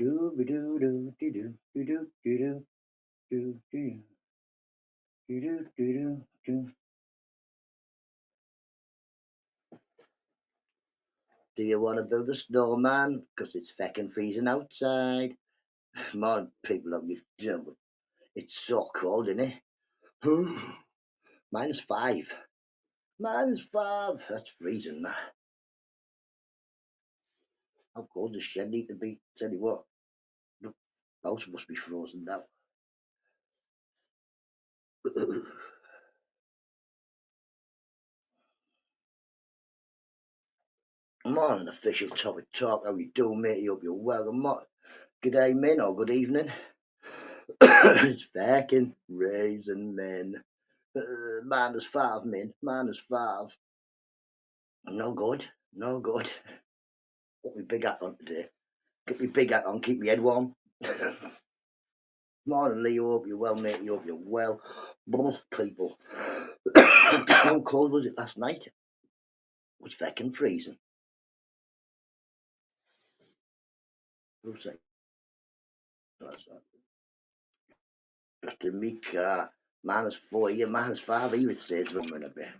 Do do do do do do do do do do do do do. Do you want to build a snowman? Because it's feckin' freezing outside. My people love me. It's so cold, isn't it? -5. -5. That's freezing. How cold does shed need to be? Tell you what, the house must be frozen now. I'm on an official topic talk. How you doing, mate? Hope you're well. Good day, men, or good evening. It's fucking raising men. -5, men. -5. No good. No good. Put my big hat on today. Get my big hat on, keep my head warm. Morning, Lee. Hope you're well, mate. Hope you're well. People. How cold was it last night? It was fucking freezing. Who's that? Just in my car. -4 here, -5 here, it says. One minute, bit.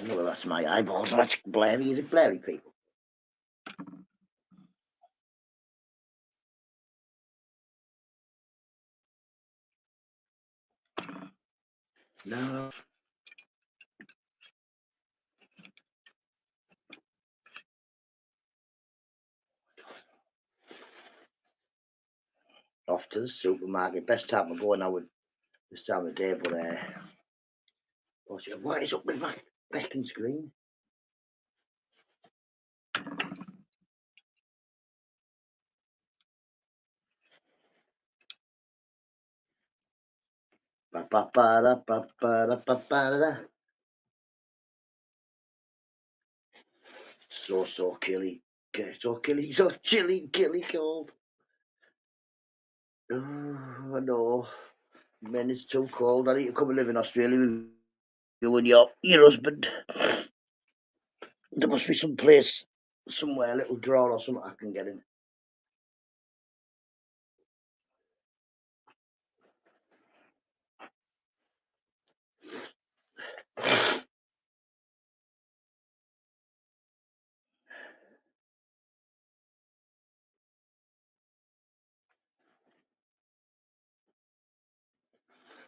No, that's my eyeballs. That's blurry. Is it blurry, people? No. Off to the supermarket. Best time to go now with this time of day, but what is up with my fucking screen? So killy, so chilly cold. Oh, I know. Man, it's too cold. I need to come and live in Australia with you and your husband. There must be some place, somewhere, a little drawer or something I can get in.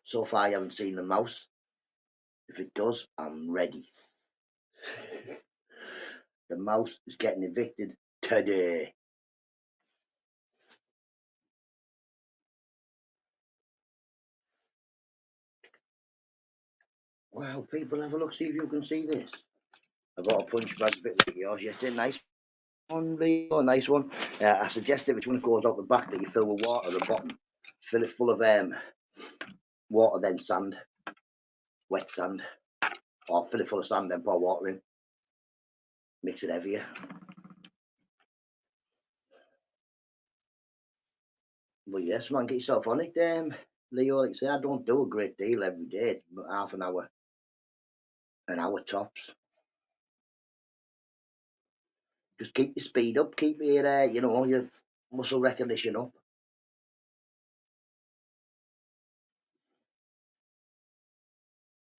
So far, I haven't seen the mouse. If it does, I'm ready. The mouse is getting evicted today. Wow, people, have a look, see if you can see this. I got a punch bag bit like yours yesterday. Nice one, Leo, nice one. I suggest if it's when it goes out the back that you fill with water at the bottom. Fill it full of water, then sand, wet sand. Or fill it full of sand, then pour water in. Mix it heavier. But yes, man, get yourself on it, Leo. Like I say, I don't do a great deal every day, but half an hour tops. Just keep your speed up, keep your, your muscle recognition up.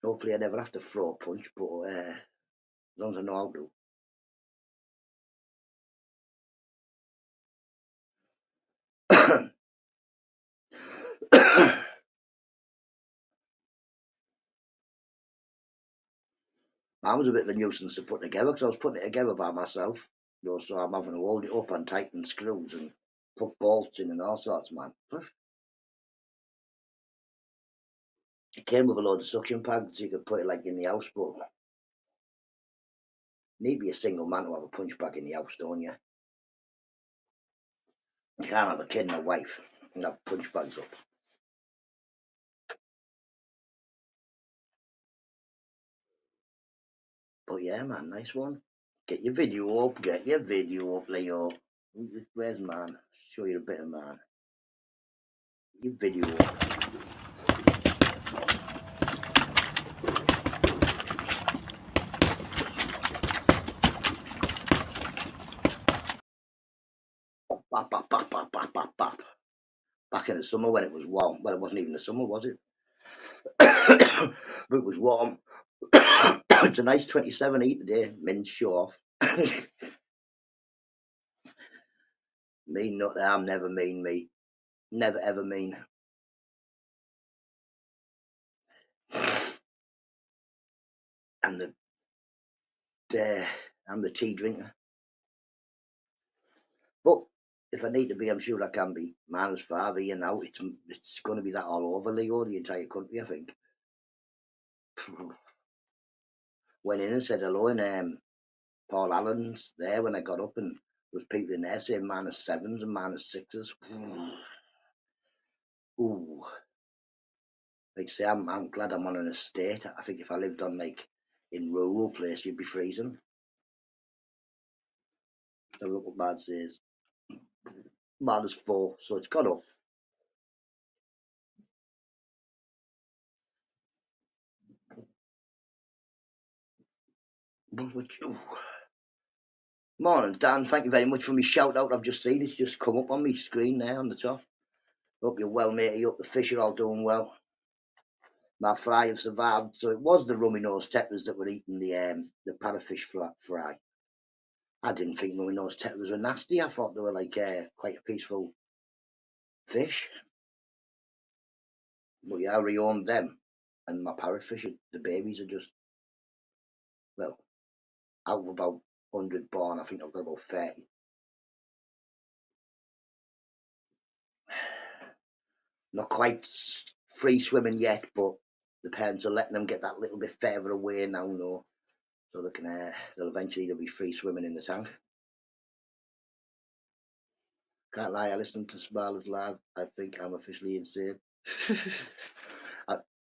Hopefully, I never have to throw a punch, but as long as I know how to. I was a bit of a nuisance to put together because I was putting it together by myself. So I'm having to hold it up and tighten screws and put bolts in and all sorts, man. It came with a load of suction pads, so you could put it like in the house, but you need to be a single man to have a punch bag in the house, don't you? You can't have a kid and a wife and have punch bags up. But yeah, man, nice one. Get your video up, Leo. Where's man? Show you a bit of man. Your video up. in the summer when it was warm. Well, it wasn't even the summer, was it? But it was warm. It's a nice 27 heat today. Min's show off. Mean nut. I'm never mean, me. Never ever mean. I'm I'm the tea drinker. But if I need to be, I'm sure I can be. -5 here now. It's going to be that all over Leo, the entire country, I think. Went in and said hello, and Paul Allen's there when I got up, and there was people in there saying -7s and -6s. Ooh, like say, I'm glad I'm on an estate. I think if I lived on like in rural place, you'd be freezing. The local bad says -4, so it's got up. Morning, Dan. Thank you very much for me shout out. I've just seen it's just come up on my screen there on the top. Hope you're well, matey. Hope the fish are all doing well. My fry have survived. So it was the rummy nose tetras that were eating the parrotfish fry. I didn't think rummy nose tetras were nasty. I thought they were like quite a peaceful fish. But yeah, I rehomed them, and my parrotfish, the babies are just, well, out of about 100 born, I think I've got about 30. Not quite free swimming yet, but the parents are letting them get that little bit further away now, no, so they can they'll be free swimming in the tank. Can't lie, I listened to Smiler's live. I think I'm officially insane.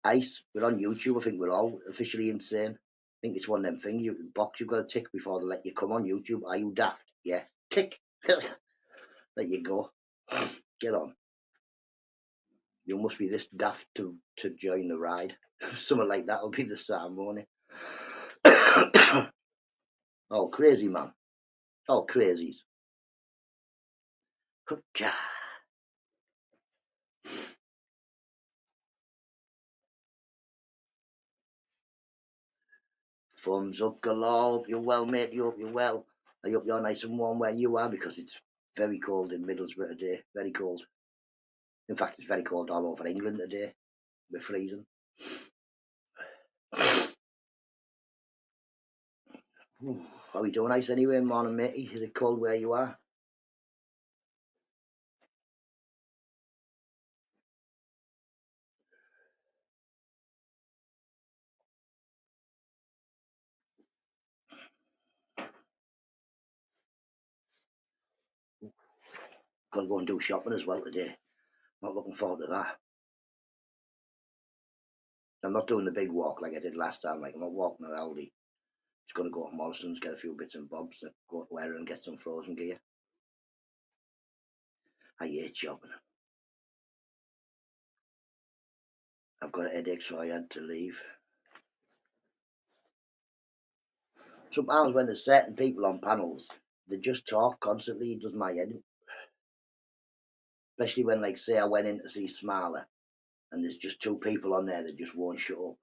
Ice, we're on YouTube. I think we're all officially insane. I think it's one of them things, box you've got to tick before they let you come on YouTube. Are you daft? Yeah, tick. Let you go. Get on. You must be this daft to join the ride. Something like that will be the ceremony. Oh, crazy, man. All crazies. Thumbs up galore. Hope you're well, mate. You hope you're well. I hope you're nice and warm where you are, because it's very cold in Middlesbrough today. Very cold. In fact, it's very cold all over England today. We're freezing. How are we doing, ice anyway? Morning, matey. Is it cold where you are? Got to go and do shopping as well today. Not looking forward to that. I'm not doing the big walk like I did last time. Like, I'm not walking at Aldi. Just going to go to Morrison's, get a few bits and bobs, and go to Where and get some frozen gear. I hate shopping. I've got a headache, so I had to leave. Sometimes when there's certain people on panels, they just talk constantly. It does my head in. Especially when, like, say I went in to see Smiler, and there's just two people on there that just won't shut up.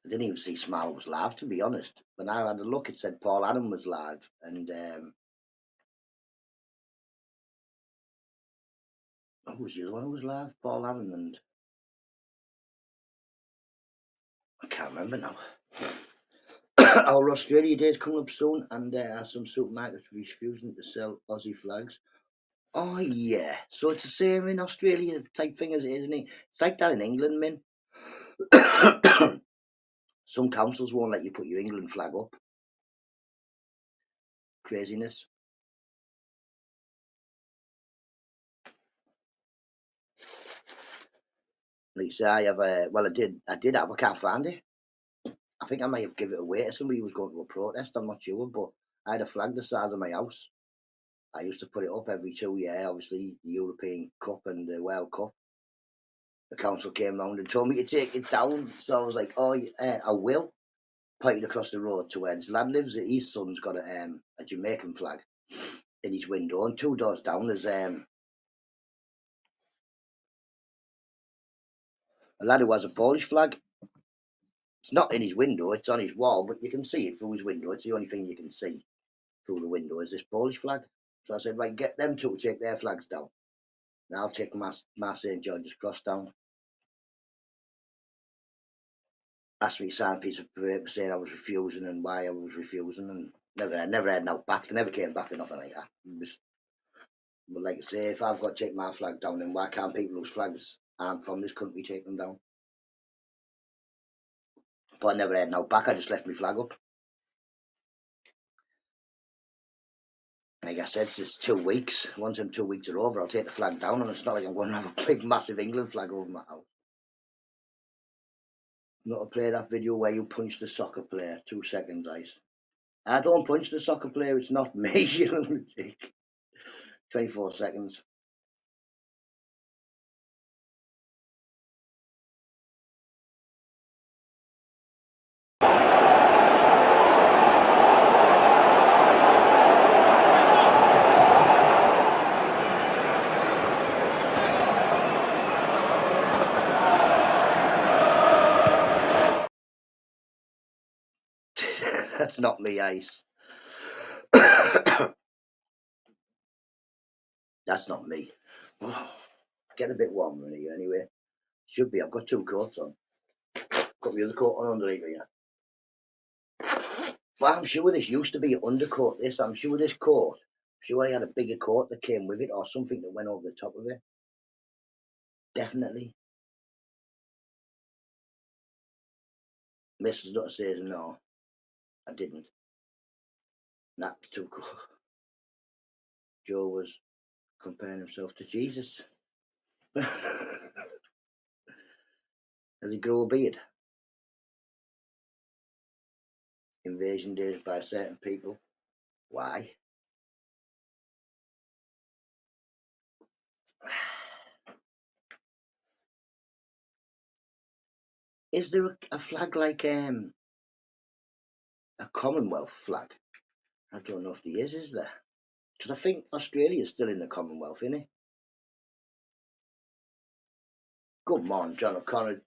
I didn't even see Smiler was live, to be honest. When I had a look, it said Paul Adam was live, and who was the other one who was live? Paul Adam, and I can't remember now. Our Australia Day is coming up soon, and there are some supermarkets refusing to sell Aussie flags. Oh yeah, so it's the same in Australia type thing as it is, isn't it? It's like that in England, man. Some councils won't let you put your England flag up. Craziness. Like say, I have a well, I did have. I can't find it. I think I might have given it away to somebody who was going to a protest. I'm not sure, but I had a flag the size of my house. I used to put it up every 2 years. Obviously, the European Cup and the World Cup. The council came round and told me to take it down. So I was like, oh, yeah, I will. Pointed across the road to where this lad lives. His son's got a Jamaican flag in his window, and 2 doors down there's A lad who has a Polish flag. It's not in his window, it's on his wall, but you can see it through his window. It's the only thing you can see through the window is this Polish flag. So I said, right, get them two to take their flags down. And I'll take my St. George's Cross down. Asked me to sign a piece of paper saying I was refusing and why I was refusing, and never had no back. They never came back or nothing like that. But like I say, if I've got to take my flag down, then why can't people whose flags aren't from this country take them down? But I never had no back. I just left my flag up. Like I said, it's just 2 weeks. Once them 2 weeks are over, I'll take the flag down, and it's not like I'm going to have a big, massive England flag over my house. Not to play that video where you punch the soccer player. 2 seconds, Ice. I don't punch the soccer player. It's not me, you lunatic. 24 seconds. That's not me, Ice. That's not me. Get a bit warmer in here anyway. Should be. I've got 2 coats on. Got the other coat on underneath here. But I'm sure this used to be an undercoat. I'm sure this coat. I'm sure I had a bigger coat that came with it or something that went over the top of it. Definitely. Mrs. Nutter says no. I didn't. That's too cool. Joe was comparing himself to Jesus. Does he grow a beard? Invasion days by certain people. Why? Is there a flag like a Commonwealth flag? I don't know if there is there? Because I think Australia's still in the Commonwealth, isn't it? Good morning, John O'Connor.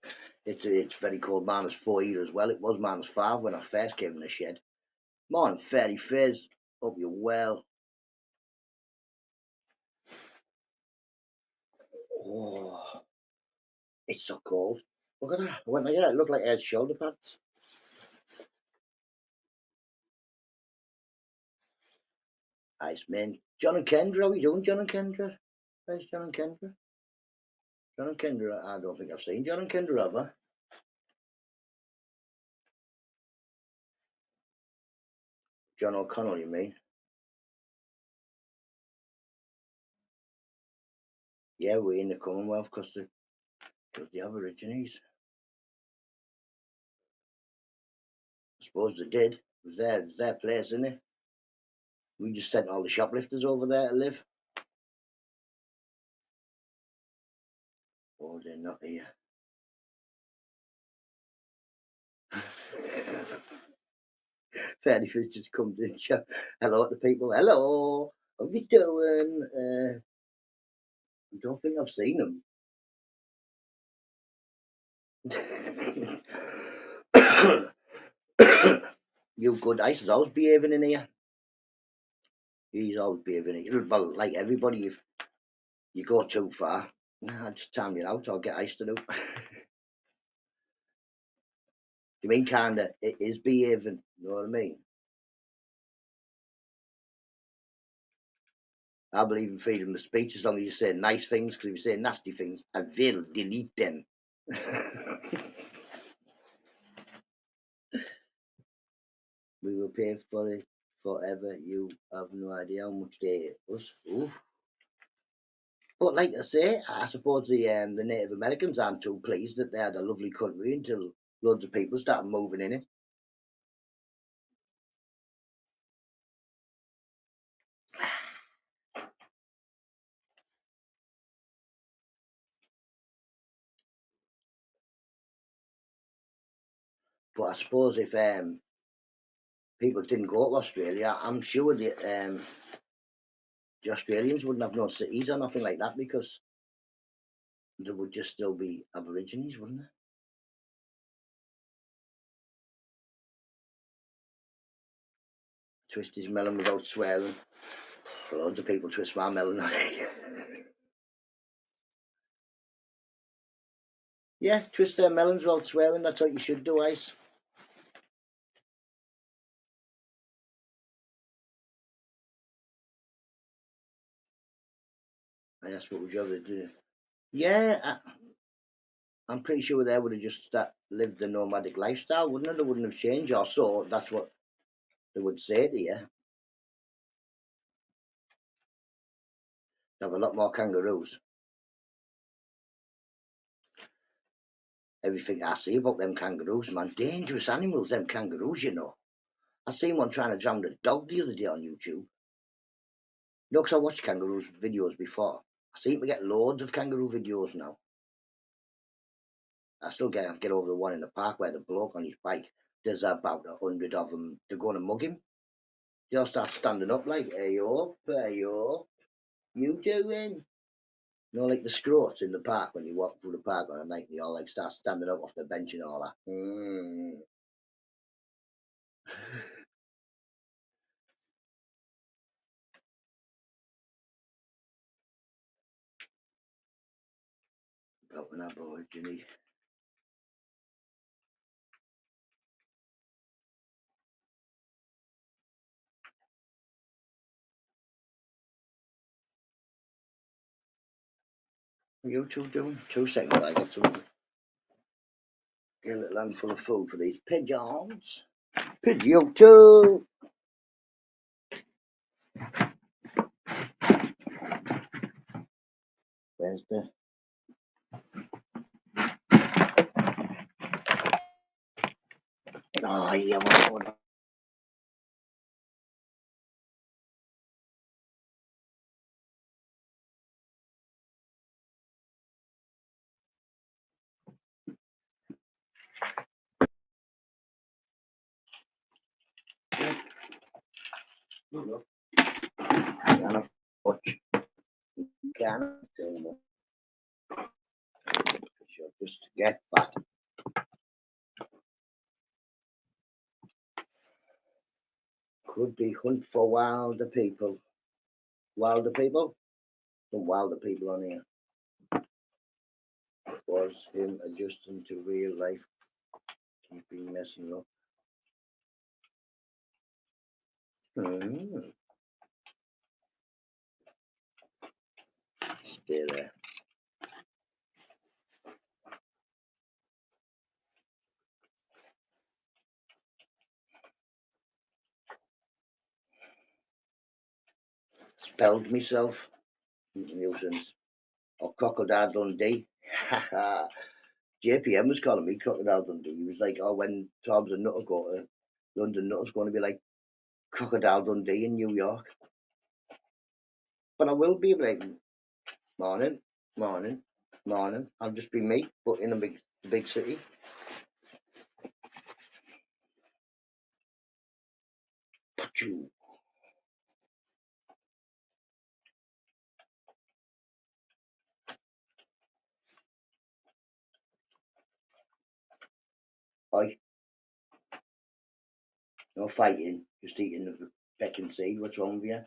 It's very cold, -4 here as well. It was -5 when I first came in the shed. Morning, Fairy Fizz. Hope you're well. Oh, it's so cold. Look at that. I went like that. It looked like I had shoulder pads. Nice, man. John and Kendra, how are you doing, John and Kendra? Where's John and Kendra? John and Kendra, I don't think I've seen John and Kendra, have I? John O'Connell, you mean? Yeah, we're in the Commonwealth because the Aborigines. I suppose they did. It's their place, isn't it? We just sent all the shoplifters over there to live. Oh, they're not here. Fairly Fish just comes in, hello to people. Hello, how you doing? I don't think I've seen them. You good Ice is always behaving in here. He's always behaving in here. Well, like everybody, if you go too far, nah, just time you out or get Ice to do. You mean kinda it is behaving, you know what I mean? I believe in freedom of speech as long as you say nice things, because if you say nasty things, I will delete them. We will pay for it forever. You have no idea how much they us. But like I say, I suppose the Native Americans aren't too pleased that they had a lovely country until loads of people started moving in it. But I suppose if people didn't go to Australia, I'm sure the Australians wouldn't have no cities or nothing like that because there would just still be Aborigines, wouldn't there? Twist his melon without swearing. Loads of people twist my melon. Yeah, twist their melons without swearing. That's what you should do, Ice. And that's what we got to do. Yeah, I'm pretty sure they would have just lived the nomadic lifestyle, wouldn't it? They wouldn't have changed, or so that's what they would say to you. They have a lot more kangaroos. Everything I see about them kangaroos, man, dangerous animals, them kangaroos, you know. I seen one trying to drown a dog the other day on YouTube. You know, 'cause I watched kangaroos videos before. I seem to get loads of kangaroo videos now. I still get over the one in the park where the bloke on his bike, there's about 100 of them. They're going to mug him. They'll start standing up like, hey up, you doing? You know, like the scroats in the park when you walk through the park on a night, they all like start standing up off the bench and all that. About an aborigine. What are you two doing? 2 seconds, I get some. Get a little handful of food for these pigeons. Pigeon two. Where's the? Oh yeah, what? Look, can't watch. Can't tell just get back. Could be hunt for wilder people. Wilder people? Some wilder people on here. Was him adjusting to real life, keeping messing up. Stay there. Spelled myself. Nuisance. Or Crocodile Dundee. JPM was calling me Crocodile Dundee. He was like, oh, when Toms and Nutter go to London, Nutter's going to be like Crocodile Dundee in New York. But I will be like, morning, morning, morning. I'll just be me, but in a big city. Pachoo. Oi, no fighting, just eating the pecking seed. What's wrong with you?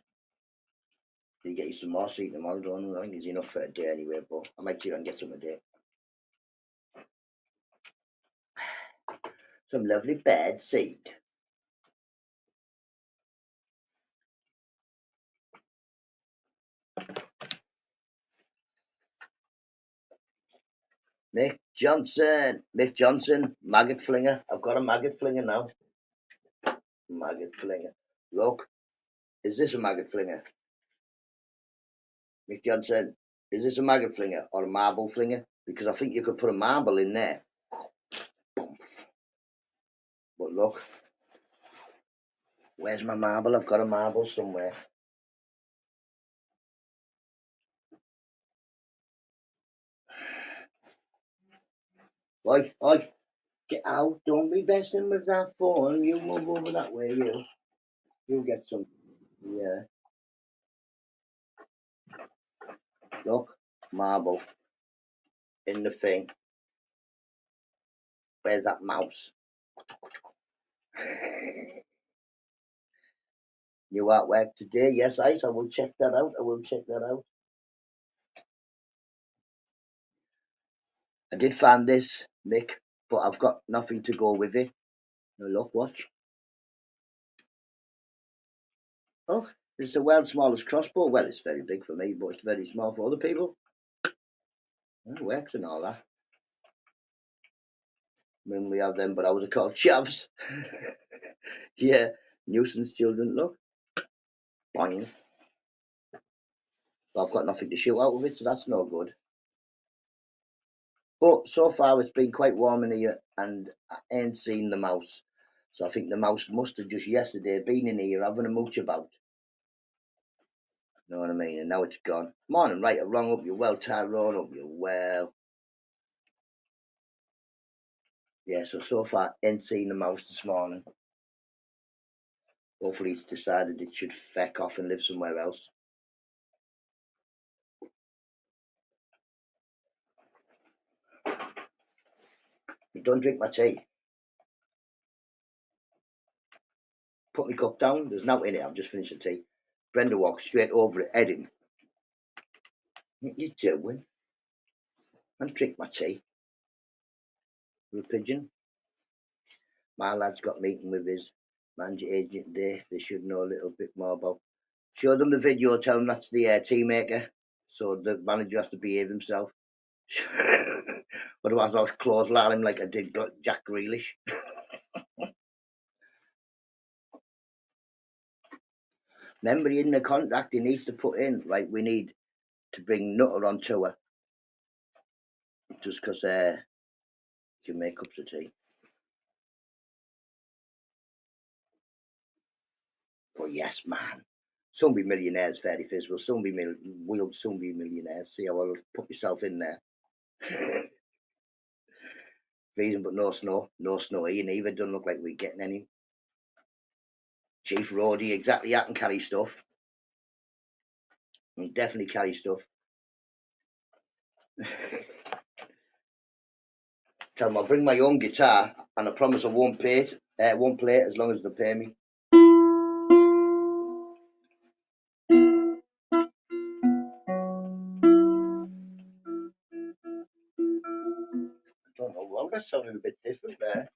You get you some more seed tomorrow, don't I? I think there's enough for a day anyway, but I might see if I can get some a day. Some lovely bad seed. Mick Johnson, maggot flinger. I've got a maggot flinger now. Maggot flinger. Look, is this a maggot flinger? Mick Johnson, is this a maggot flinger or a marble flinger? Because I think you could put a marble in there. But look, where's my marble? I've got a marble somewhere. Oi, get out. Don't be messing with that phone. You move over that way, you. You'll get some. Yeah. Look, marble. in the thing. Where's that mouse? New artwork today. Yes, I will check that out. I will check that out. I did find this, Mick, but I've got nothing to go with it. Now look, watch. Oh, it's the world's smallest crossbow. Well, it's very big for me, but it's very small for other people. It works and all that. When we have them, but I was called chavs. Yeah, nuisance children. Look, boing. But I've got nothing to shoot out of it, so that's no good. But so far, it's been quite warm in here, and I ain't seen the mouse. So I think the mouse must have just yesterday been in here having a mooch about. You know what I mean? And now it's gone. Morning, right or wrong, up you well, Tyrone, up you well. Yeah, so far, ain't seen the mouse this morning. Hopefully it's decided it should feck off and live somewhere else. But don't drink my tea. Put my cup down, there's nothing in it, I've just finished the tea. Brenda walked straight over it, heading. What you doing? And drink my tea. Little pigeon. My lad's got meeting with his manager agent there. They should know a little bit more about. Show them the video, tell them that's the tea maker. So the manager has to behave himself. Otherwise I'll clothesline him like I did Jack Grealish. Remember, in the contract he needs to put in, right, we need to bring NUTTA on tour. Just because you can make cups of tea. But yes, man. Some be millionaires, Fairy Fizz. We'll soon be millionaires. See how I'll put myself in there. Freezing, but no snow. No snow here neither. Doesn't look like we're getting any. Chief Roadie, exactly. I can carry stuff. And definitely carry stuff. Tell them I'll bring my own guitar, and I promise I won't play it. Won't play it as long as they pay me. I don't know. Well, that sounded a bit different there.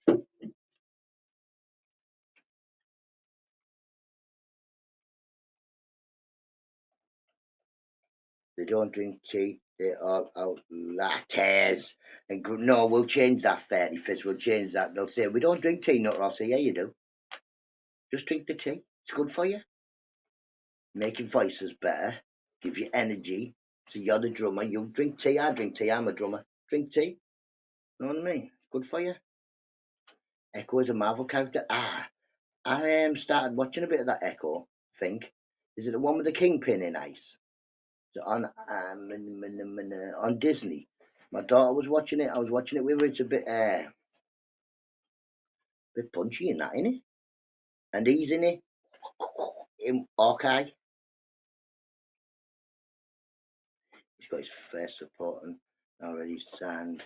They don't drink tea. They're all out lattes. And no, we'll change that, Fairy Fizz. We'll change that. They'll say, we don't drink tea, NUTTA. I'll say, yeah, you do. Just drink the tea. It's good for you. Make your voices better. Give you energy. So you're the drummer. You drink tea. I drink tea. I'm a drummer. Drink tea. You know what I mean? It's good for you. Echo is a Marvel character. I started watching a bit of that Echo, I think. Is it the one with the Kingpin in Ice? Is it on Disney? My daughter was watching it. I was watching it with her. It's a bit punchy in that, isn't it? And he's in it. In Hawkeye. He's got his first support and already signed.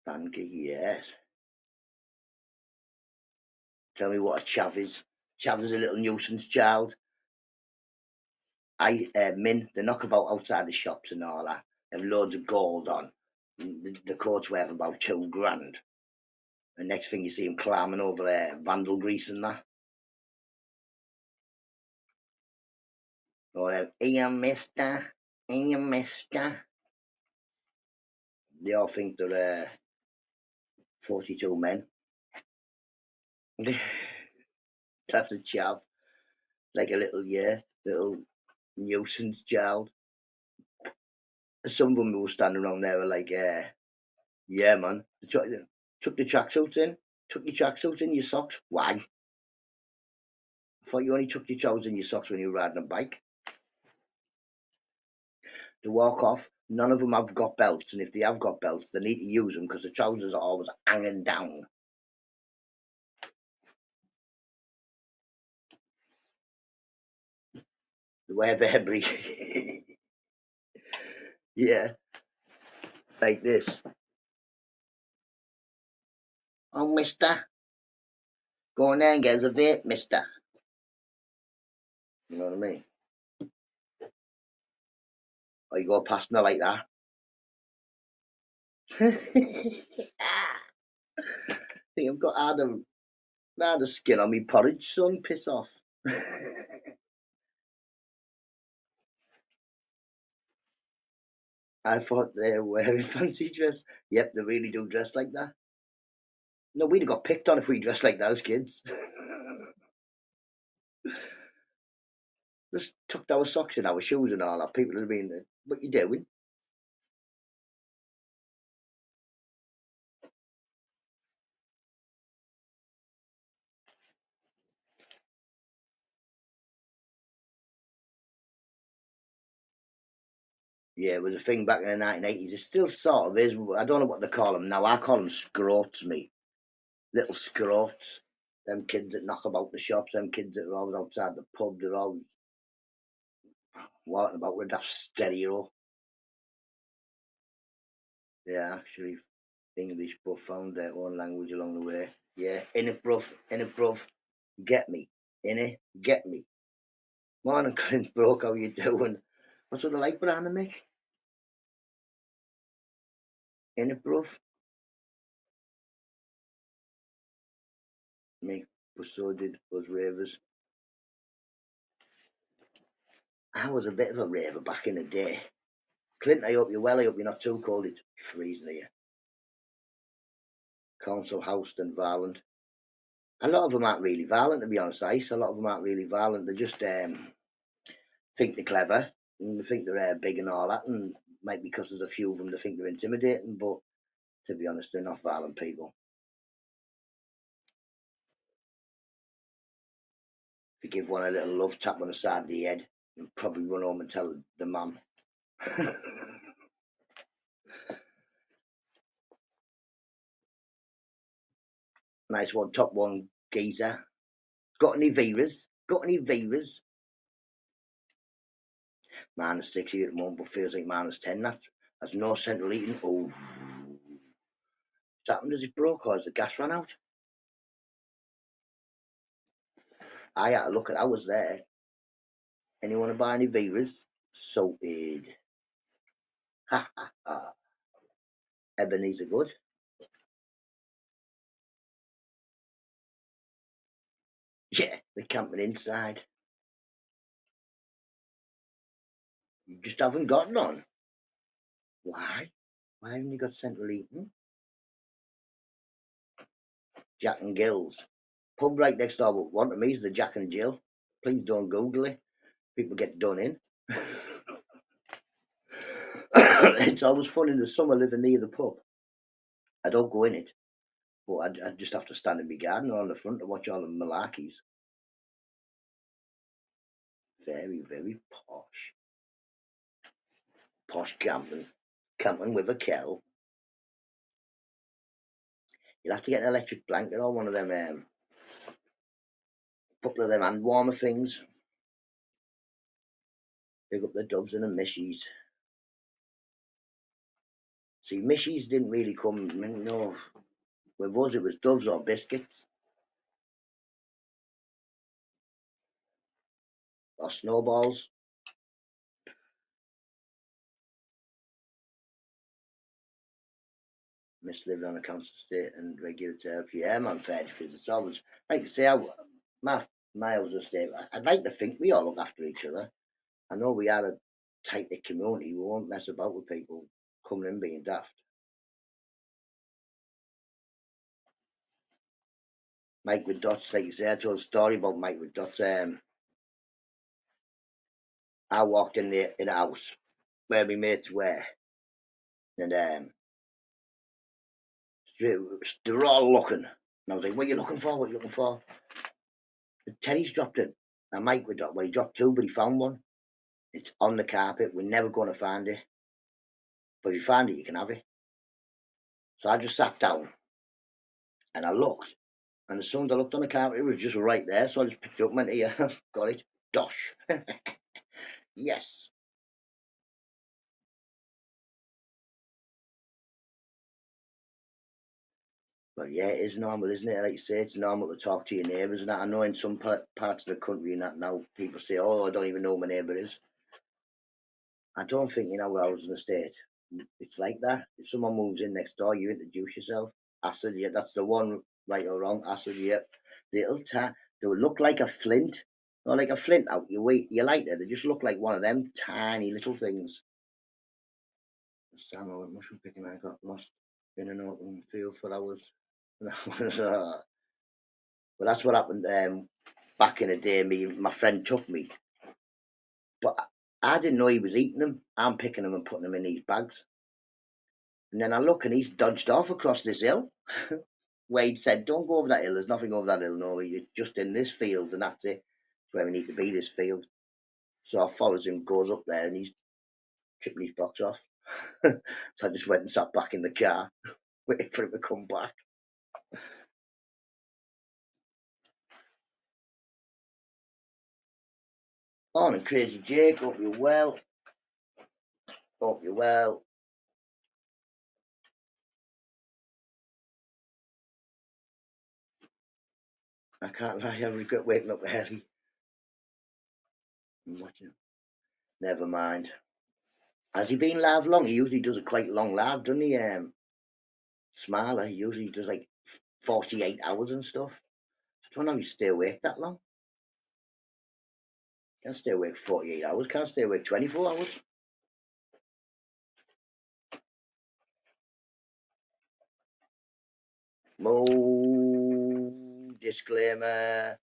Banky, yes. Tell me what a chav is. Chav is a little nuisance child. Min, the knockabout outside the shops and all that. Have loads of gold on. The coat's worth about £2,000. And next thing you see him climbing over vandal grease and that. Or mister, mister. They all think they're 42 men. That's a chav. Like a little nuisance child. Some of them were standing around there were like, yeah, man. Took the tracksuits in. Took your tracksuits in your socks. Why? I thought you only took your trousers and your socks when you were riding a bike. To walk off, none of them have got belts, and if they have got belts, they need to use them because the trousers are always hanging down. They wear Burberry. Yeah. like this. Oh, mister, go in there and get us a vape, mister. You know what I mean? Or you go past me like that. Think I've got harder skin on me porridge, son. Piss off. I thought they were wearing fancy dress. Yep, they really do dress like that. No, we'd have got picked on if we dressed like that as kids. Just tucked our socks in our shoes and all that. People would have been, what you doing? Yeah, it was a thing back in the 1980s. It still sort of is. I don't know what they call them now. I call them scroats, me. Little scroats. Them kids that knock about the shops, them kids that are always outside the pub, they're always walking about with that stereo. Yeah, actually, English but found their own language along the way. Yeah, in it, bruv, get me. In it, get me. Morning, Clint Broke, how you doing? What's with the light banana, Mick? In it, bruv? Mick, but so did us ravers. I was a bit of a raver back in the day. Clint, I hope you're well. I hope you're not too cold. It's freezing here. Council housed and violent. A lot of them aren't really violent, to be honest. Ice. A lot of them aren't really violent. They just think they're clever and they think they're big and all that. And might because there's a few of them they think they're intimidating, but to be honest, they're not violent people. If you give one a little love tap on the side of the head, you'll probably run home and tell the mum. Nice one, top one geezer. Got any Vivas? Got any Vivas? -6 here at the moment, but feels like -10. That's no central heating. Oh, what's happened? Is it broke or has the gas run out? I had to look at. I was there. Anyone to buy any Vivas? Sorted. Ha ha ha. Ebenezer good. Yeah, they're camping inside. You just haven't got none. Why? Why haven't you got central heating? Jack and Gill's. Pub right next door, but one to me is the Jack and Jill. Please don't Google it. People get done in. It's always fun in the summer living near the pub. I don't go in it, but I just have to stand in my garden or on the front to watch all the malarkeys. Very, very posh. Posh camping. Camping with a kettle. You'll have to get an electric blanket or one of them, couple of them hand warmer things. Pick up the Dubs and the Mishies. See, Mishies didn't really come, no, with us it was Doves or biscuits or snowballs. Miss living on a council estate and regular turf. Yeah, man, fair because it's always, like I say, my house estate, I'd like to think we all look after each other. I know we are a tight knit community. We won't mess about with people coming in being daft. Mike with Dots, like you say, I told a story about Mike with Dots. I walked in a house where my mates were, and they were all looking. And I was like, "What are you looking for? What are you looking for?" Teddy's dropped it. And Mike would drop. Well, he dropped two, but he found one. It's on the carpet. We're never going to find it. But if you find it, you can have it. So I just sat down and I looked. And as soon as I looked on the carpet, it was just right there. So I just picked it up and went, "Here, got it. Dosh." Yes. Well, yeah, it is normal, isn't it? Like you say, it's normal to talk to your neighbours and that. I know in some parts of the country and that now people say, oh, I don't even know who my neighbour is. I don't think, where I was in the States, it's like that. If someone moves in next door, you introduce yourself. I said, yeah, that's the one, right or wrong. I said, yeah, little they would look like a flint. Not like a flint out. You light it. They just look like one of them tiny little things. Sam, I went mushroom picking. I got lost in an open field for hours. Well, that's what happened back in the day. My friend took me, but I didn't know he was eating them. I'm picking them and putting them in these bags. And then I look and he's dodged off across this hill. Wade said, don't go over that hill. There's nothing over that hill. No, it's just in this field and that's it. It's where we need to be, this field. So I follows him, goes up there and he's chipping his box off. So I just went and sat back in the car, waiting for him to come back. On and Crazy Jake, hope you're well. Hope you're well. I can't lie, I regret waking up early and watching. Never mind. Has he been live long? He usually does a quite long live, doesn't he? Smiler, he usually does like 48 hours and stuff. I don't know if he stay awake that long. Can't stay awake 48 hours, can't stay awake 24 hours. Mo disclaimer,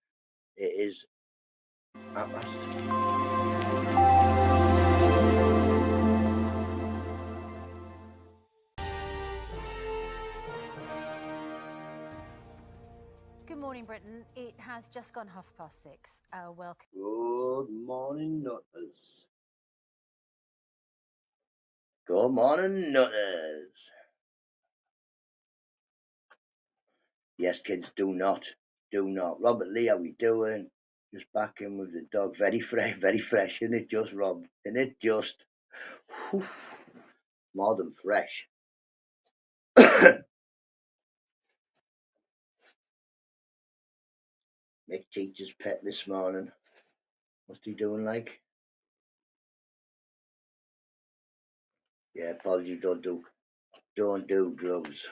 it is at last. Good morning, Britain. It has just gone 6:30. Welcome. Good morning, Nutters. Good morning, Nutters. Yes, kids, do not. Do not. Robert Lee, how we doing? Just back in with the dog. Very fresh, very fresh. Isn't it just, Rob? Isn't it just? Whew, more than fresh. Mick teacher's pet this morning. What's he doing like? Yeah, apology, don't do drugs.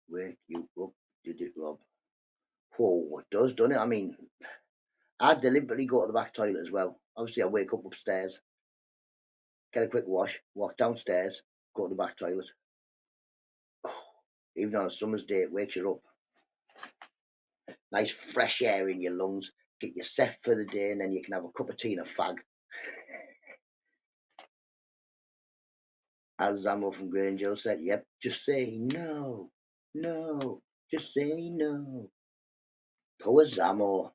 Wake you up, did it, Rob? Whoa, it does, doesn't it? I mean, I deliberately go to the back toilet as well. Obviously, I wake up upstairs, get a quick wash, walk downstairs, go to the back toilet. Even on a summer's day, it wakes you up. Nice fresh air in your lungs, get you set for the day, and then you can have a cup of tea and a fag. As Zamo from Granger said, yep, just say no, no, just say no. Poor Zamo.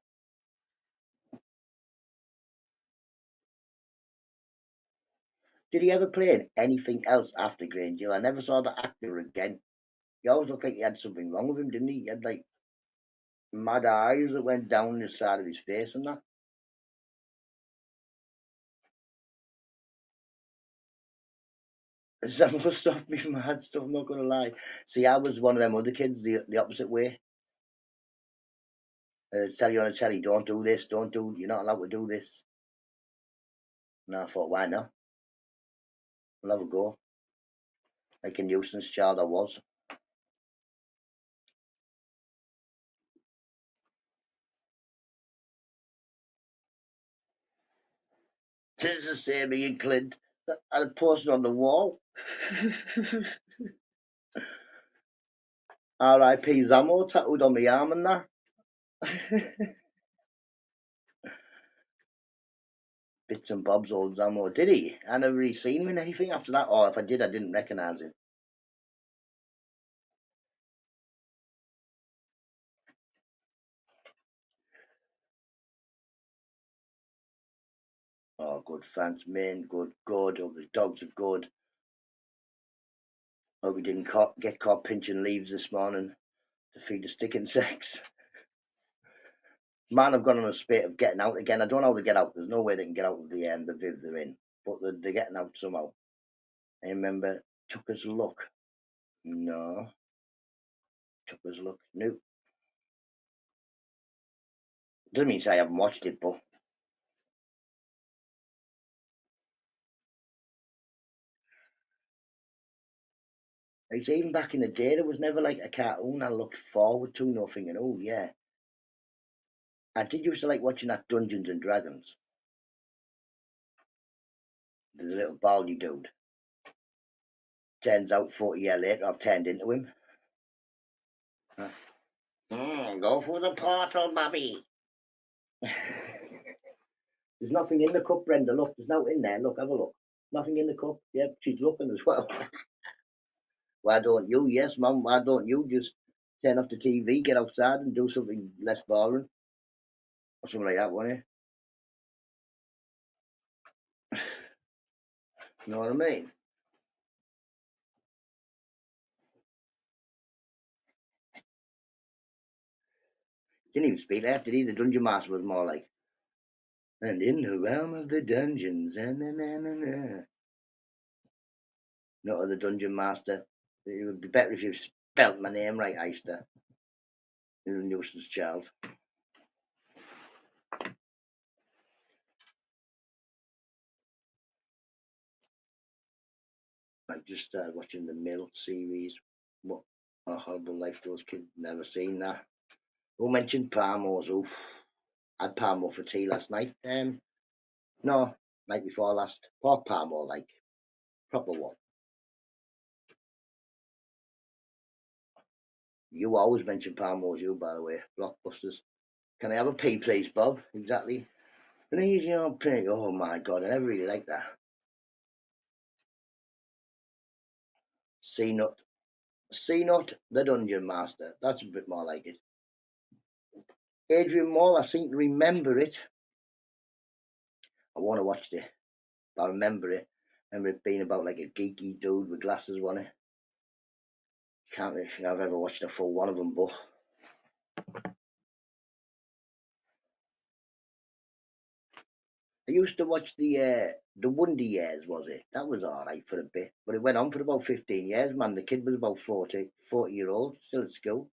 Did he ever play in anything else after Granger? I never saw the actor again. He always looked like he had something wrong with him, didn't he? He had like mad eyes that went down the side of his face and that. Zamo stopped me from mad stuff, I'm not going to lie. See, I was one of them other kids, the opposite way. Tell you on the telly, don't do this, you're not allowed to do this. And I thought, why not? I'll have a go. Like a nuisance child I was. Tis the same me Clint. I had posted on the wall. R.I.P. Zamo tattooed on my arm and that. Bits and bobs, old Zamo. Did he? I never really seen him in anything after that. Or if I did, I didn't recognise him. Oh, good. Thanks, man. Good, good. Hope the dogs are good. Hope we didn't get caught pinching leaves this morning to feed the stick insects. Man, I've gone on a spate of getting out again. I don't know how to get out. There's no way they can get out of the viv they're in, but they're getting out somehow. I remember Tucker's Luck. No, Tucker's Luck. No, doesn't mean to say I haven't watched it, but it's even back in the day. There was never like a cartoon I looked forward to. Nothing, and oh yeah, I did used to like watching that Dungeons and Dragons. The little baldy dude. Turns out 40 years later, I've turned into him. Go for the portal, Bobby. There's nothing in the cup, Brenda. Look, there's nothing in there. Look, have a look. Nothing in the cup. Yep, she's looking as well. Why don't you? Yes, Mum. Why don't you just turn off the TV, get outside, and do something less boring or something like that, won't you? You know what I mean? Didn't even speak left, did he? The Dungeon Master was more like, and in the realm of the dungeons, not the Dungeon Master. It would be better if you spelt my name right, Eister. You're a nuisance child. I just started watching the Mill series. What a horrible life those kids. Never seen that. Who mentioned Palmos? Oof. I had Palmo for tea last night. No, night before last. Pork Palmo, like proper one. You always mention Palmos, you by the way. Blockbusters. Can I have a pea, please, Bob? Exactly. An easy old pea. Oh my god, I never really liked that. C-Nut. C-Nut, the Dungeon Master. That's a bit more like it. Adrian Mole, I seem to remember it. I want to watch it. I remember it. I remember it being about like a geeky dude with glasses, wasn't it? Can't think I've ever watched a full one of them, but I used to watch the Wonder Years, was it? That was all right for a bit, but it went on for about 15 years, man. The kid was about 40 year old, still at school.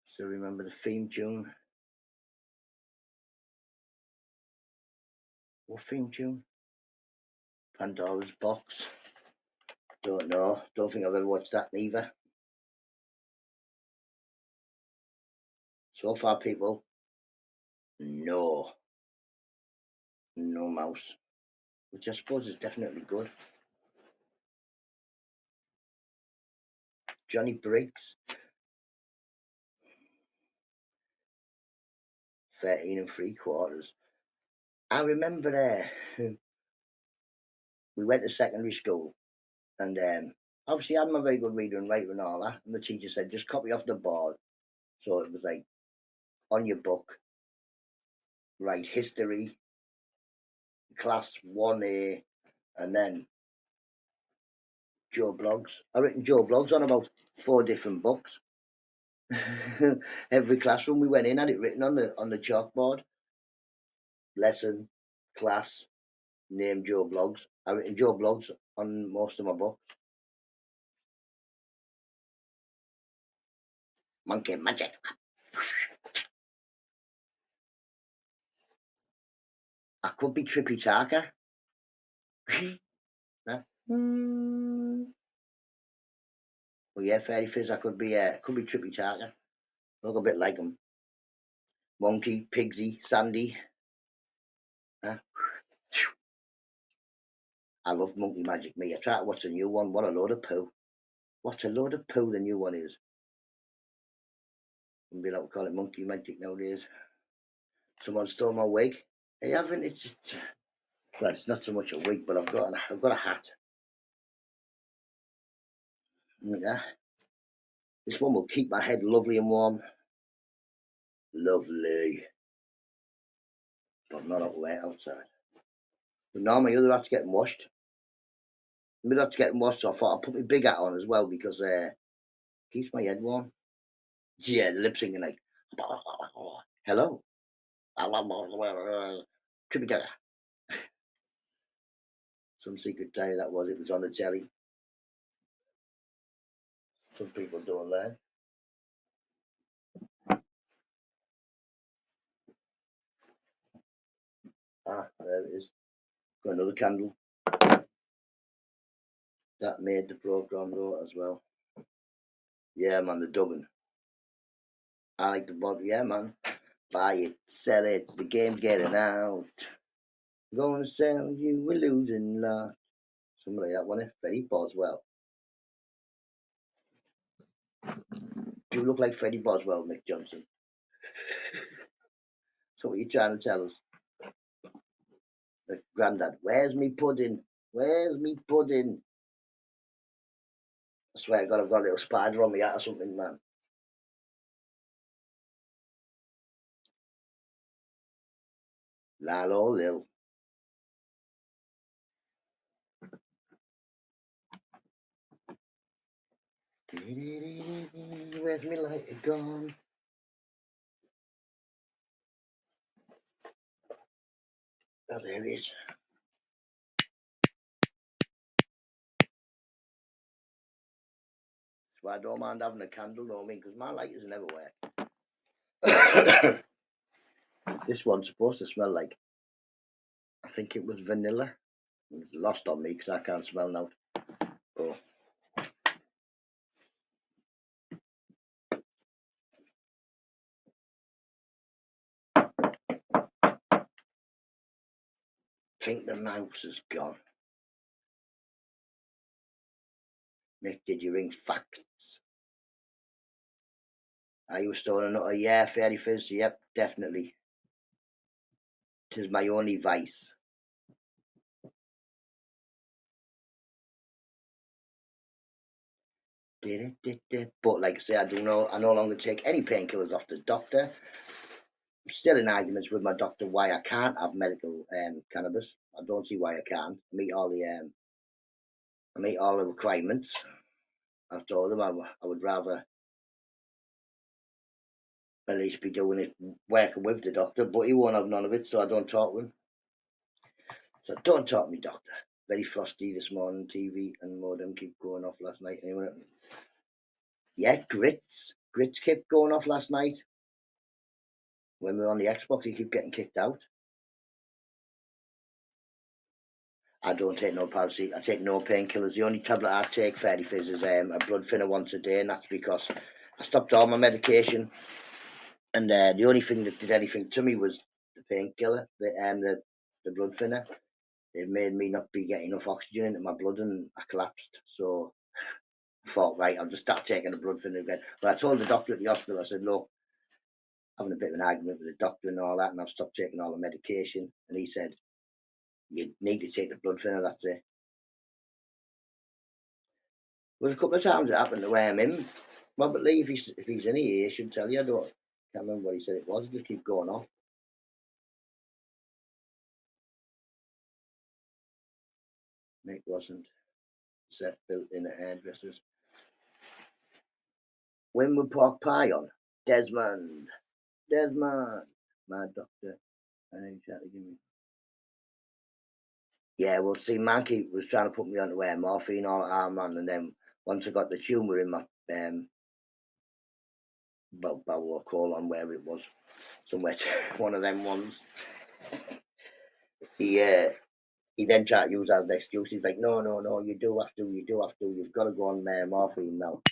Still remember the theme tune. What theme tune? Pandora's Box. Don't know. Don't think I've ever watched that neither. So far, people, no. No mouse. Which I suppose is definitely good. Johnny Briggs, 13 and 3/4. I remember we went to secondary school and obviously I'm a very good reader and writer and all that. And the teacher said, just copy off the board. So it was like on your book, write history, class 1A, and then Joe Blogs. I written Joe Blogs on about 4 different books. Every classroom we went in had it written on the chalkboard. Lesson, class, name Joe Blogs. I written Joe Blogs on most of my books. Monkey magic. I could be Trippy Tarker. Well, yeah, Fairy Fizz. I could be Trippy Tarker. Look a bit like him. Monkey, Pigsy, Sandy. Huh? I love Monkey Magic Me. I try to watch the new one. What a load of poo. What a load of poo the new one is. Wouldn't be able to call it Monkey Magic nowadays. Someone stole my wig. I haven't. It's just, well, it's not so much a wig, but I've got a hat. Yeah. This one will keep my head lovely and warm. Lovely. But not up wet outside. But now my other hat's getting washed. My other hat's getting washed, so I thought I'd put my big hat on as well because it keeps my head warm. Yeah, the lip syncing like, hello, Trippier. Some secret day that was. It was on the telly. Some people don't learn. Ah, there it is. Got another candle. That made the programme though as well. Yeah, man, the dubbing. I like the bottle. Yeah, man. Buy it, sell it. The game's getting out. Gonna sell you a losing lot. Something like that, wasn't it? Freddie Boswell. Do you look like Freddie Boswell, Mick Johnson? So what are you trying to tell us? Like, Grandad, where's me pudding? Where's me pudding? I swear to God, I've got a little spider on me hat or something, man. Lalo Lil. Where's me light gone? Oh, there it is. That's why I don't mind having a candle, know me, because my lighters never work. This one's supposed to smell like, I think it was vanilla. It's lost on me because I can't smell now. Oh, I think the mouse is gone. Nick, did you ring facts? Are you stolen another? Yeah, fairy fizz. Yep, definitely. 'Tis my only vice. But like I say, I no longer take any painkillers off the doctor. I'm still in arguments with my doctor why I can't have medical cannabis. I don't see why I can't. I meet all the requirements. I've told him I would rather at least be doing it working with the doctor, but he won't have none of it, so I don't talk to him. So don't talk to me, doctor. Very frosty this morning, TV and modem keep going off last night. Anyway, yeah, grits. Grits kept going off last night. When we were on the Xbox, he kept getting kicked out. I don't take no paracetamol. I take no painkillers. The only tablet I take, Fairy Fizz, is a blood thinner once a day, and that's because I stopped all my medication. And the only thing that did anything to me was the painkiller, the blood thinner. It made me not be getting enough oxygen into my blood, and I collapsed. So I thought, right, I'll just start taking the blood thinner again. But I told the doctor at the hospital, I said, look, having a bit of an argument with the doctor and all that, and I've stopped taking all the medication. And he said, you need to take the blood thinner, that's it. There was a couple of times it happened to him. Robert Lee, if he's in here, he should tell you. Can't remember what he said it was. Just keep going off. Nick wasn't set built in the hairdressers. When we pork pie on? Desmond, my doctor. I know he's trying to give me. Yeah, well, see, Mankey was trying to put me on to wear morphine all arm on, and then once I got the tumour in my bowel or colon, wherever it was, somewhere, one of them ones, he uh, he then tried to use that as an excuse. He's like, no, no, no, you do have to, you've got to go on morphine now.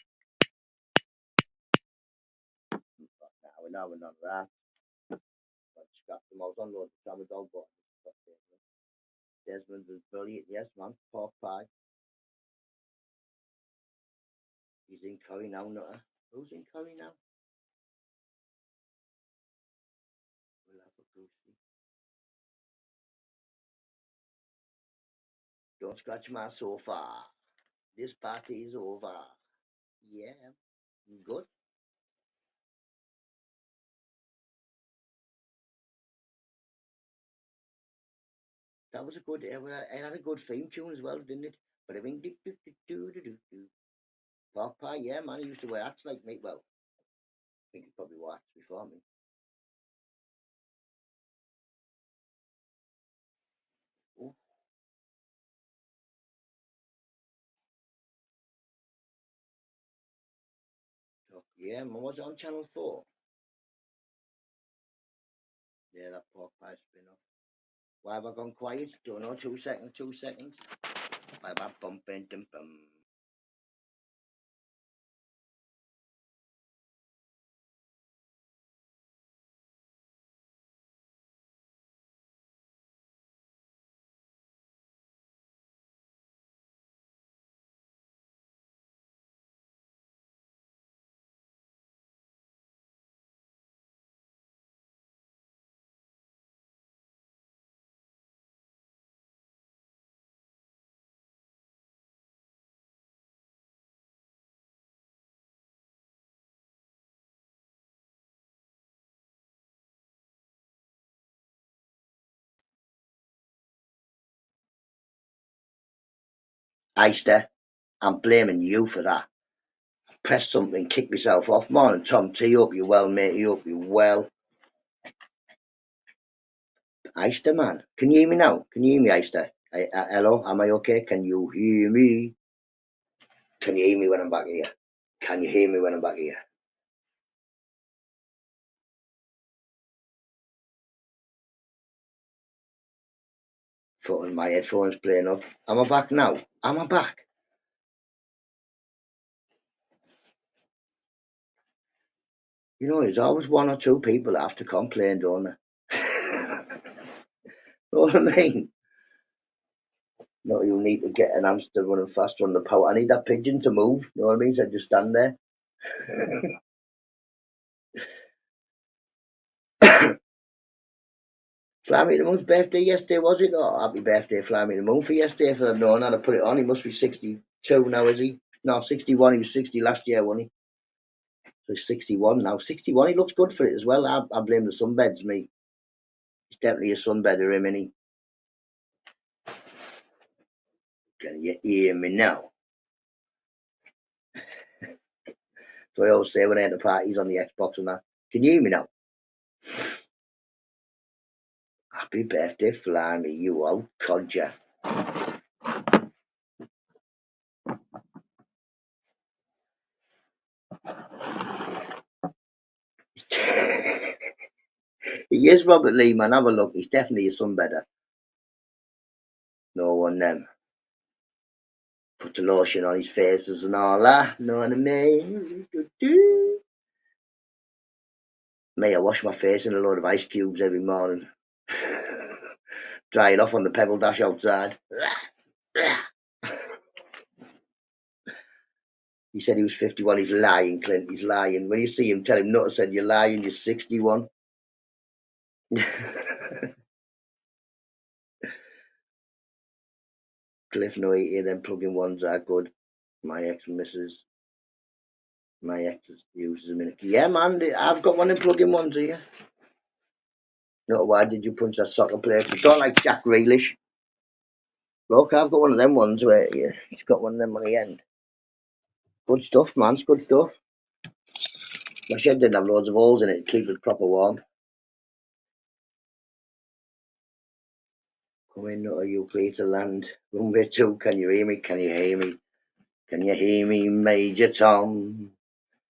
Now we're not that. I scrapped them out on loads of tramadol, but Desmond was brilliant. Yes, man, pork pie. He's in Curry now, Nutter. Who's in Curry now? We'll have a goosey. Don't scratch my sofa. This party is over. Yeah, good. That was a good. It had a good theme tune as well, didn't it? But I mean, do do do do do do. Pork pie, yeah, man. He used to wear hats like me. Well, think you probably watched before me. Ooh, yeah, man, was it on Channel 4? Yeah, that pork pie spin off. Why have I gone quiet? Don't know. 2 seconds, 2 seconds. Bye bye, bum, bum, bum, bum. Eister, I'm blaming you for that. Press something, kick myself off. Morning, Tom T. Hope you well, mate. You hope you well. Eister, man. Can you hear me now? Can you hear me, Eister? Hello, am I okay? Can you hear me? Can you hear me when I'm back here? Can you hear me when I'm back here? Phone, my headphones playing up. Am I back now? Am I back? You know, there's always one or two people that have to complain, don't there? Know what I mean? No, you need to get an hamster running faster on the power. I need that pigeon to move. You know what I mean? So just stand there. Fly Me the Moon's birthday yesterday, was it? Oh, happy birthday, Fly Me the Moon, for yesterday. If I'd known how to put it on, he must be 62 now, is he? No, 61. He was 60 last year, wasn't he? So he's 61 now. 61, he looks good for it as well. I blame the sunbeds, me. He's definitely a sunbedder, him, innit? Can you hear me now? So I always say when I enter parties on the Xbox and that, can you hear me now? Happy birthday, Fly Me, you old codger. He is Robert Lee, man. Have a look. He's definitely a sunbedder. No one them. Put the lotion on his faces and all that. Know what I mean? Me, I wash my face in a load of ice cubes every morning. Dry it off on the pebble dash outside. He said he was 51. He's lying, Clint. He's lying. When you see him, tell him not to said you're lying. You're 61. Cliff no 80 them plug-in ones are good. My ex-missus, my ex uses them in. Yeah, man, I've got one in plug-in ones here. No, why did you punch that soccer player? It's not like Jack Grealish. Look, I've got one of them ones where he's got one of them on the end. Good stuff, man. It's good stuff. My shed didn't have loads of holes in it to keep it proper warm. Come in, Nutter, you clear to land. Runway 2, can you hear me? Can you hear me? Can you hear me, Major Tom?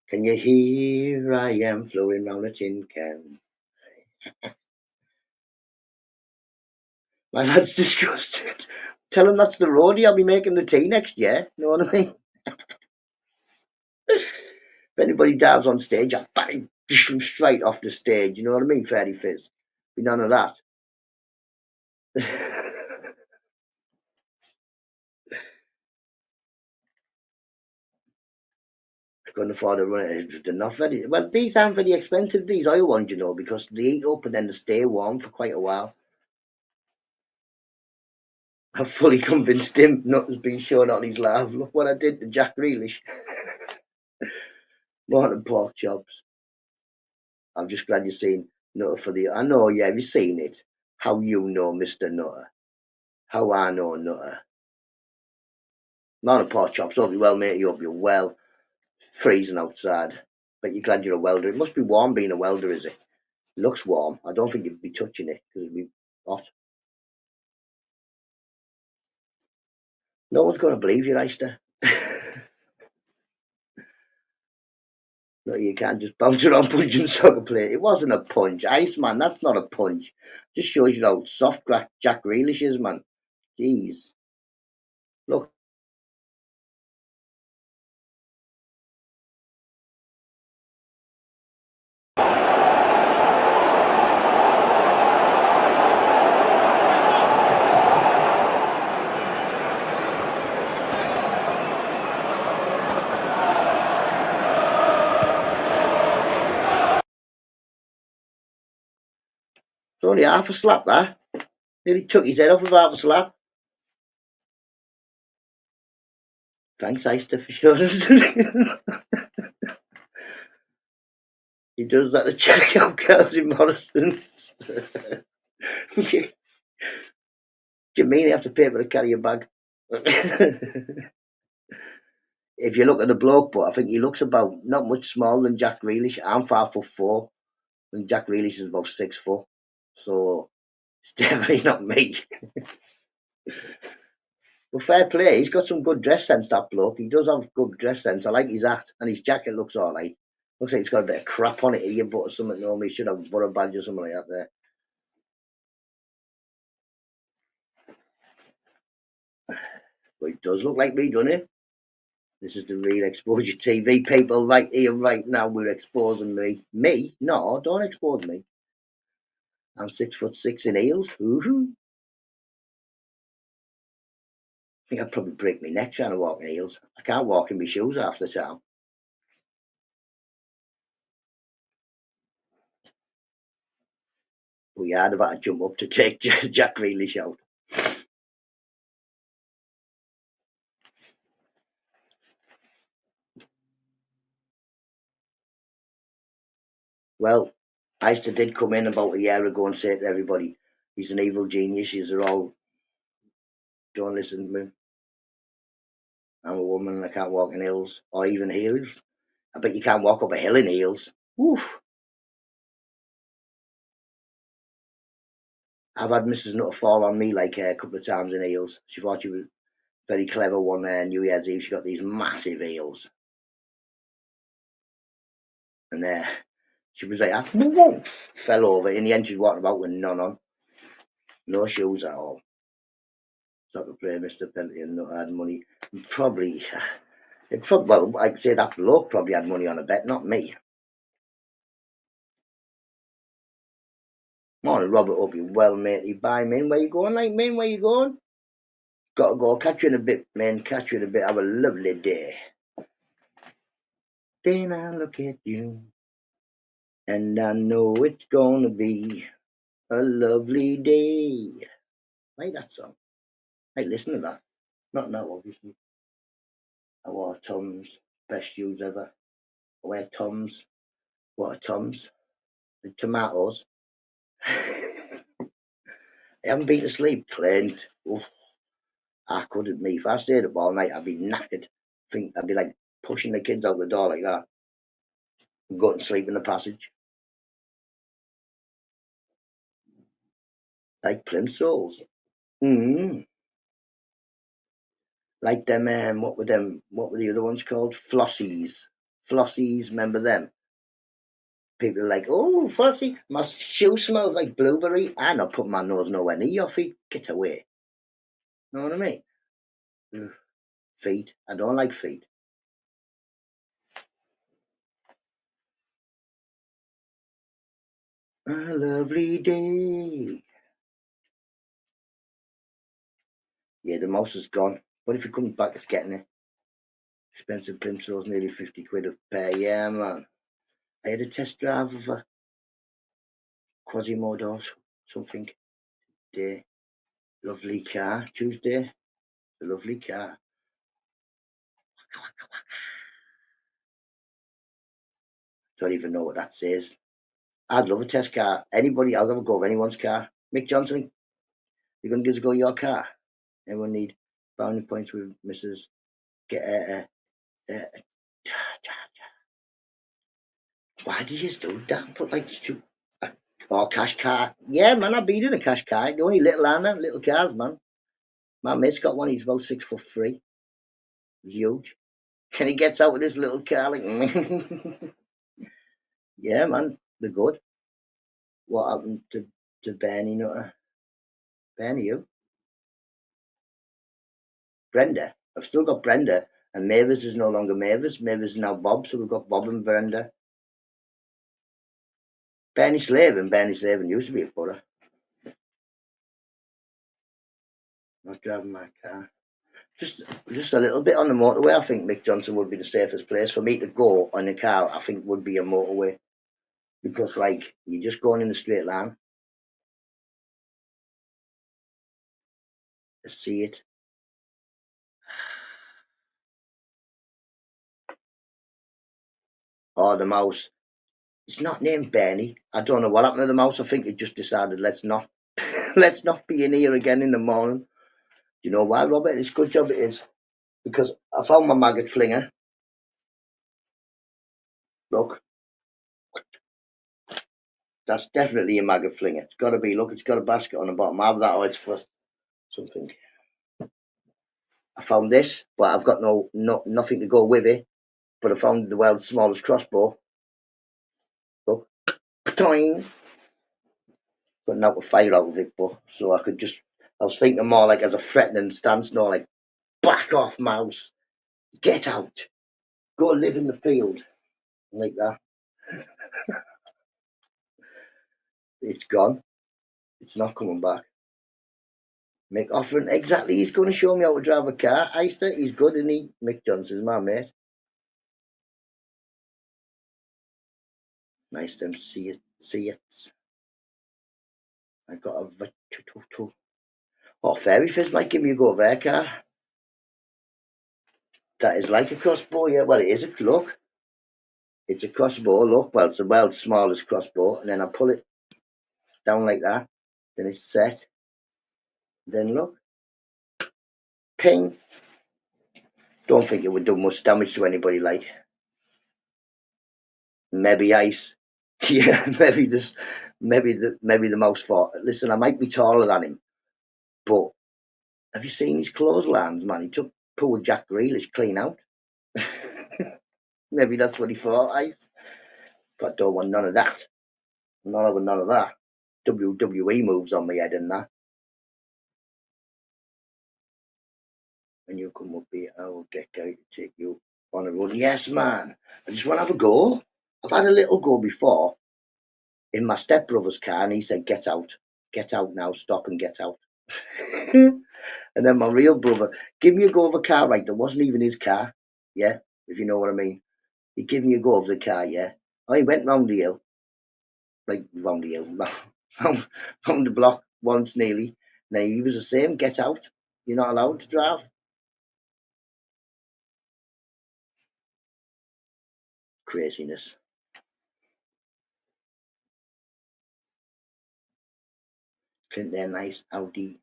Can you hear I am floating round a tin can? My lad's disgusted. Tell him that's the roadie. I'll be making the tea next year. You know what I mean? If anybody dives on stage, I'll bang them straight off the stage. You know what I mean? Fairy Fizz. Be none of that. I couldn't afford to run it. They're not very well. These aren't very expensive. These oil ones, you know, because they heat up and then they stay warm for quite a while. I've fully convinced him. Nothing's been shown on his live. Look what I did to Jack Grealish. Morning pork chops. I'm just glad you've seen Nutter for the. I know, yeah, have you seen it? How you know, Mr. Nutter? How I know Nutter? Morning pork chops. Hope you well, mate. You hope you're well. Freezing outside. But you're glad you're a welder. It must be warm being a welder, is it? It looks warm. I don't think you'd be touching it because it'd be hot. No one's going to believe you, Eister. No, you can't just bounce around punching soccer player. It wasn't a punch. Ice, man, that's not a punch. Just shows you how soft Jack Grealish is, man. Jeez. Look. It's only half a slap, that. Nearly took his head off with half a slap. Thanks, Eister, for showing us. He does that to check out Kelsey Morrison. Do you mean you have to pay for to carry your bag? If you look at the bloke, but I think he looks about not much smaller than Jack Grealish. I'm 5'4", and Jack Grealish is about 6 foot. So it's definitely not me. But fair play, he's got some good dress sense, that bloke. He does have good dress sense. I like his hat, and his jacket looks all right. Looks like he's got a bit of crap on it, earbud or something. Normally, he should have a butter badge or something like that there. But it does look like me, doesn't it? This is the Real Exposure TV people right here, right now. We're exposing me. Me? No, don't expose me. I'm 6'6" in heels. Ooh. I think I'd probably break my neck trying to walk in heels. I can't walk in my shoes half the time. But yeah, I'd have had to jump up to take Jack Grealish out. Well, Eister did come in about a year ago and say to everybody, he's an evil genius. You're all, don't listen to me. I'm a woman and I can't walk in heels or even heels. I bet you can't walk up a hill in heels. Oof. I've had Mrs. Nutter fall on me like a couple of times in heels. She thought she was very clever one New Year's Eve. She got these massive heels. And she was like, fell over. In the end, she's walking about with none on. No shoes at all. Soccer player, Mr. Penalty, and not had money. Probably, well, I'd say that bloke probably had money on a bet, not me. Morning, Robert. Hope you're well, matey. Bye, man. Where you going, like, man? Where you going? Gotta go. Catch you in a bit, man. Catch you in a bit. Have a lovely day. Then I look at you, and I know it's gonna be a lovely day. Like that song. Hey, listen to that. Not now, obviously. I wore Tom's. Best shoes ever. I wear Tom's. What are Tom's? The tomatoes. I haven't been to sleep, Clint. Oof, I couldn't, me. If I stayed up all night, I'd be knackered. I think I'd be like pushing the kids out the door like that and going to sleep in the passage. Like plimsolls. Mm-hmm. Like them, what were the other ones called? Flossies. Flossies, remember them? People are like, oh, Flossie, my shoe smells like blueberry. I'm not putting my nose nowhere near your feet. Get away. You know what I mean? Ugh. Feet. I don't like feet. A lovely day. Yeah, the mouse is gone. But if it comes back, it's getting it. Expensive plimsolls, nearly 50 quid a pair. Yeah, man. I had a test drive of a Quasimodo or something today. Lovely car. Tuesday. A lovely car. Don't even know what that says. I'd love a test car. Anybody, I'll never go of anyone's car. Mick Johnson, you're going to give us a go your car. Everyone need boundary points with Mrs. Get Why did you do that? Put like or cash car. Yeah, man, I've been in a cash car. The only little Anna, little cars, man. My mate's got one. He's about 6'3". Huge. And he gets out with his little car like, yeah, man, they're good. What happened to Bernie Nutter? Bernie, you? Brenda. I've still got Brenda. And Mavis is no longer Mavis. Mavis is now Bob, so we've got Bob and Brenda. Bernie Slavin. Bernie Slavin used to be a footer. Not driving my car. Just a little bit on the motorway. I think Mick Johnson would be the safest place for me to go on a car. I think would be a motorway because like you're just going in a straight line. I see it. Oh, the mouse. It's not named Bernie. I don't know what happened to the mouse. I think it just decided let's not let's not be in here again in the morning. Do you know why, Robert? It's a good job it is because I found my maggot flinger. Look, that's definitely a maggot flinger. It's got to be. Look, it's got a basket on the bottom. I have that or it's for something. I found this, but I've got nothing to go with it. But I found the world's smallest crossbow. Look, toing. Got out a fire out of it, but so I could just. I was thinking more like as a threatening stance, no, like back off, mouse, get out, go live in the field, like that. It's gone. It's not coming back. Mick offering exactly. He's going to show me how to drive a car. Eister, he's good, isn't he? Mick Johnson's my mate. Nice them see it. See it. I got a. Oh, Fairy Fizz might give me a go of their car. That is like a crossbow, yeah. Well, it is a look. It's a crossbow. Look, well, it's the world's smallest crossbow, and then I pull it down like that. Then it's set. Then look, ping. Don't think it would do much damage to anybody. Like maybe ice. Yeah, maybe this, maybe the mouse thought. Listen, I might be taller than him, but have you seen his clotheslines, man? He took poor Jack Grealish clean out. Maybe that's what he thought, ice. But I don't want none of that. None of that. WWE moves on my head and that. When you come up here, I will get out to take you on a run. Yes, man. I just want to have a go. I've had a little go before in my stepbrother's car, and he said, get out now, stop and get out. And then my real brother, give me a go of a car, right? That wasn't even his car, yeah, if you know what I mean. He gave me a go of the car, yeah. I went round the hill, like round the hill, round the block once nearly. Now he was the same, get out. You're not allowed to drive. Craziness. Clint, they're nice Audi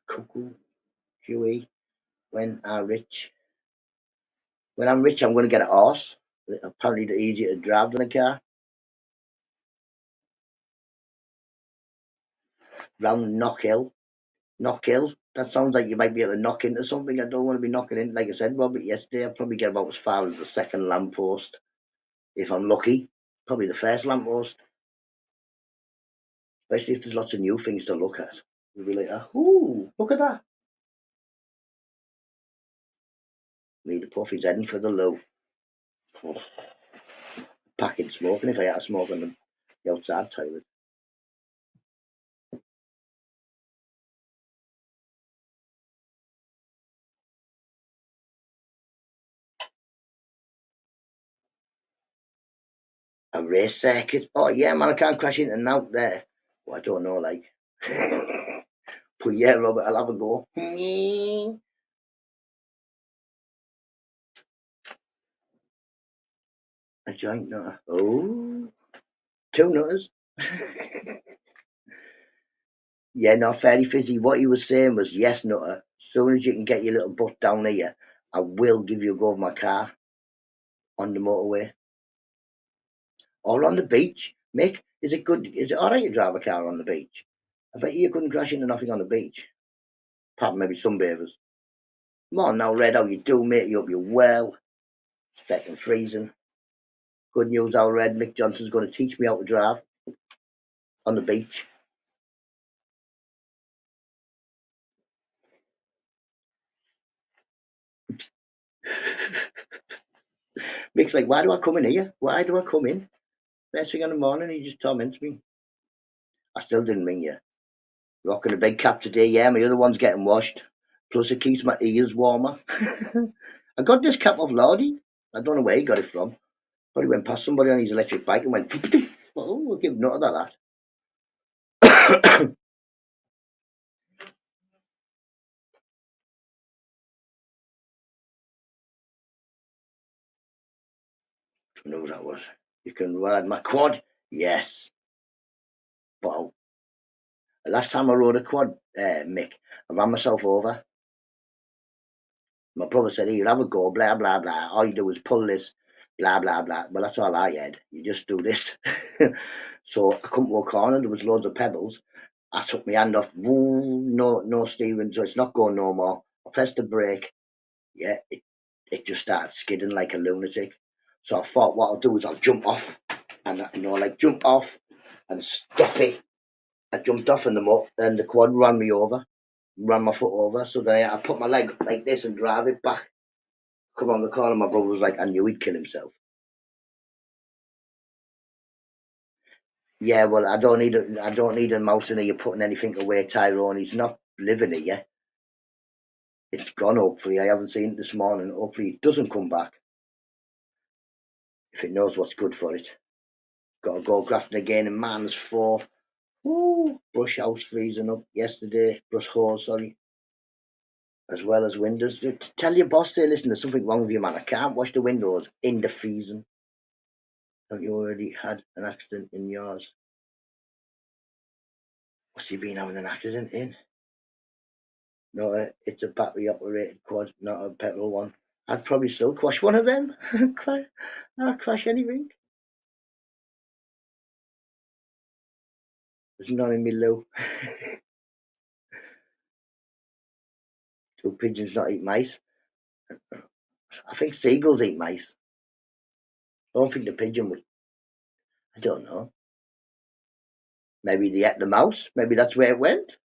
Cuckoo QE. When I'm rich. When I'm rich, I'm going to get a horse. Apparently, they're easier to drive than a car. Round Knockhill. Knockhill. That sounds like you might be able to knock into something. I don't want to be knocking in. Like I said, Robert, yesterday, I'll probably get about as far as the second lamppost. If I'm lucky. Probably the first lamppost. Especially if there's lots of new things to look at. You'll be like, ooh, look at that. Need a puff. He's heading for the loo. Packing smoking if I had to smoke on the outside toilet. A race circuit. Oh yeah, man, I can't crash into and out there. Well, I don't know, like. But yeah, Robert, I'll have a go. A giant nutter. Oh, two nutters. Yeah, no, fairly fizzy. What he was saying was, yes, nutter. As soon as you can get your little butt down here, I will give you a go of my car on the motorway. or on the beach. Mick, is it alright to drive a car on the beach? I bet you couldn't crash into nothing on the beach. Apart from maybe sunbathers. Come on now, Red, how you do, mate? You hope you're well. It's fucking freezing. Good news, our Red. Mick Johnson's going to teach me how to drive on the beach. Mick's like, why do I come in here? Why do I come in? First thing in the morning, he just torments me. I still didn't ring you. Rocking a big cap today, yeah. My other one's getting washed. Plus, it keeps my ears warmer. I got this cap off Lordy. I don't know where he got it from. Probably went past somebody on his electric bike and went, oh, we'll give NUTTA that. Who knows that was? You can ride my quad? Yes. But the last time I rode a quad, Mick, I ran myself over. My brother said, here, have a go, blah, blah, blah. All you do is pull this, blah, blah, blah. Well, that's all I had. You just do this. So I come to a corner, there was loads of pebbles. I took my hand off, woo, no steering, so it's not going no more. I pressed the brake. Yeah, it just started skidding like a lunatic. So I thought what I'll do is I'll jump off and, like jump off and stop it. I jumped off and the quad ran my foot over. So then I put my leg like this and drive it back. Come on the corner, my brother was like, I knew he'd kill himself. Yeah, well, I don't need a mouse in here putting anything away, Tyrone. He's not living here. It's gone, hopefully. I haven't seen it this morning. Hopefully it doesn't come back. If it knows what's good for it. Got to go grafting again in Man's 4. Ooh, brush house freezing up yesterday. Brush hose, sorry. As well as windows. Tell your boss there, listen, there's something wrong with you, man. I can't wash the windows in the freezing. Haven't you already had an accident in yours? What's he been having an accident in? No, it's a battery operated quad, not a petrol one. I'd probably still crash one of them. I'll crash anything. There's none in me loo. Do pigeons not eat mice? I think seagulls eat mice. I don't think the pigeon would. I don't know. Maybe they ate the mouse. Maybe that's where it went.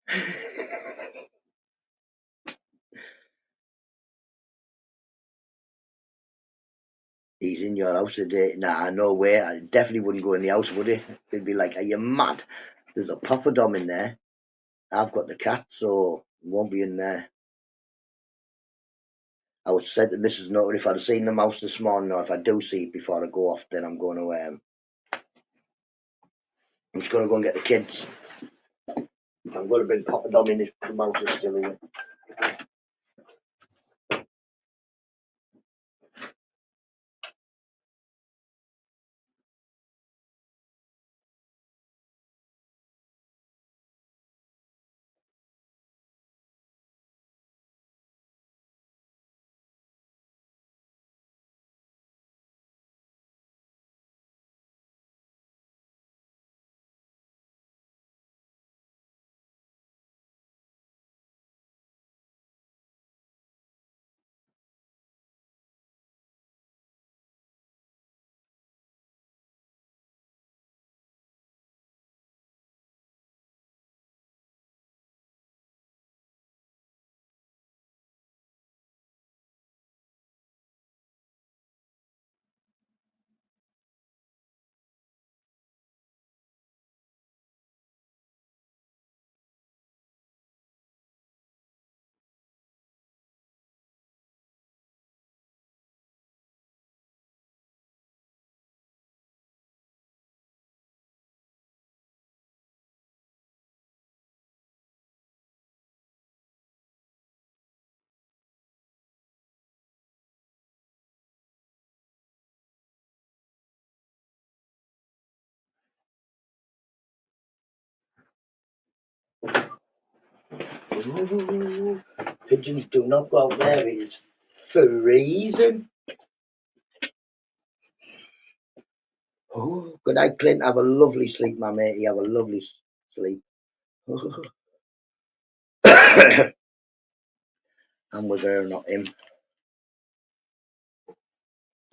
He's in your house today. Nah, no way. I definitely wouldn't go in the house, would he? They'd be like, are you mad? There's a poppadom in there. I've got the cat, so it won't be in there. I would say to Mrs. Nutter, if I'd have seen the mouse this morning, or if I do see it before I go off, then I'm going to, I'm just going to go and get the kids. I'm going to bring poppadom in if the mouse is still here. Ooh, pigeons do not go out there. It's freezing. Oh, good night, Clint. Have a lovely sleep, my matey. Have a lovely sleep. And was her, not him.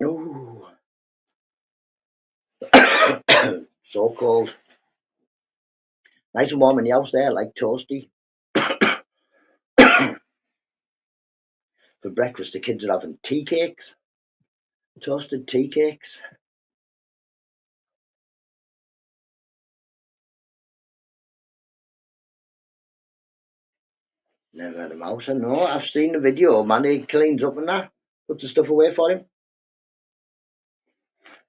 Oh, so cold. Nice and warm in the house there, like toasty. For breakfast, the kids are having tea cakes, toasted tea cakes. Never had a mouse. I know. I've seen the video. Man, he cleans up and that. Puts the stuff away for him.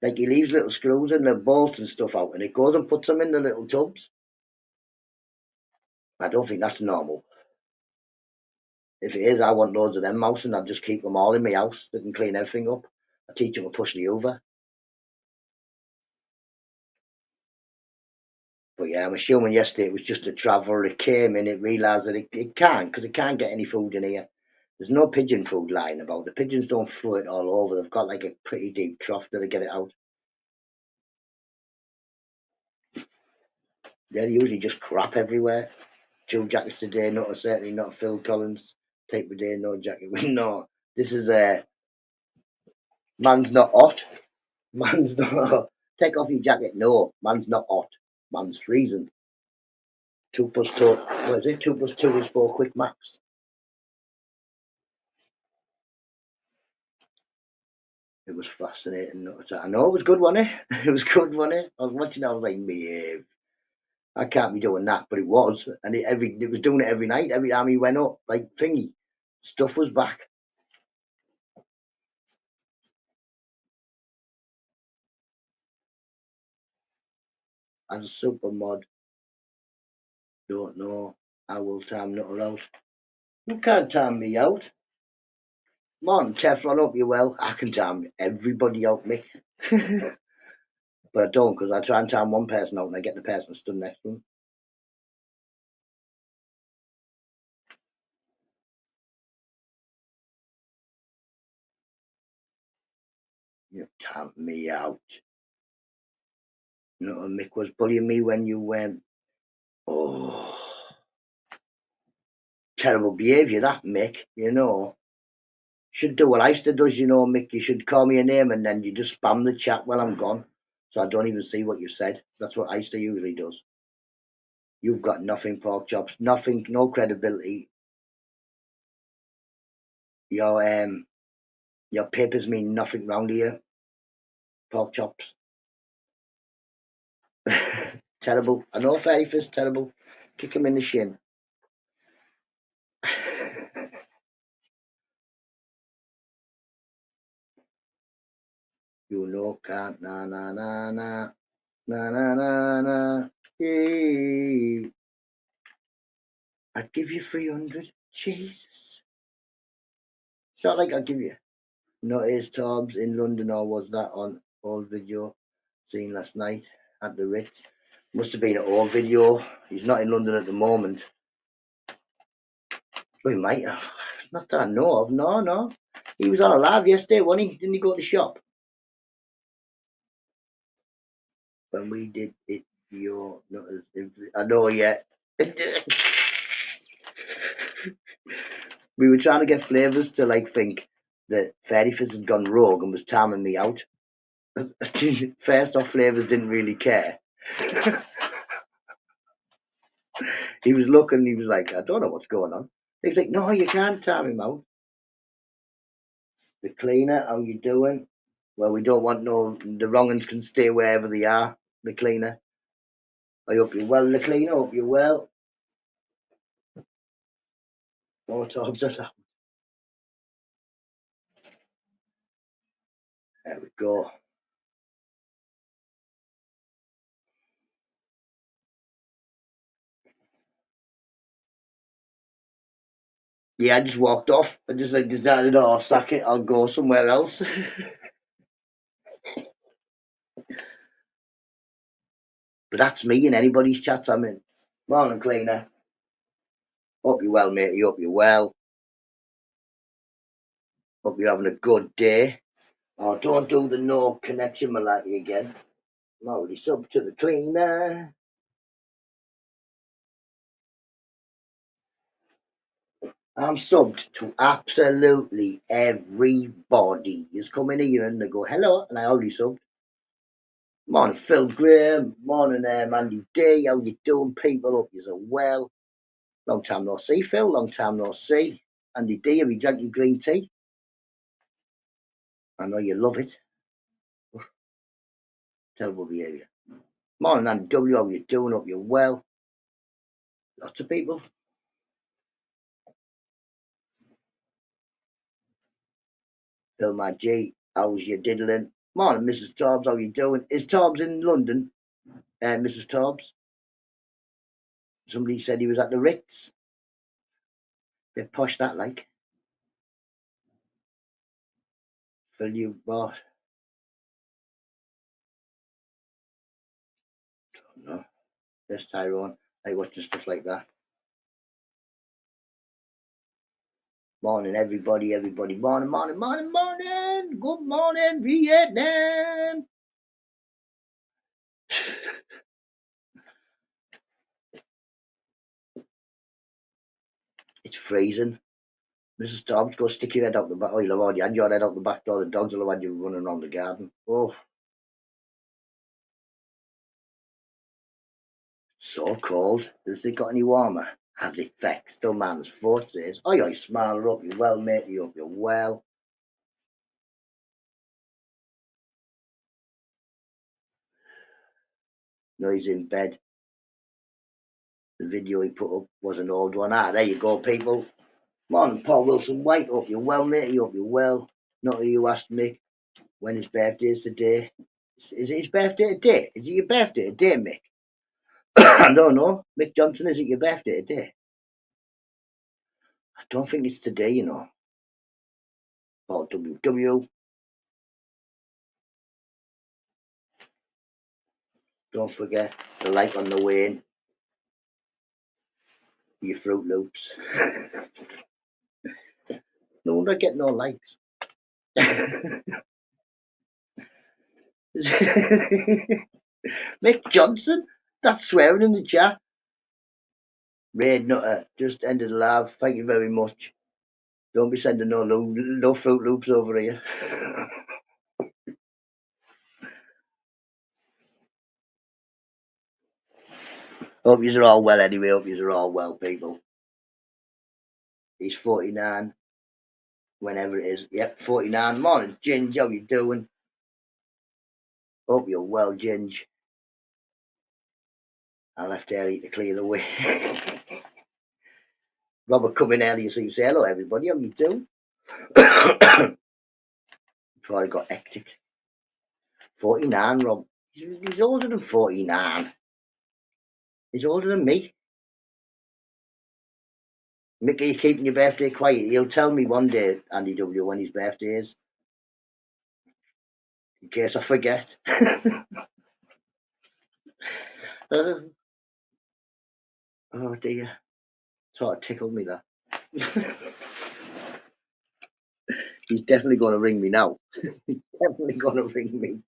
Like he leaves little screws and the bolts and stuff out, and he goes and puts them in the little tubs. I don't think that's normal. If it is, I want loads of them mouse, and I'll just keep them all in my house. They can clean everything up. I teach them to push the Hoover. But yeah, I'm assuming yesterday it was just a traveller. It came in, it realised that it can't, because it can't get any food in here. There's no pigeon food lying about. The pigeons don't throw it all over. They've got like a pretty deep trough that they get it out. They're usually just crap everywhere. 2 jackets today, not certainly not Phil Collins. Tape a day, no jacket. No, this is man's not hot. Man's not. Take off your jacket. No, man's not hot. Man's freezing. 2 plus 2. What is it? 2 plus 2 is 4 quick maths. It was fascinating. I know it was good, wasn't it? It was good, wasn't it? I was watching it, I was like, me, I can't be doing that, but it was. And it was doing it every night. Every time he went up, like thingy, stuff was back. As a super mod, don't know. I will time Nutter out. You can't time me out. Martin Teflon, hope you well. I can time everybody out, Mick. But I don't, because I try and time one person out and I get the person stood next to him. You time me out. Nutter Mick was bullying me when you went. Oh, terrible behaviour, that, Mick. You know. Should do what Easter does, you know, Mick. You should call me a name and then you just spam the chat while I'm gone. So I don't even see what you said. That's what Easter usually does. You've got nothing, pork chops. Nothing, no credibility. Your your papers mean nothing round here. Pork chops. Terrible. I know Fairy Fist, terrible. Kick him in the shin. You know can't na na na na na na na na. Hey. I'd give you 300. Jesus. It's not like I'll give you. Not his Tobbs in London, or was that on old video seen last night at the Ritz? Must have been an old video. He's not in London at the moment. Well, he might have. Not that I know of. No, no. He was on a live yesterday, wasn't he? Didn't he go to the shop? When we did it, I know, yeah. We were trying to get flavours to like think that Fairy Fizz had gone rogue and was timing me out. First off, Flavours didn't really care. He was looking, he was like, I don't know what's going on. He was like, no, you can't time him out. The cleaner, how you doing? Well, we don't want the wrong uns can stay wherever they are. The cleaner. I hope you're well, the cleaner. I hope you're well. More times than that. There we go. Yeah, I just walked off. I just like decided, oh, sack it, I'll go somewhere else. But that's me in anybody's chat I'm in. Morning, cleaner. Hope you're well, mate. Hope you're well. Hope you're having a good day. Oh, don't do the no connection malarkey again. I'm already subbed to the cleaner. I'm subbed to absolutely everybody. You come in here and they go, hello, and I already subbed. Morning, Phil Graham. Morning, Andy D. How you doing, people? Hope you're well. Long time no see, Phil. Long time no see. Andy D, have you drank your green tea? I know you love it. Terrible behaviour. Morning, Andy W. How you doing? Hope you're well. Lots of people. Phil, my G. How's you diddling? Morning, Mrs. Tobbs. How you doing? Is Tobbs in London? Mrs. Tobbs? Somebody said he was at the Ritz. Bit posh that, like. Phil, you what? No. Yes, Tyrone. I watching stuff like that. Morning, everybody, everybody. Morning, morning, morning, morning. Good morning, Vietnam. It's freezing. Mrs. Dobbs, go stick your head out the back. Oh, you'll have already had your head out the back door. The dogs will have had you running around the garden. Oh, so cold. Has it got any warmer? Has it vexed? The man's foot says, oh, you smile her up. You're well, mate. You hope you're well. No, he's in bed. The video he put up was an old one. Ah, there you go, people. Morning, Paul Wilson White. Hope you're well, mate. You hope you're well. Not who you asked me when his birthday is today. Is it his birthday today? Is it your birthday today, Mick? I don't know. Mick Johnson, is it your birthday today? I don't think it's today, you know. Paul WW. Don't forget to like on the way in your Fruit Loops. No wonder I get no likes. Mick Johnson? That's swearing in the chat. Raid Nutter, just ended the live. Thank you very much. Don't be sending no Fruit Loops over here. Hope you're all well anyway. Hope you're all well, people. He's 49. Whenever it is. Yep, 49. Morning, Ginge. How you doing? Hope you're well, Ginge. I left early to clear the way. Robert come in earlier so you say hello, everybody. How you doing? Before I got hectic. 49, Rob. He's older than 49. He's older than me. Mickey, you keeping your birthday quiet. He'll tell me one day, Andy W, when his birthday is. In case I forget. Oh dear. Sort of tickled me that. He's definitely going to ring me now. He's definitely going to ring me.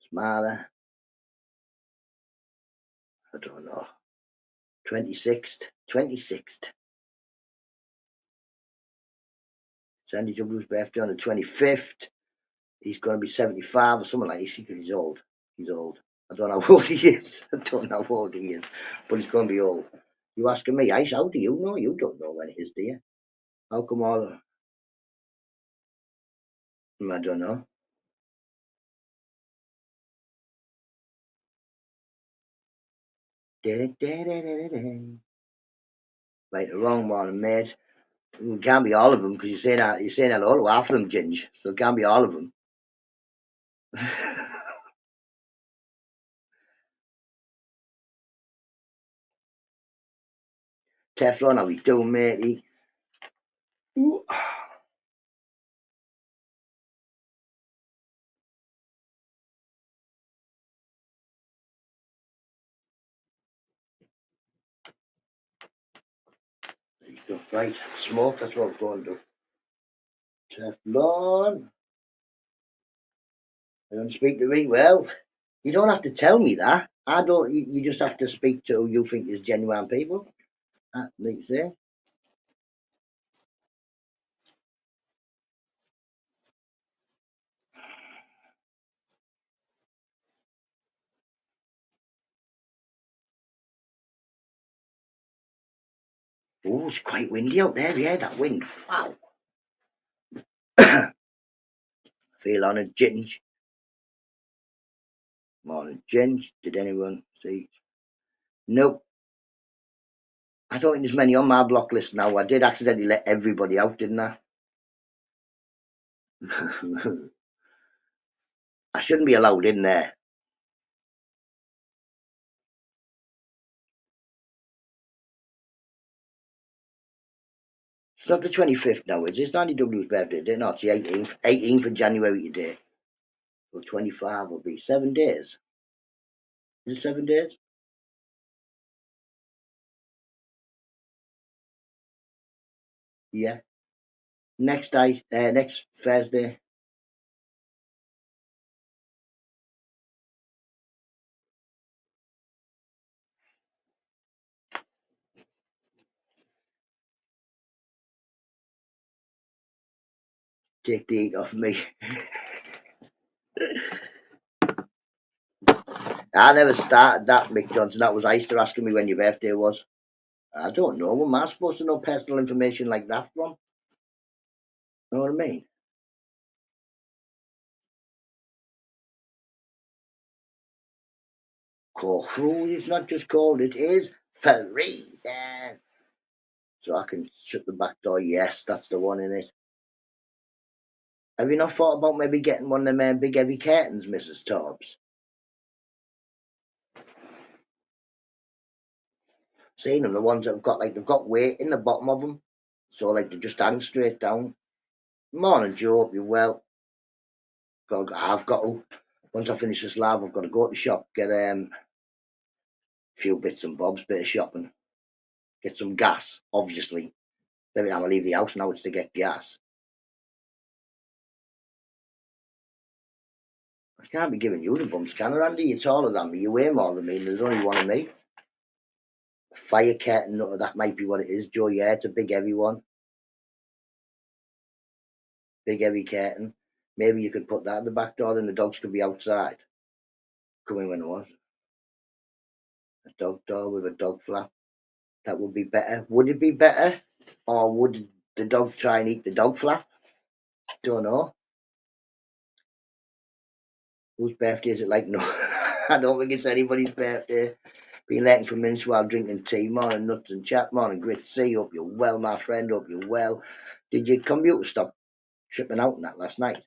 Smaller. I don't know. 26th. 26th. Sandy W's birthday on the 25th. He's going to be 75 or something like this. He's old. He's old. I don't know how old he is. I don't know how old he is. But he's going to be old. You asking me, Ice, how do you know? You don't know when it is, do you? How come all... I don't know. Right, the wrong one, mate. It can't be all of them because you're saying hello to half of them, Ginge. So it can't be all of them. Teflon, how we doing, matey? Ooh. Right, smoke, that's what I'm going to do. Teflon. I don't speak to me. Well, you don't have to tell me that. I don't. You just have to speak to who you think is genuine people. That makes sense. Oh, it's quite windy out there. Yeah, that wind. Wow. Feel on a ginge. Morning, ginge. Did anyone see? Nope. I don't think there's many on my block list now. I did accidentally let everybody out, didn't I? I shouldn't be allowed in there. It's not the 25th now, is it? It's Danny W's birthday today. No, it's the 18th. 18th of January today. So 25 will be 7 days. Is it 7 days? Yeah. Next day, next Thursday. Take the heat off me. I never started that, Mick Johnson. That was Easter asking me when your birthday was. I don't know. Where am I supposed to know personal information like that from? Know what I mean? Cold. Oh, it's not just cold, it is freezing. So I can shut the back door. Yes, that's the one in it. Have you not thought about maybe getting one of them big heavy curtains, Mrs. Tobbs? Seen them, the ones that have got they've got weight in the bottom of them, so like they just hang straight down. Morning, Joe. Hope you're well. I've got to. Once I finish this live, I've got to go to the shop, get a few bits and bobs, bit of shopping, get some gas. Obviously, every time I leave the house now, it's to get gas. I can't be giving you the bum scanner, Andy. You're taller than me. You weigh more than me, and there's only one of me. A fire curtain, that might be what it is, Joe. Yeah, it's a big heavy one. Big heavy curtain. Maybe you could put that at the back door, and the dogs could be outside. Come in when it was. A dog door with a dog flap. That would be better. Would it be better? Or would the dog try and eat the dog flap? Don't know. Whose birthday is it like? No, I don't think it's anybody's birthday. Been lurking for minutes while drinking tea. Morning, nuts and chat. Morning, great to see you. Hope you're well, my friend. Hope you're well. Did your computer stop tripping out and that last night?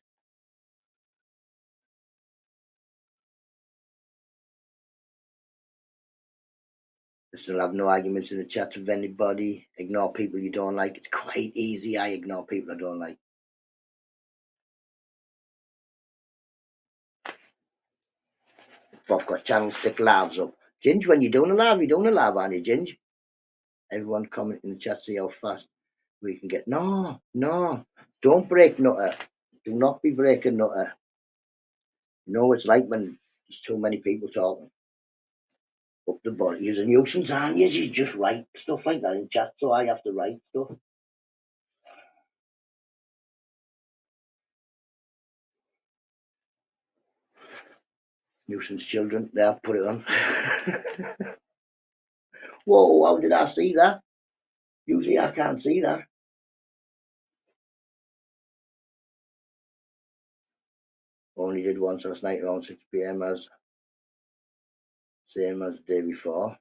Still have no arguments in the chat with anybody. Ignore people you don't like. It's quite easy. I ignore people I don't like. Both got channels, stick lives up. Ginge, when you're doing a live, aren't you, Ginge? Everyone comment in the chat, see how fast we can get. No, no, don't break Nutter. Do not be breaking Nutter. You know what it's like when there's too many people talking. Up the body. He's a nuisance, aren't you? You just write stuff like that in chat, so I have to write stuff. Nuisance children. There, put it on. Whoa, how did I see that? Usually I can't see that. Only did once last night around 6 p.m. as same as the day before.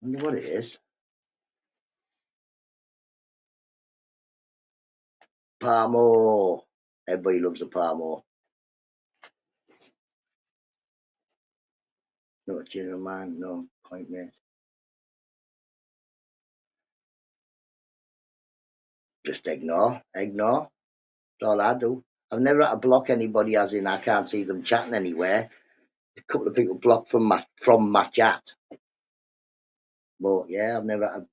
Wonder what it is. Parmo. Everybody loves a Parmo. No general man, no point mate. Just ignore. Ignore. That's all I do. I've never had to block anybody as in I can't see them chatting anywhere. A couple of people blocked from my chat. But yeah, I've never had,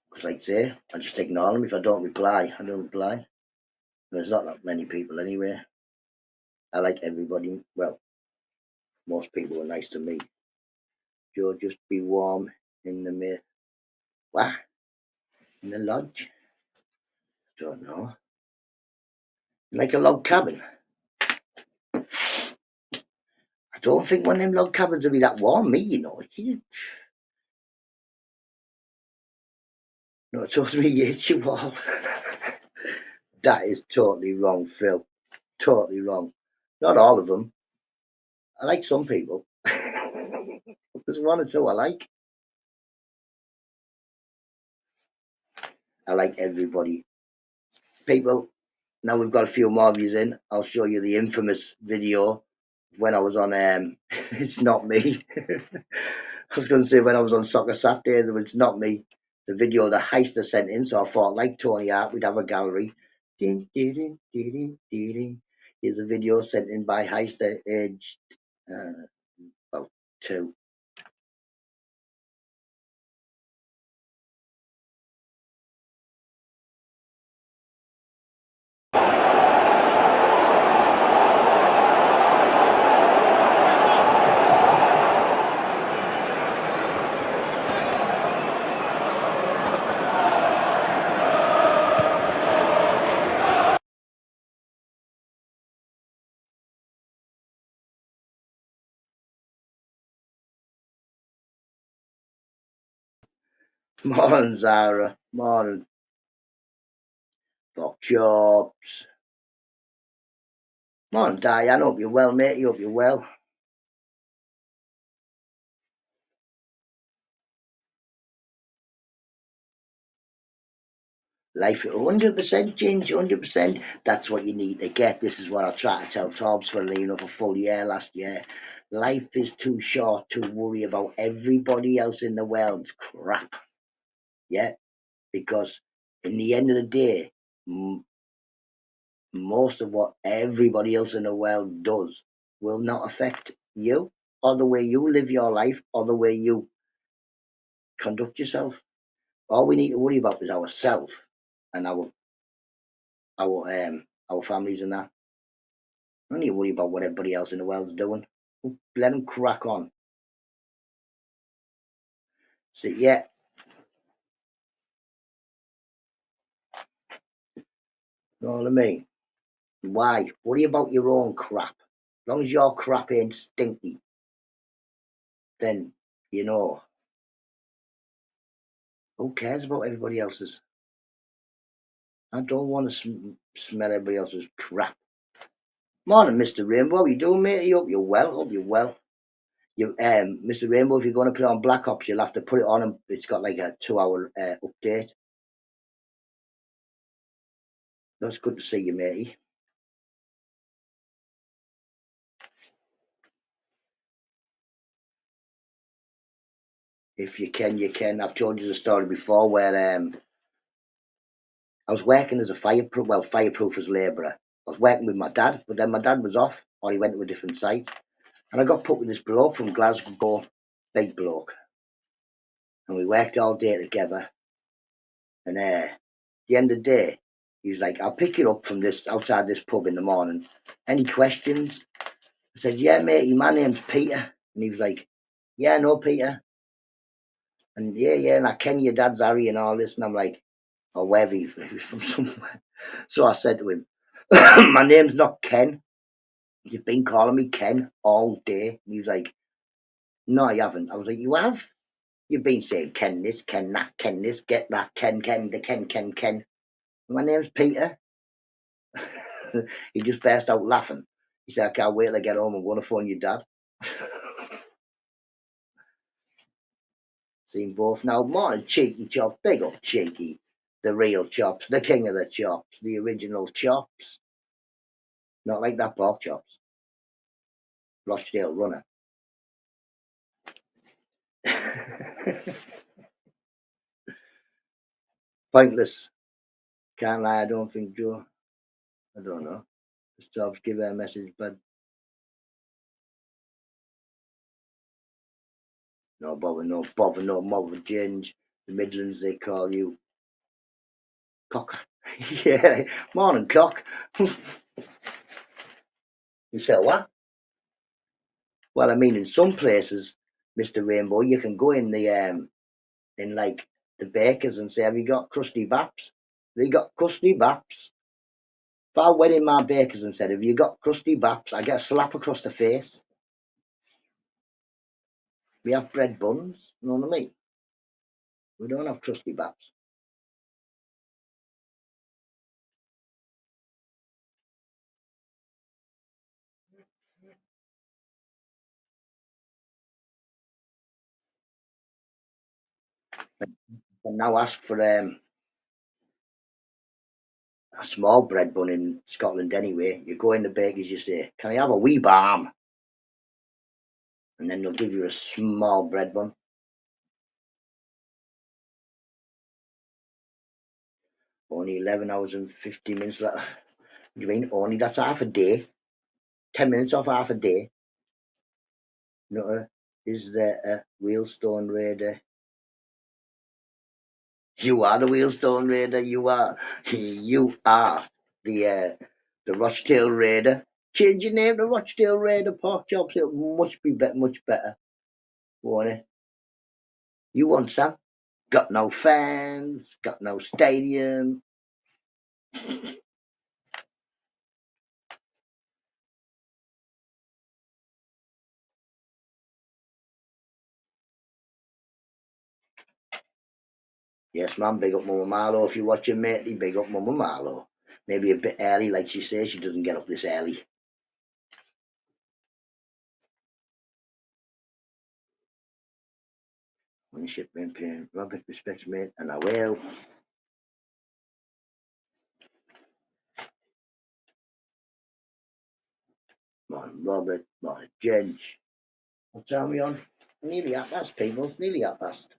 because like I say, I just ignore them. If I don't reply, I don't reply. There's not that many people anyway. I like everybody. Well, most people are nice to me. Joe, just be warm in the what? In the lodge? Don't know. Like a log cabin. I don't think one of them log cabins will be that warm, me, you know. Not supposed to be you all. That is totally wrong, Phil. Totally wrong. Not all of them. I like some people. There's one or two I like. I like everybody. People, now we've got a few more views in. I'll show you the infamous video when I was on it's not me. I was going to say when I was on Soccer Saturday, it's not me. The video the Heister sent in, so I thought, like Tony Hart, we'd have a gallery. Ding, ding, ding, ding, ding, ding. Here's a video sent in by Heister, aged about 2. Morning, Zara. Morning. Pork chops. Morning, Diane. Hope you're well, mate. Hope you're well. Life 100%, Ginge, 100%. That's what you need to get. This is what I try to tell Tobbs for a full year last year. Life is too short to worry about everybody else in the world's crap. Yeah, because in the end of the day, most of what everybody else in the world does will not affect you or the way you live your life or the way you conduct yourself. All we need to worry about is ourselves and our families and that. Don't need to worry about what everybody else in the world's doing. Let them crack on. So yeah, you know what I mean? Why? Worry about your own crap. As long as your crap ain't stinky, then who cares about everybody else's? I don't want to smell everybody else's crap. Morning, Mr. Rainbow. How you doing, mate? I hope you're well. Hope you're well. Mr. Rainbow, if you're going to put it on Black Ops, you'll have to put it on, and it's got like a 2-hour update. That's good to see you, matey. If you can, you can. I've told you the story before where I was working as a fireproof as labourer. I was working with my dad, but then my dad was off, or he went to a different site, and I got put with this bloke from Glasgow, big bloke, and we worked all day together. And at the end of the day, he was like, "I'll pick you up from this outside this pub in the morning. Any questions?" I said, "Yeah, matey, my name's Peter." And he was like, "Yeah, no, Peter." And yeah, and I ken your dad's Harry and all this. And I'm like, or wherever he was from somewhere. So I said to him, "My name's not Ken. You've been calling me Ken all day." And he was like, "No, I haven't." I was like, "You have. You've been saying Ken this, Ken that, Ken this, get that, Ken, the Ken. My name's Peter." He just burst out laughing. He said, "I can't wait till I get home. I'm going to phone your dad." Seen both now. Morning, Cheeky Chop. Big up Cheeky. The real Chops. The king of the Chops. The original Chops. Not like that pork chops. Rochdale runner. Pointless. Can't lie, I don't think Joe. I don't know. Just Jobs give her a message, but no bother, no bother, no mother Ginge. The Midlands they call you cocker. Yeah, morning cock. You say what? Well, I mean, in some places, Mr. Rainbow, you can go in the in like the bakers and say, "Have you got crusty baps? Have you got crusty baps?" If I went in my bakers and said, "Have you got crusty baps?" I get a slap across the face. We have bread buns, you know what I mean? We don't have crusty baps. And now ask for a small bread bun in Scotland anyway. You go in the bakers, you say, "Can I have a wee balm?" And then they'll give you a small bread bun. Only 11 hours and 50 minutes. What do you mean only? That's half a day. 10 minutes off half a day. NUTTA is the Wheelstone Raider. You are the Wheelstone Raider. You are the Rochdale Raider. Change your name to Rochdale Raider Pork Chops. It must be much better, won't it? You want some? Got no fans. Got no stadium. Yes, man. Big up Mama Marlowe. If you're watching, matey, big up Mama Marlowe. Maybe a bit early, like she says. She doesn't get up this early. Ownership been paying Robert respects, mate, and I will. Morning, Robert. Morning, Jench. What time are we on? Nearly half past, people. It's nearly half past.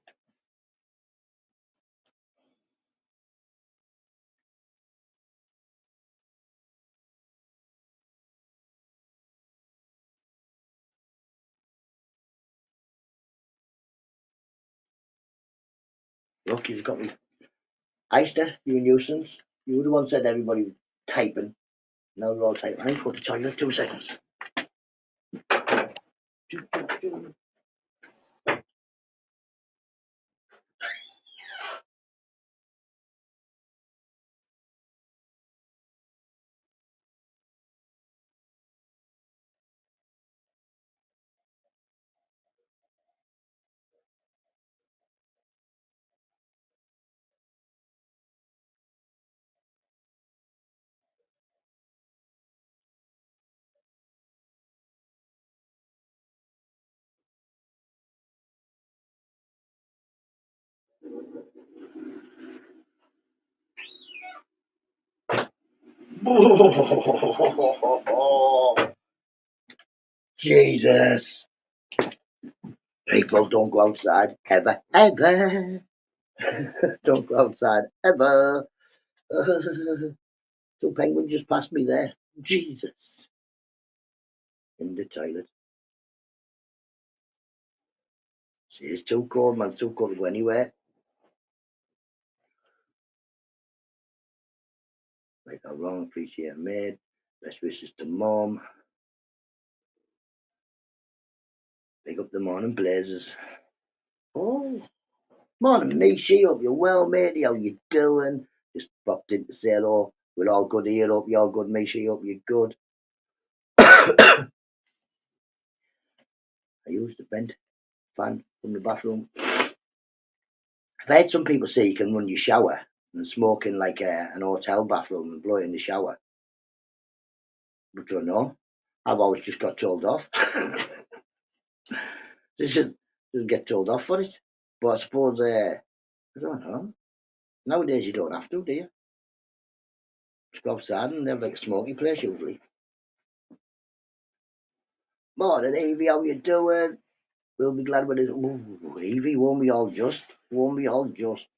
Look, you've got me. Eister, you a nuisance. You were the one said everybody was typing. Now they're all typing. I need to go to the toilet. 2 seconds. Jesus. People don't go outside ever, ever. Don't go outside ever. Two penguins just passed me there. Jesus. In the toilet. See, it's too cold, man. It's too cold to go anywhere. Right or wrong, appreciate made. Best wishes to Mom. Big up the morning blazers. Oh, morning, Mishi. Hope you're well, matey. How you doing? Just popped in to say hello. We're all good here. Hope you're all good, Mishi. Hope you're good. I used the vent fan from the bathroom. I've heard some people say you can run your shower and smoke in like an hotel bathroom and blow it in the shower. But I don't know. I've always just got told off. Just get told off for it. But I suppose, I don't know. Nowadays you don't have to, do you? Just go outside and they have like a smoky place usually. Morning, Evie, how you doing? We'll be glad when it's. Ooh, Evie, won't we all just? Won't we all just?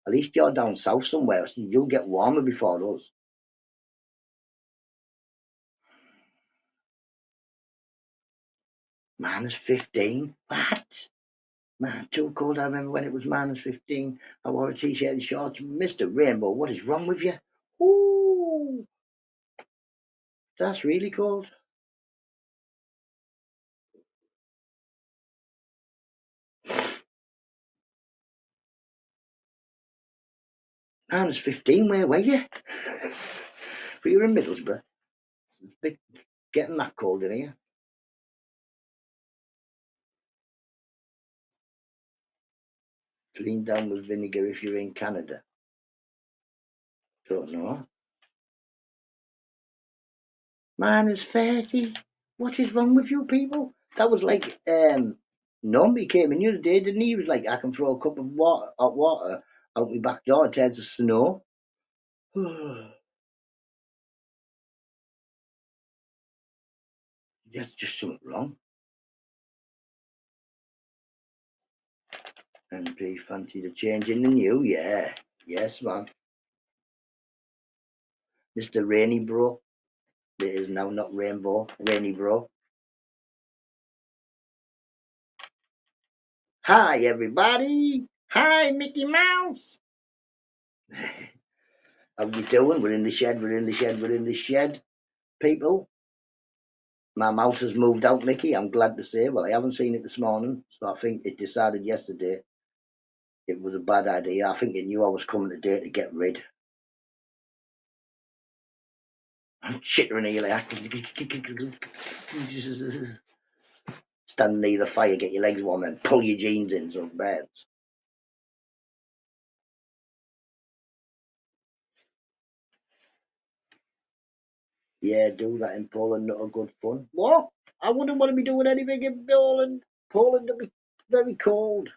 At least you're down south somewhere, so you'll get warmer before us. -15? What? Man, too cold. I remember when it was -15. I wore a t-shirt and shorts. Mr. Rainbow, what is wrong with you? Ooh, that's really cold. I was 15, where were you? But you're in Middlesbrough. It's a bit getting that cold in here. Clean down with vinegar if you're in Canada. Don't know. Man is 30. What is wrong with you people? That was like Nombi came in the other day, didn't he? He was like, I can throw a cup of water, hot water out my back door, it turns to snow. That's just something wrong. And be fancy the change in the new, yeah. Yes, man. Mr. Rainy Bro. It is now not Rainbow, Rainy Bro. Hi, everybody. Hi, Mickey Mouse. How you doing? We're in the shed, we're in the shed, we're in the shed. People, my mouse has moved out, Mickey. I'm glad to say. Well, I haven't seen it this morning, so I think it decided yesterday it was a bad idea. I think it knew I was coming today to get rid. I'm chittering here like stand near the fire, get your legs warm, and pull your jeans in some beds. Yeah, do that in Poland, not a good fun. What? I wouldn't want to be doing anything in Poland. Poland would be very cold.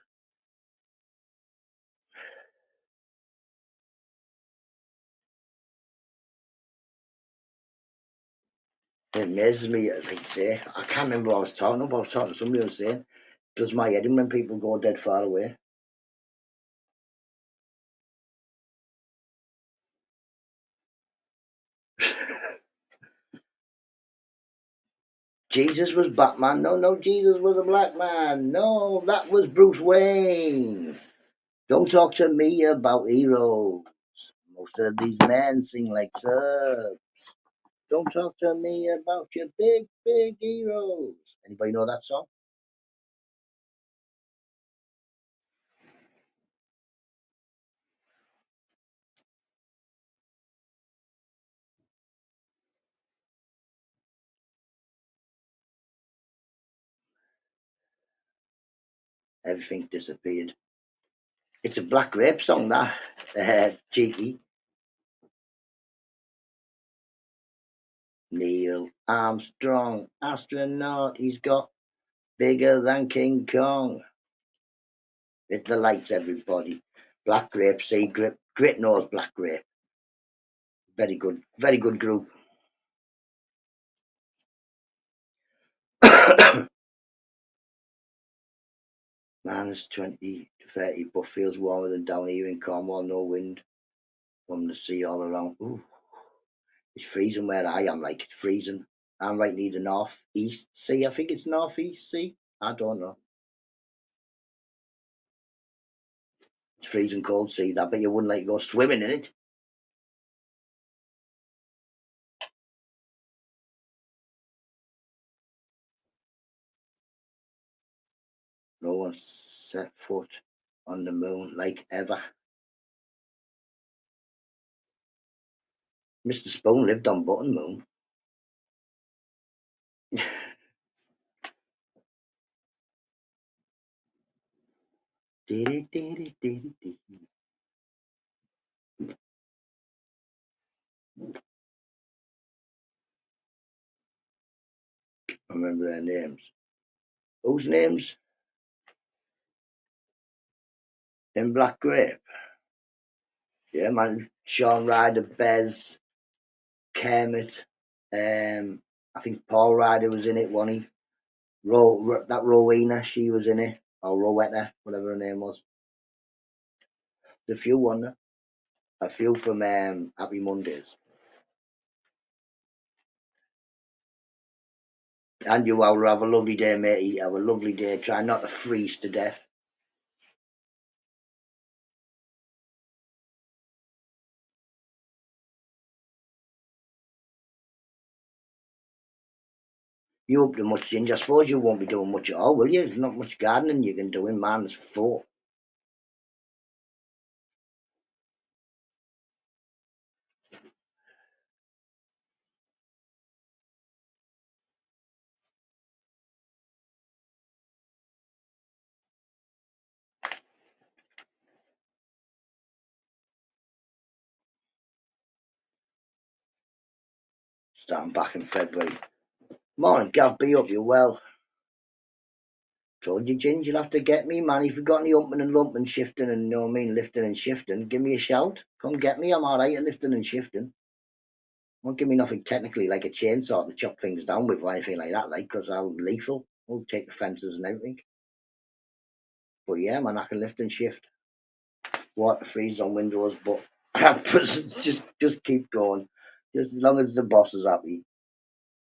It amazes me, like I say, I can't remember what I was talking about. I was talking to somebody who was saying, does my head in when people go dead far away? Jesus was Batman. No, no, Jesus was a black man. No, that was Bruce Wayne. Don't talk to me about heroes. Most of these men sing like Serbs. Don't talk to me about your big, big heroes. Anybody know that song? Everything disappeared. It's a Black Grape song, that. Cheeky. Neil Armstrong, astronaut, he's got bigger than King Kong. Hit the lights, everybody. Black Grape, see, Great Nose Black Grape. Very good group. Minus 20 to 30, but feels warmer than down here in Cornwall. No wind from the sea all around. Ooh, it's freezing where I am, like, it's freezing. I'm right near the northeast sea. I think it's northeast sea. I don't know. It's freezing cold sea. I bet you wouldn't let you go swimming in it. No one set foot on the moon like ever. Mr. Spoon lived on Button Moon. I remember their names. Whose names? In Black Grape. Yeah, man. Sean Ryder, Bez, Kermit. I think Paul Ryder was in it, wasn't he? That Rowena, she was in it. Or Rowetta, whatever her name was. The few, wasn't there? A few from Happy Mondays. And you will have a lovely day, matey. Have a lovely day. Try not to freeze to death. You up to much, Ginger? I suppose you won't be doing much at all, will you? There's not much gardening you can do in man's four. Starting back in February. Morning, Gav, be up, you well? Told you, Ginge, you'll have to get me, man. If you've got any humping and lumping, shifting and, you know what I mean, lifting and shifting, give me a shout. Come get me, I'm alright at lifting and shifting. Won't give me nothing technically like a chainsaw to chop things down with or anything like that, like, because I'm lethal. I'll take the fences and everything. But yeah, man, I can lift and shift. Water freeze on windows, but just keep going. Just as long as the boss is happy.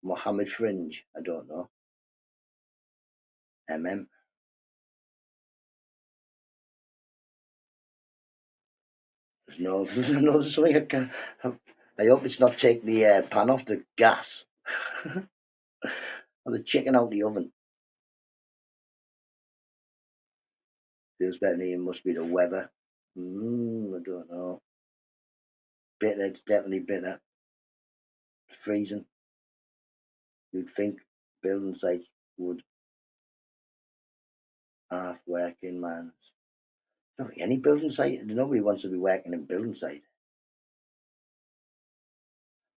Mohammed Fringe, I don't know. MM. There's something I can. I hope it's not take the pan off the gas or the chicken out the oven. Feels better than it must be the weather. I don't know. Bitter, it's definitely bitter. Freezing. You'd think building sites would half working man. Not like any building site. Nobody wants to be working in building site.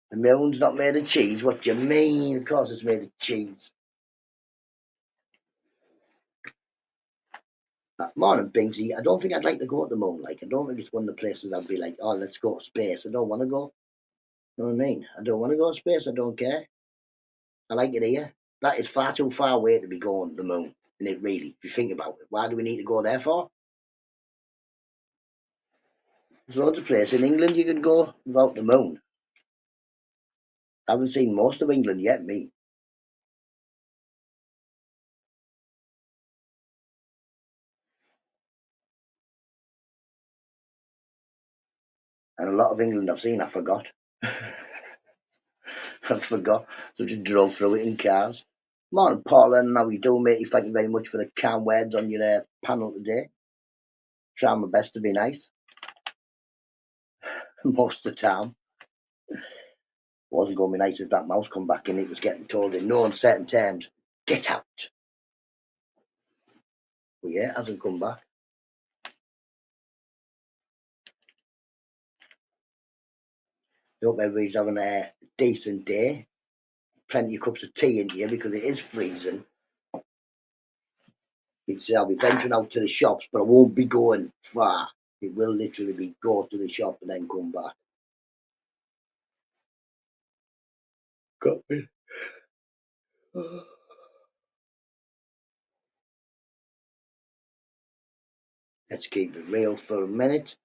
The moon's not made of cheese. What do you mean? Of course it's made of cheese. Morning, Bingsy. I don't think I'd like to go to the moon. Like, I don't think it's one of the places I'd be like, oh, let's go to space. I don't want to go. You know what I mean? I don't want to go to space. I don't care. I like it here. That is far too far away to be going to the moon. And it really, if you think about it, why do we need to go there for? There's loads of places in England you could go without the moon. I haven't seen most of England yet, me. And a lot of England I've seen, I forgot. I forgot. So just drove through it in cars. Morning, Paula, and how you doing, matey? Thank you very much for the calm words on your panel today. Trying my best to be nice most of the time. Wasn't going to be nice if that mouse come back in. It was getting told in no uncertain terms, get out. But yeah, it hasn't come back. I hope everybody's having a decent day. Plenty of cups of tea in here because it is freezing. You can see I'll be venturing out to the shops, but I won't be going far. It will literally be go to the shop and then come back. Got me. Let's keep it real for a minute.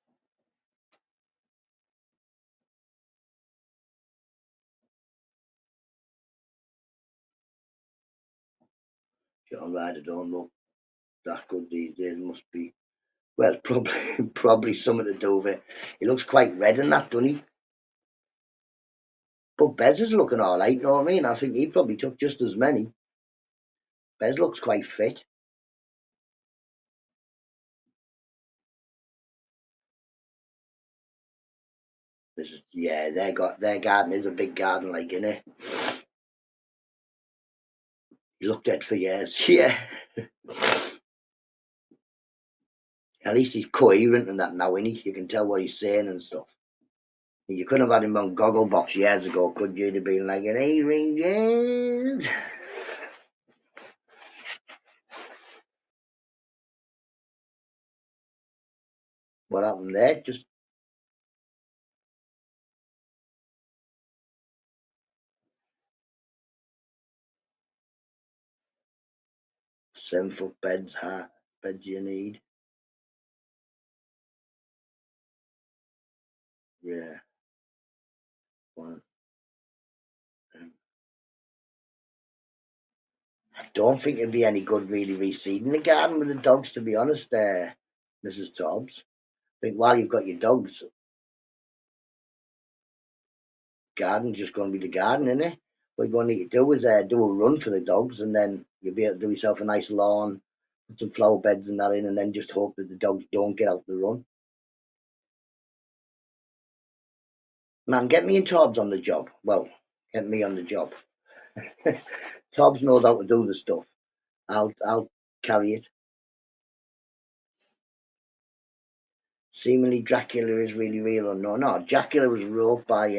John Ryder don't look that good these days. Must be, well, probably something to do with it. He looks quite red in that, doesn't he? But Bez is looking all right, you know what I mean? I think he probably took just as many. Bez looks quite fit. This is, yeah, their garden is a big garden, like, innit? He looked at for years, yeah. At least he's coherent in that now, innit? You can tell what he's saying and stuff. You couldn't have had him on Gogglebox years ago, could you? He'd have been like, hey, Rangers. What happened there? Just 7 foot beds you need. Yeah. One. I don't think it'd be any good really reseeding the garden with the dogs, to be honest, Mrs. Tobbs. I think while you've got your dogs, garden's just going to be the garden, isn't it? What you're going to need to do is do a run for the dogs, and then you'll be able to do yourself a nice lawn, put some flower beds and that in, and then just hope that the dogs don't get out the run. Man, get me and Tobbs on the job. Well, get me on the job. Tobbs knows how to do the stuff. I'll carry it. Seemingly Dracula is really real or no? No, Dracula was wrote by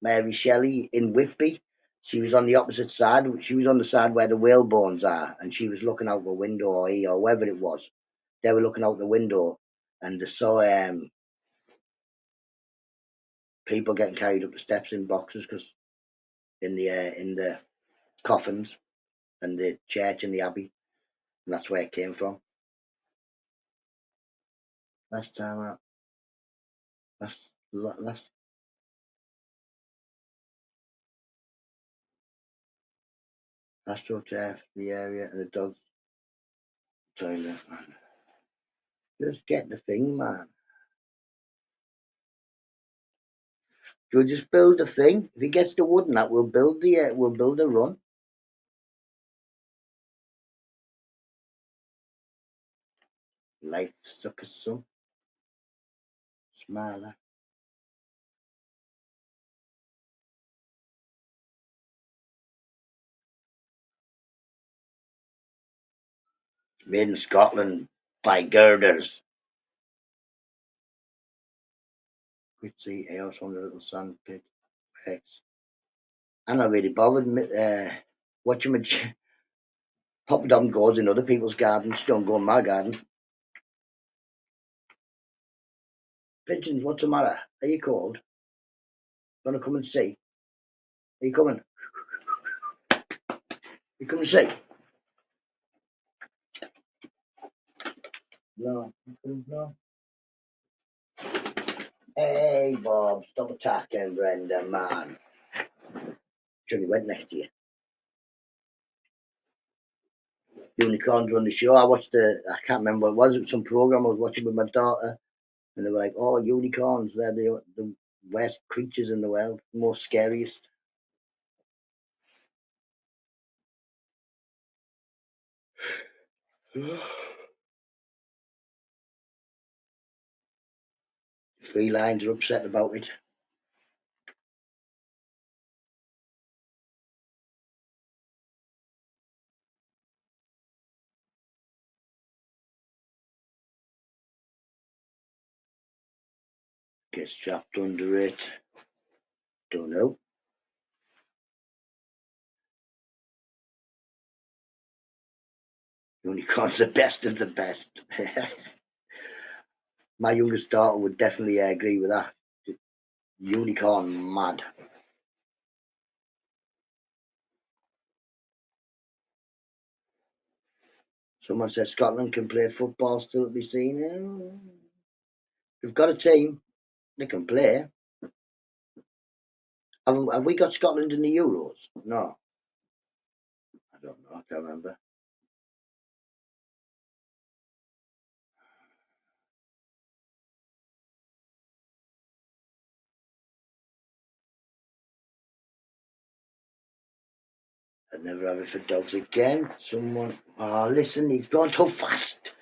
Mary Shelley in Whitby. She was on the opposite side. She was on the side where the whalebones are, and she was looking out the window, or he, or whoever it was. They were looking out the window, and they saw people getting carried up the steps in boxes, because in the coffins and the church and the abbey, and that's where it came from. Last time out, last AstroTurf, the area, and the dogs trying to just get the thing, man. We'll just build the thing. If he gets the wood and that, we'll build a run. Life suckers, some smiler. Made in Scotland by girders. Quitsy, house on the little sand pit. X. I'm not really bothered. Watching my Pop Dom goes in other people's gardens. Don't go in my garden. Pigeons, what's the matter? Are you cold? Want to come and see? Are you coming? You come and see? No. No. Hey, Bob, stop attacking Brenda, man. Johnny went next to you. Unicorns run the show. I can't remember what it was. It was some program I was watching with my daughter, and they were like, "Oh, unicorns! They're the worst creatures in the world, the most scariest." Felines are upset about it. Gets trapped under it. Don't know. Unicorns are the best of the best. My youngest daughter would definitely agree with that. Unicorn mad. Someone says Scotland can play football, still to be seen. They've got a team. They can play. Have we got Scotland in the Euros? No, I don't know. I can't remember. I'd never have it for dogs again. Someone, oh, listen, he's gone too fast.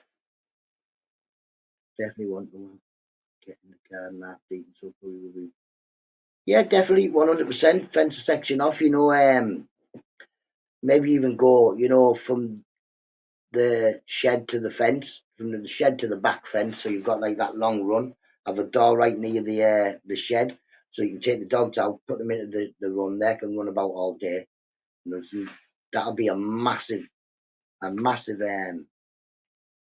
Definitely want to get in the garden after eating supper. Will be. Yeah, definitely 100%. Fence a section off. Maybe even go. From the shed to the fence, from the shed to the back fence. So you've got like that long run. Have a door right near the shed, so you can take the dogs out, put them into the run. They can run about all day. That'll be a massive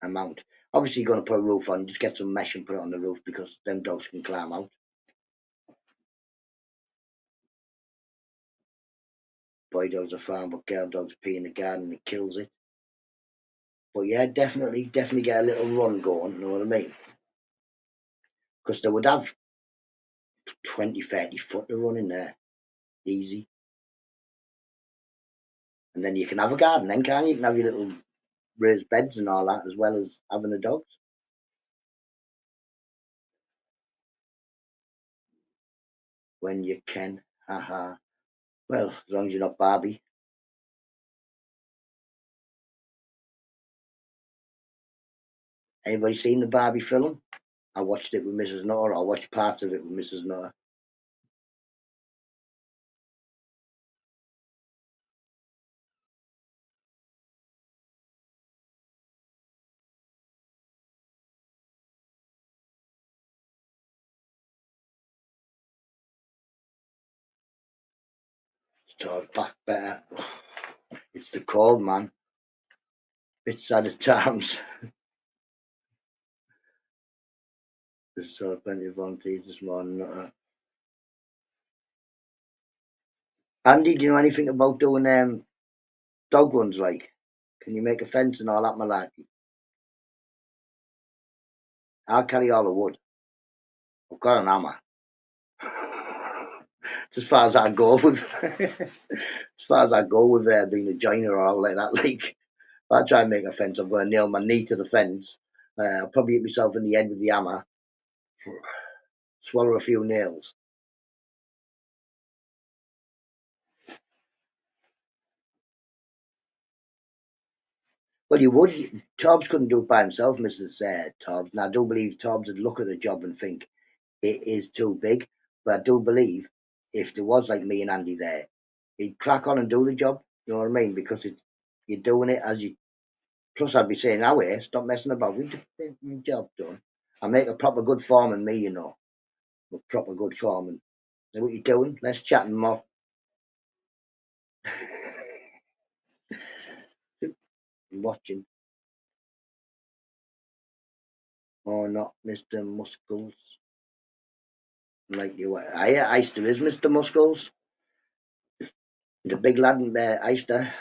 amount. Obviously, you're going to put a roof on. Just get some mesh and put it on the roof, because them dogs can climb out. Boy dogs are fine, but girl dogs pee in the garden. It kills it. But yeah, definitely get a little run going. You know what I mean? Because they would have 20, 30 foot to run in there, easy. And then you can have a garden. Then can you? You can have your little raised beds and all that, as well as having the dogs when you can. Haha. Well, as long as you're not Barbie. Anybody seen the Barbie film? I watched it with Mrs. Nutter. I watched parts of it with Mrs. Nutter. So back better. It's the cold, man. It's sad at times. Just saw plenty of volunteers this morning. Andy, do you know anything about doing dog runs? Like, can you make a fence and all that malarkey? I'll carry all the wood. I've got an hammer. It's as far as I go with, as far as I go with being a joiner or all like that. Like, if I try and make a fence, I'm going to nail my knee to the fence. I'll probably hit myself in the head with the hammer, swallow a few nails. Well, you would. Tobbs couldn't do it by himself, Mrs. Tobbs. And I do believe Tobbs would look at the job and think it is too big. But I do believe if there was like me and Andy there, he'd crack on and do the job. You know what I mean? Because you're doing it as you. Plus, I'd be saying, "Now, stop messing about. We get your job done." I make a proper good foreman, me, you know, a proper good foreman. Know what you're doing? Let's chat and more. Watching or not, Mr. Muscles. Like you, I still is Mr. Muscles, the big lad in Eister.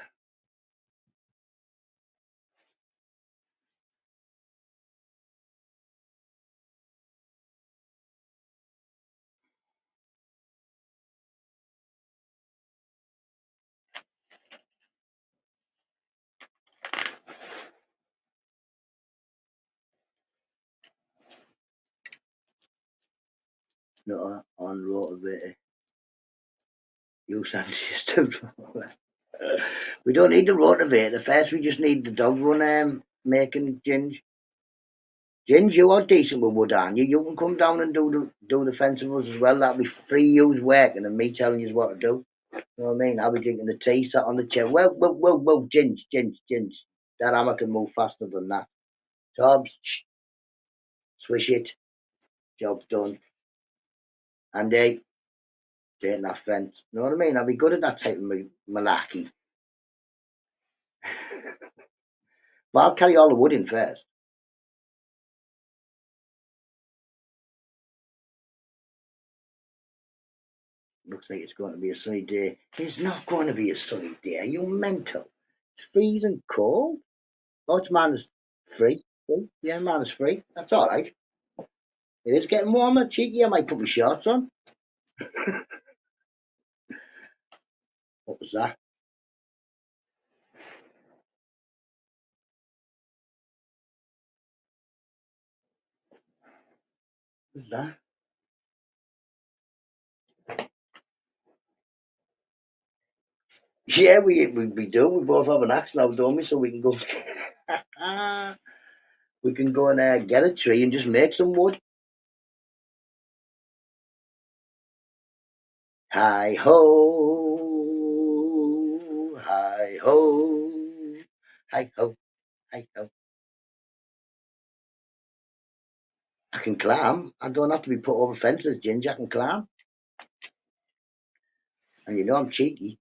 NUTTA on rotavator. Use anti-system. We don't need the rotavator. First, we just need the dog run making Ginge. Ginge, you are decent with wood, aren't you? You can come down and do the fence with us as well. That'll be free use working and me telling you what to do. You know what I mean? I'll be drinking the tea, sat on the chair. Whoa, Ginge. That hammer can move faster than that. Tobbs, swish it. Job done. Andy, take that fence. You know what I mean? I'll be good at that type of malarkey. But I'll carry all the wood in first. Looks like it's going to be a sunny day. It's not going to be a sunny day. Are you mental? It's freezing cold. Oh, it's -3. Yeah, -3. That's all right. It is getting warmer. Cheeky, I might put my shorts on. What was that? What was that? Yeah, we do. We both have an axe now, don't we? So we can go. We can go and get a tree and just make some wood. Hi ho, hi ho, hi ho, hi ho. I can climb. I don't have to be put over fences, Ginger. I can climb. And you know I'm cheeky.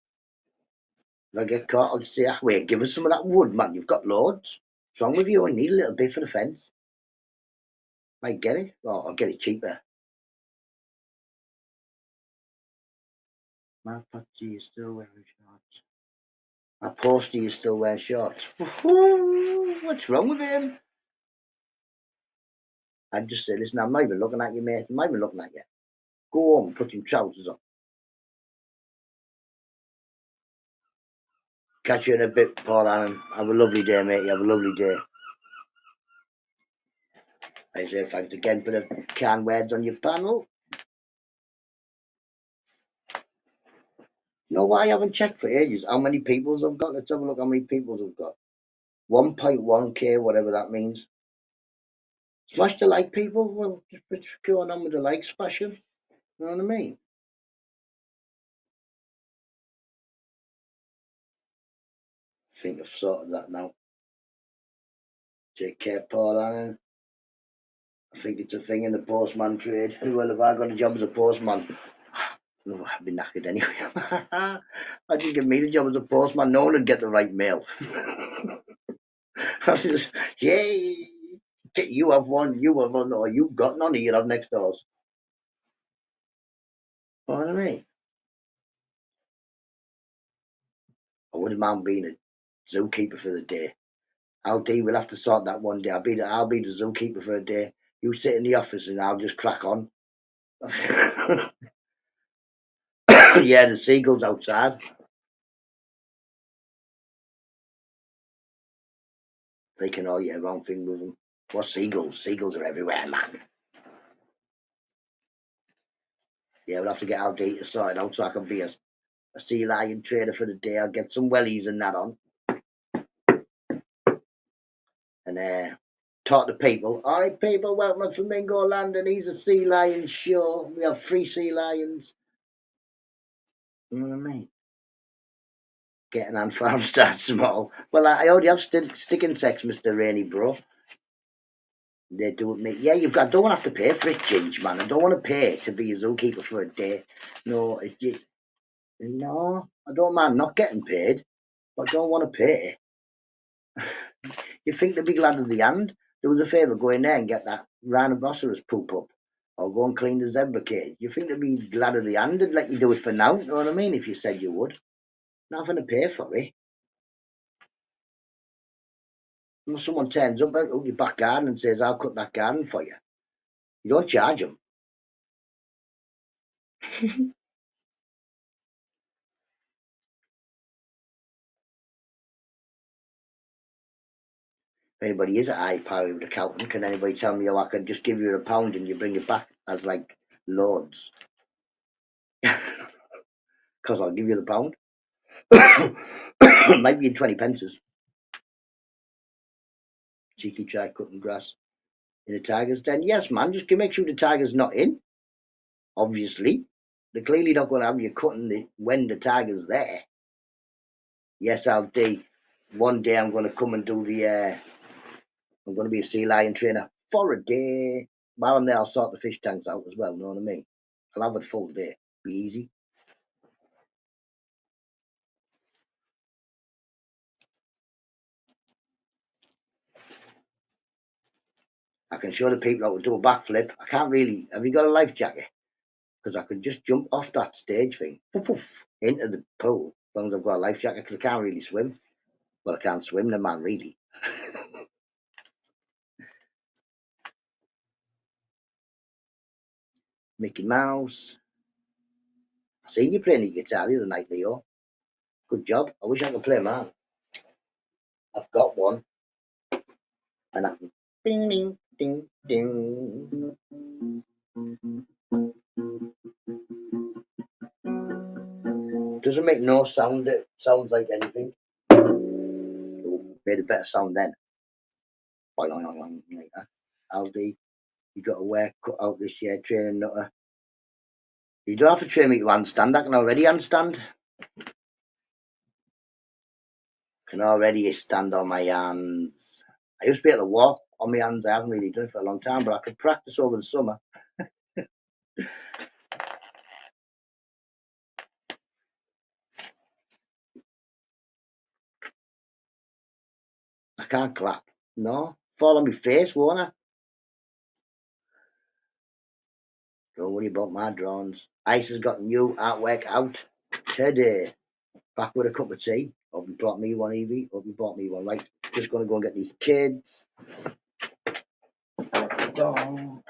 If I get caught, I'll just say, ah, wait, give us some of that wood, man. You've got loads. What's wrong with you? I need a little bit for the fence. Might get it. Or I'll get it cheaper. My Patsy is still wearing shorts. My Posty is still wearing shorts. What's wrong with him? I'd just say, listen, I'm not even looking at you, mate. I'm not even looking at you. Go home and put some trousers on. Catch you in a bit, Paul Allen. Have a lovely day, mate. You have a lovely day. I say thanks again for the kind words on your panel. You know why I haven't checked for ages? How many peoples I've got? Let's have a look how many peoples I've got. 1.1k, whatever that means. Smash the like, people. Well, what's going on with the like smashing? You know what I mean? I think I've sorted that now. Take care, Paul Allen. I think it's a thing in the postman trade. Well, have I got a job as a postman? Oh, I'd be knackered anyway. Imagine give me the job as a postman. No one would get the right mail. I just, yay! You have one, or you've got none, you'll have next doors. You know what I mean? I wouldn't mind being a zookeeper for the day. We'll have to sort that one day. I'll be the zookeeper for a day. You sit in the office and I'll just crack on. Yeah, the seagulls outside. They can all get the wrong thing with them. What seagulls? Seagulls are everywhere, man. Yeah, we'll have to get Aldi to sort it out so I can be a sea lion trader for the day. I'll get some wellies and that on. And talk to people. All right, people, welcome to Flamingo Land, and he's a sea lion show. We have 3 sea lions. You know what I mean? Getting on farm start small. Well, I already have stick insects, Mr. Rainy Bro. They do it me. Yeah, I don't want to have to pay for it, Ginge, man. I don't want to pay to be a zookeeper for a day. No, no, I don't mind not getting paid, but I don't want to pay. You think they'd be glad of the hand? Do us a favour, go in there and get that rhinoceros poop up. Or go and clean the zebra cage. You think they'd be glad of the hand and let you do it for now? You know what I mean? If you said you would. Not having to pay for it. Unless someone turns up out your back garden and says, I'll cut that garden for you. You don't charge them. If anybody is a high-powered accountant, can anybody tell me how I could just give you £1 and you bring it back as like loads? Because I'll give you the pound. It might be in 20 pences. Cheeky try cutting grass in the tiger's den. Yes, man, just make sure the tiger's not in. Obviously, they're clearly not going to have you cutting it when the tiger's there. Yes, I'll do. One day I'm going to come and do I'm going to be a sea lion trainer for a day. While I'm there, I'll sort the fish tanks out as well. Know what I mean? I'll have a full day. Be easy. I can show the people how to do a backflip. I can't really. Have you got a life jacket? Because I could just jump off that stage thing into the pool as long as I've got a life jacket because I can't really swim. Well, I can't swim, the man, really. Mickey Mouse. I seen you playing the guitar the other night, Leo. Good job. I wish I could play mine. I've got one. And I can ding, ding, ding, ding. Doesn't make no sound. It sounds like anything. Oh, made a better sound then. Like that. Aldi, you got to wear cut out this year training NUTTA. You don't have to train me to handstand. I can already handstand. Can already stand on my hands. I used to be able to walk on my hands. I haven't really done it for a long time, but I could practice over the summer. I can't clap. No, fall on my face, won't I? Don't worry about my drones. Ice has got new artwork out today. Back with a cup of tea. Hope you brought me one, Evie. Hope you brought me one. Right, just going to go and get these kids. Dong.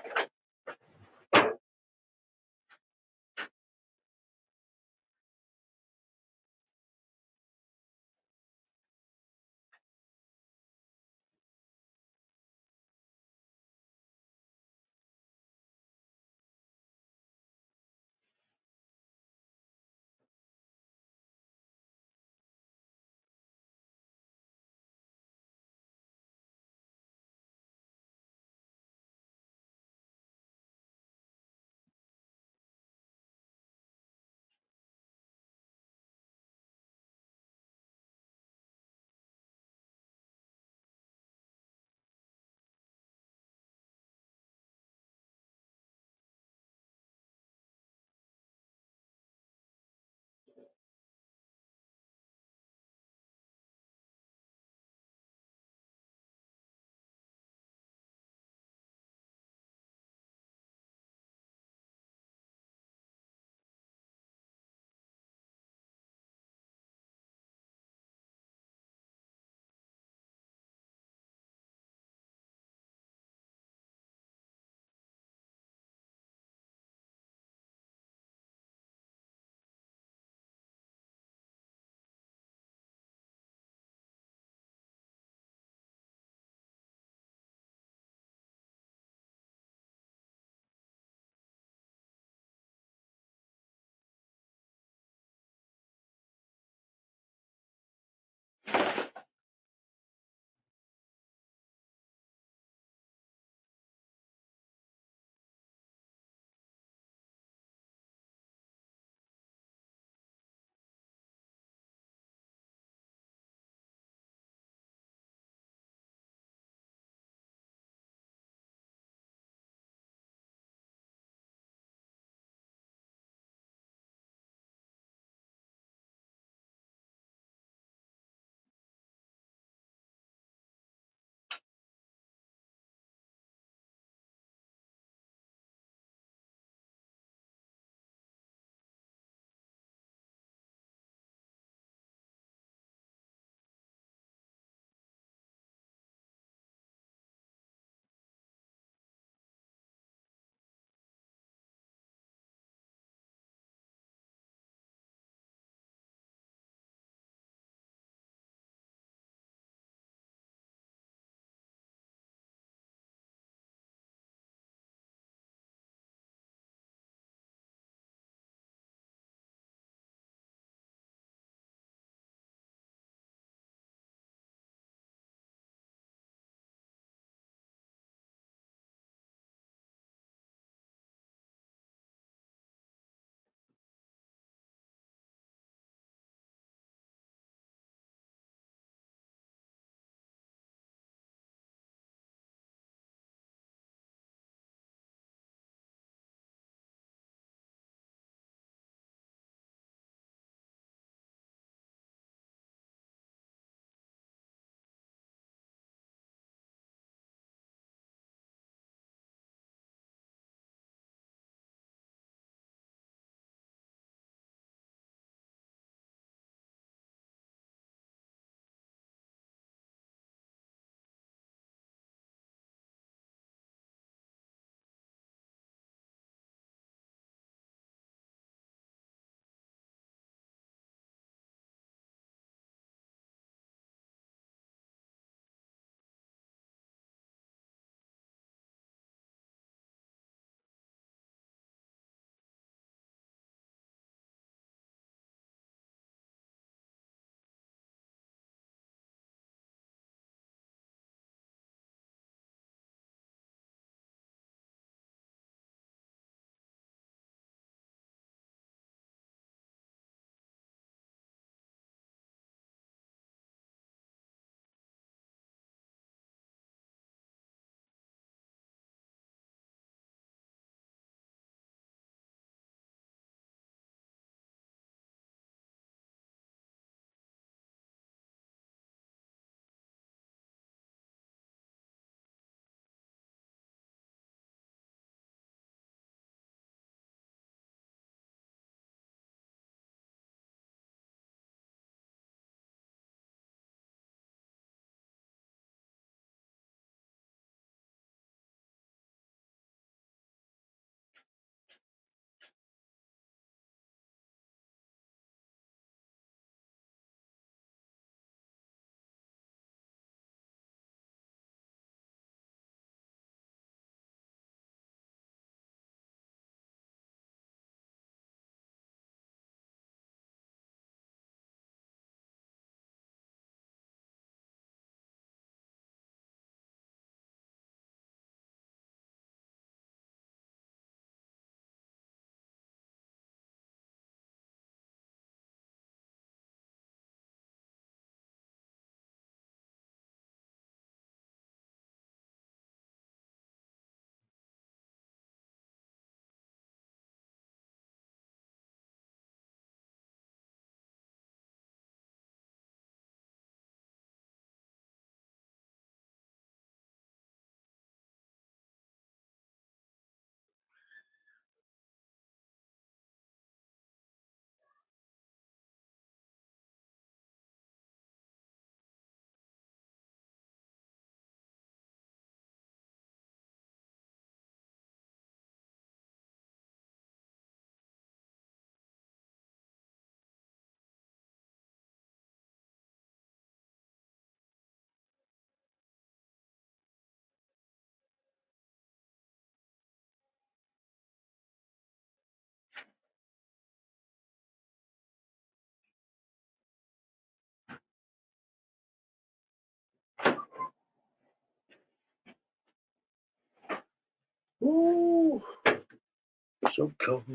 So cold,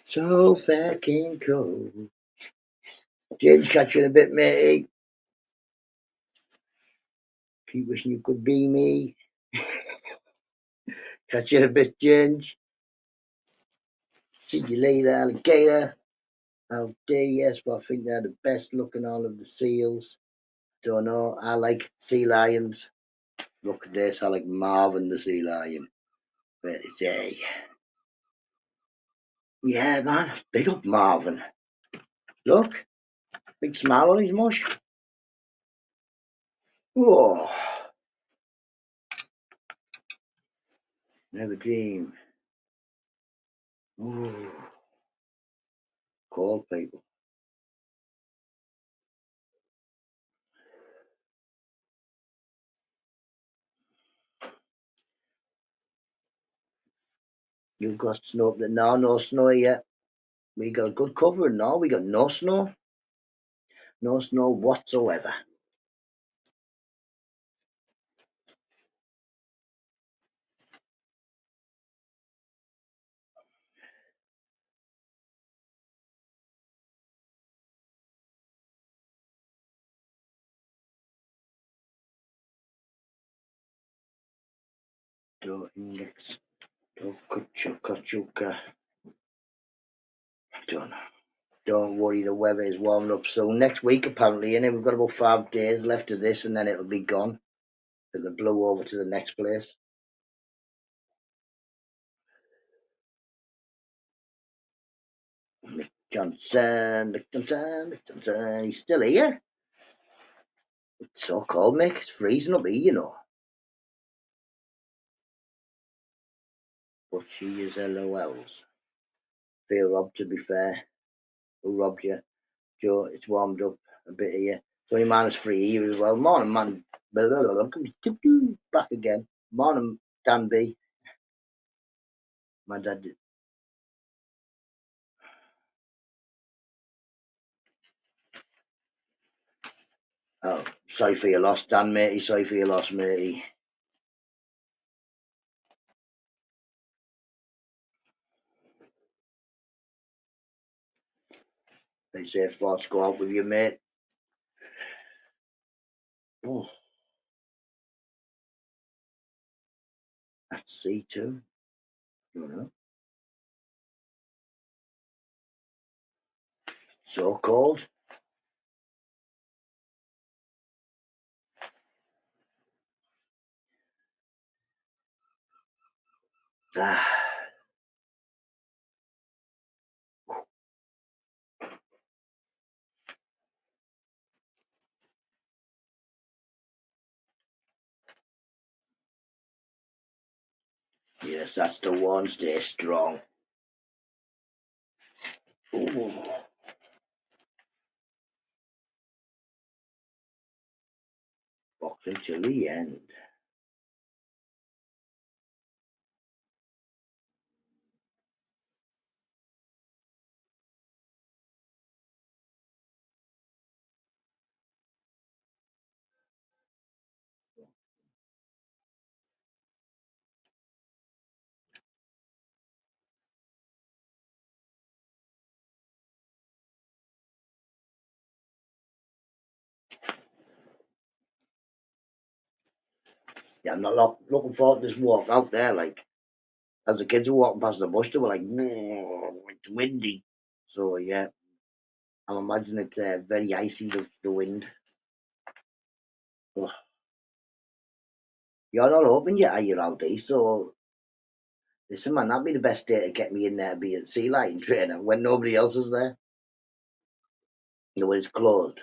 so fucking cold. James, catch you in a bit, matey. Keep wishing you could be me. Catch you in a bit, James. See you later, alligator. How dare, yes, but I think they're the best looking all of the seals. Don't know. I like sea lions. Look at this. I like Marvin the sea lion. Better say. Yeah, man. Big up Marvin. Look. Big smile on his mush. Whoa. Never dream. Ooh. Call people. You've got snow up there. No snow yet. We got a good cover now. We got no snow. No snow whatsoever. Do index. Do kachuka. Don't know. Don't worry, the weather is warming up soon. Next week, apparently, and we've got about 5 days left of this, and then it'll be gone. It'll blow over to the next place. Mick Johnson. He's still here. It's so cold, Mick. It's freezing up here, you know. But she is LOLs. Fear robbed, to be fair. Who robbed you? Joe, it's warmed up a bit here. It's only -3 here as well. Morning, man. Back again. Morning, Dan B. My dad did. Oh, sorry for your loss, Dan, matey. Sorry for your loss, matey. They say thoughts go out with you, mate. Oh, that's C2. I don't know. So cold. Ah, yes, that's the one. Stay strong. Ooh. Boxing till the end. Yeah, I'm not looking forward to this walk out there. Like, as the kids were walking past the bush, they were like, it's windy. So, yeah, I'm imagining it's very icy, the wind. Oh, you're not open yet, are you, Aldi? So, listen, man, that'd be the best day to get me in there to be a sea lion trainer when nobody else is there. The way it's closed.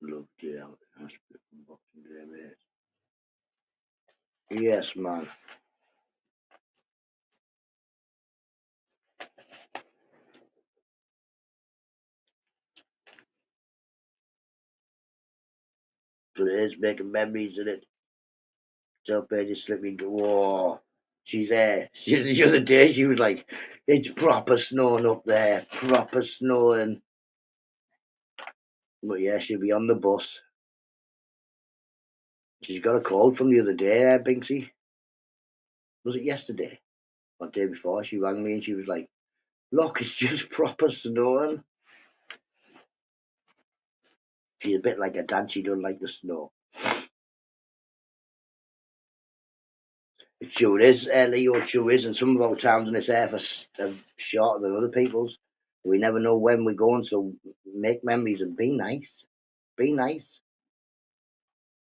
Look, yeah, Boxing Day, mate. Yes, man. So it is making memories in it. Tell pages slip me. Whoa. She's there. The other day she was like, "It's proper snowing up there, proper snowing." But yeah, she'll be on the bus. She's got a call from the other day, Binksy. Was it yesterday or the day before? She rang me and she was like, "Look, it's just proper snowing." She's a bit like her dad. She doesn't like the snow. It sure is, Leo. It sure is. And some of our towns in this earth are shorter than other people's. We never know when we're going, so make memories and be nice. Be nice.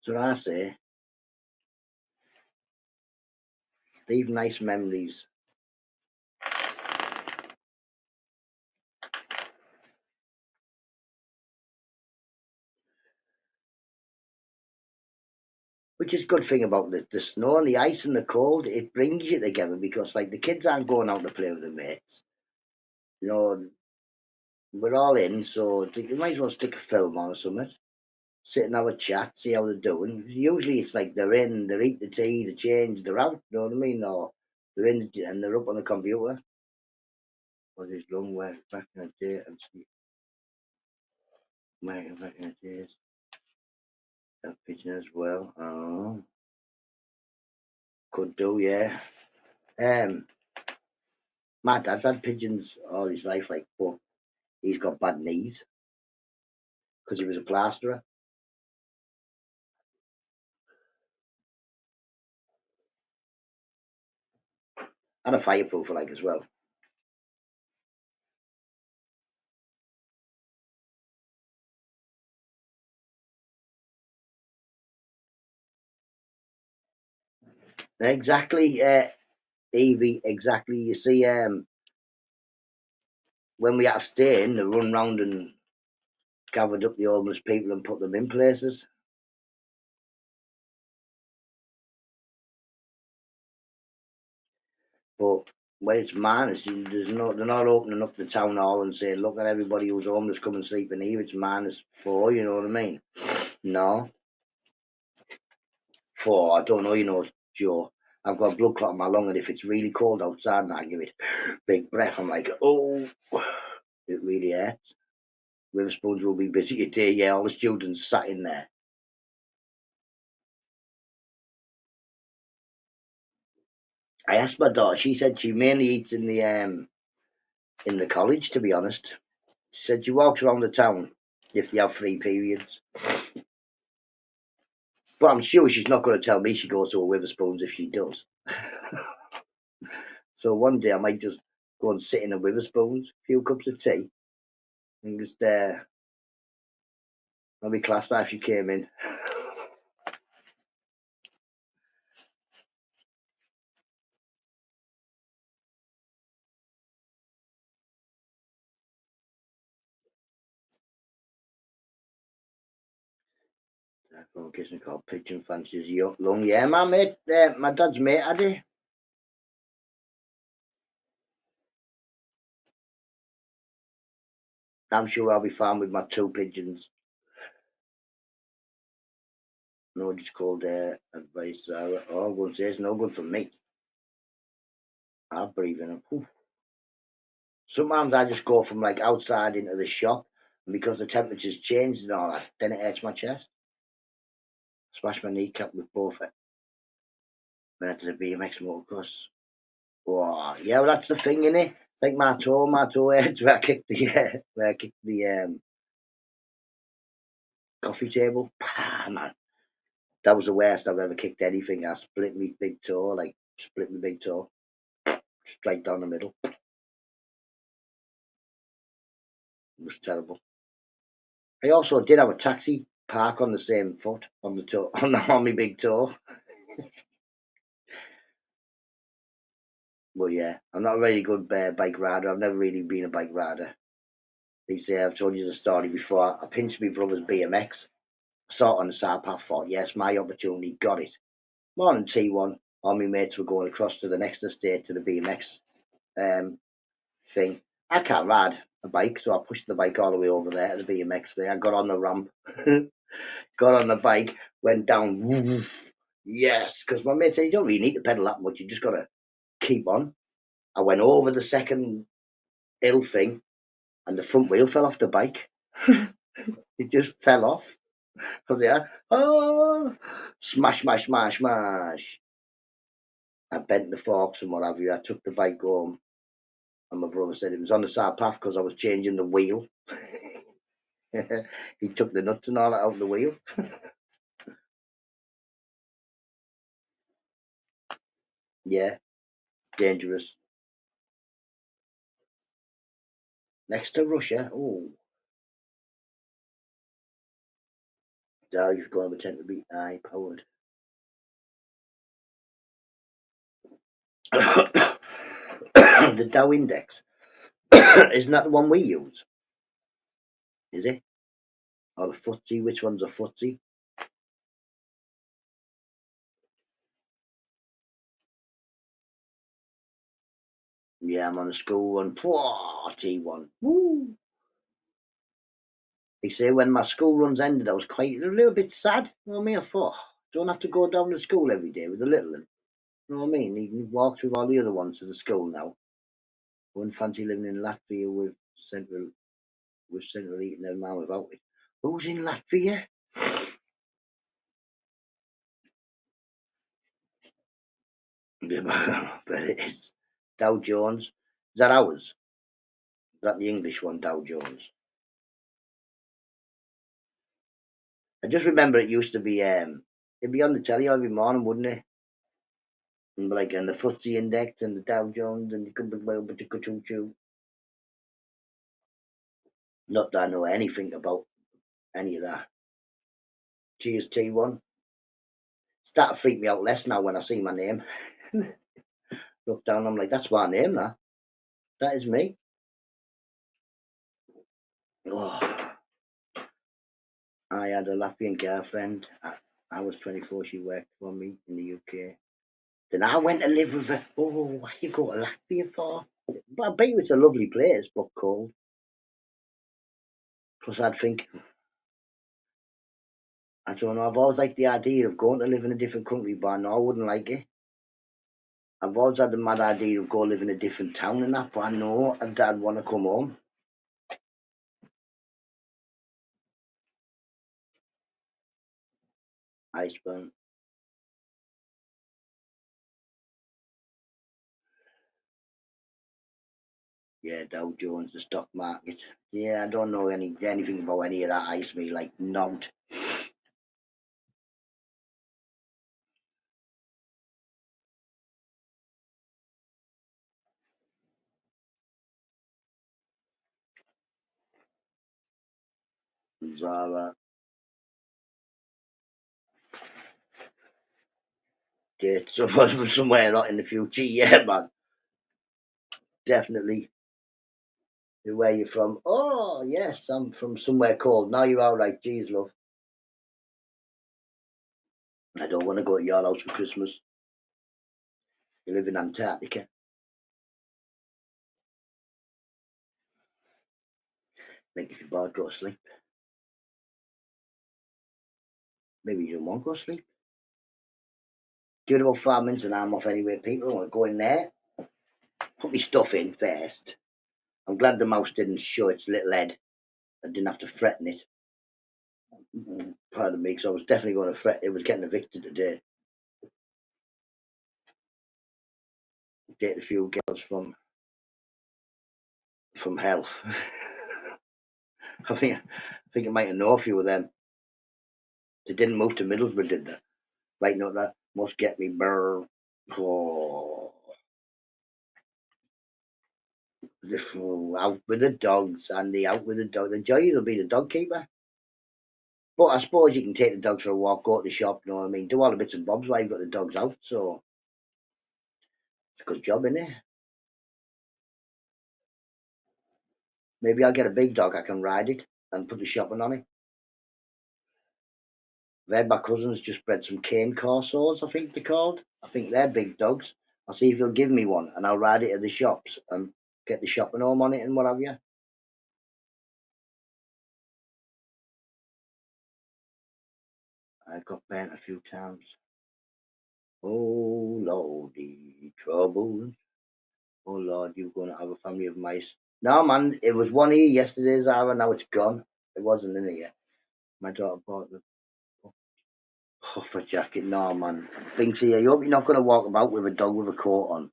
That's what I say. Leave nice memories. Which is a good thing about the snow and the ice and the cold. It brings you together because, like, the kids aren't going out to play with their mates. You know, we're all in, so you might as well stick a film on or something. Sit and have a chat, see how they're doing. Usually it's like they're in, they eat the tea, they change, they're out, you know what I mean? Or they're in and they're up on the computer. Or this long way back in the day and see, back in the days. That pigeon as well. Oh, could do, yeah. My dad's had pigeons all his life, like, but he's got bad knees because he was a plasterer and a fireproofer, like, as well. Exactly, Evie, exactly. You see, when we had to stay in, they run round and gathered up the homeless people and put them in places. But when it's managed, they're not opening up the town hall and saying, "Look at everybody who's homeless, come and sleep in here." It's managed for, you know what I mean? No, for I don't know, Joe. I've got a blood clot in my lung, and if it's really cold outside and I give it big breath, I'm like, oh, it really hurts. Witherspoons will be busy today. Yeah, all the students sat in there. I asked my daughter. She said she mainly eats in the college. To be honest, she said she walks around the town if they have free periods. But I'm sure she's not going to tell me she goes to a Witherspoons if she does. So one day I might just go and sit in a Witherspoons, a few cups of tea, and just I'll be classed if she came in. From kitchen called Pigeon Fancies Young. Yeah, my mate, my dad's mate, Addy. I'm sure I'll be fine with my two pigeons. No, just called advice. Oh, I'm going to say it's no good for me. I breathe in it. Sometimes I just go from like outside into the shop, and because the temperature's changed and all that, then it hurts my chest. Smash my kneecap with both went to the BMX motocross. Oh, yeah, well, that's the thing, innit? It's like my toe hurts where I kicked the coffee table. Man, that was the worst I've ever kicked anything. I split my big toe, like split my big toe, straight down the middle. It was terrible. I also did have a taxi park on the same foot on the toe on my big toe. But yeah, I'm not a very good bike rider. I've never really been a bike rider. They say I've told you the story before. I pinched my brother's BMX. Saw it on the side path. Thought, yes, my opportunity. Got it. Morning T1. All my mates were going across to the next estate to the BMX thing. I can't ride a bike, so I pushed the bike all the way over there to the BMX thing. I got on the ramp, got on the bike, went down. Yes, because my mate said you don't really need to pedal that much. You just got to keep on. I went over the second hill thing, and the front wheel fell off the bike. It just fell off. I was there. Oh, smash, smash, smash, smash. I bent the forks and what have you. I took the bike home, and my brother said it was on the side path because I was changing the wheel. He took the nuts and all that out of the wheel. Yeah, dangerous. Next to Russia. Oh, now you've got to pretend to be high powered. The Dow Index. Isn't that the one we use? Is it? Or the FTSE? Which one's a FTSE? Yeah, I'm on a school run. T1. Woo! They say when my school runs ended, I was quite a little bit sad. You know what I mean? I thought, don't have to go down to school every day with the little one. You know what I mean? He walks with all the other ones to the school now. I wouldn't fancy living in Latvia with central heating and man without it. Who's in Latvia? But it is Dow Jones. Is that ours? Is that the English one, Dow Jones? I just remember it used to be it'd be on the telly every morning, wouldn't it? And like and the FTSE index and the Dow Jones and the choo choo. Not that I know anything about any of that. Cheers T1. Start to freak me out less now when I see my name. Look down, I'm like, that's my name now. That is me. Oh, I had a Latvian girlfriend. I was 24, she worked for me in the UK. Then I went to live with her. Oh, what you go to Latvia for? But I bet you it's a lovely place, but cold. Plus, I'd think, I don't know, I've always liked the idea of going to live in a different country, but I know I wouldn't like it. I've always had the mad idea of go live in a different town and that, but I know I'd want to come home. Iceberg. Yeah, Dow Jones, the stock market. Yeah, I don't know anything about any of that ice me, like not. Zara, date somewhere not in the future. Yeah, man, definitely. Where you from? Oh, yes, I'm from somewhere cold. Now you're all right. Geez, love. I don't want to go to your house for Christmas. You live in Antarctica. Think if you're bored, go to sleep. Maybe you don't want to go to sleep. Give it about 5 minutes and I'm off anyway, people. I want to go in there, put my stuff in first. I'm glad the mouse didn't show its little head. I didn't have to threaten it. Pardon me, because I was definitely going to threaten it. Was getting evicted today. Date a few girls from hell. I think I might have known a few of them. They didn't move to Middlesbrough, did they? Right, no, that must get me burr. Oh, out with the dogs, Andy, out with the dog. The joy will be the dog keeper. But I suppose you can take the dogs for a walk, go to the shop, you know what I mean? Do all the bits and bobs while you've got the dogs out. So it's a good job, isn't it? Maybe I'll get a big dog, I can ride it and put the shopping on it. I've heard my cousins just bred some cane corsos, I think they're called. I think they're big dogs. I'll see if he'll give me one and I'll ride it at the shops and get the shopping home on it and what have you. I got burnt a few times. Oh Lordy, trouble. Oh Lord, you're going to have a family of mice. No, man, it was one here yesterday, Zara. Now it's gone. It wasn't in here. My daughter bought the puffer jacket. No, man. Binksy, I hope you're not going to walk about with a dog with a coat on.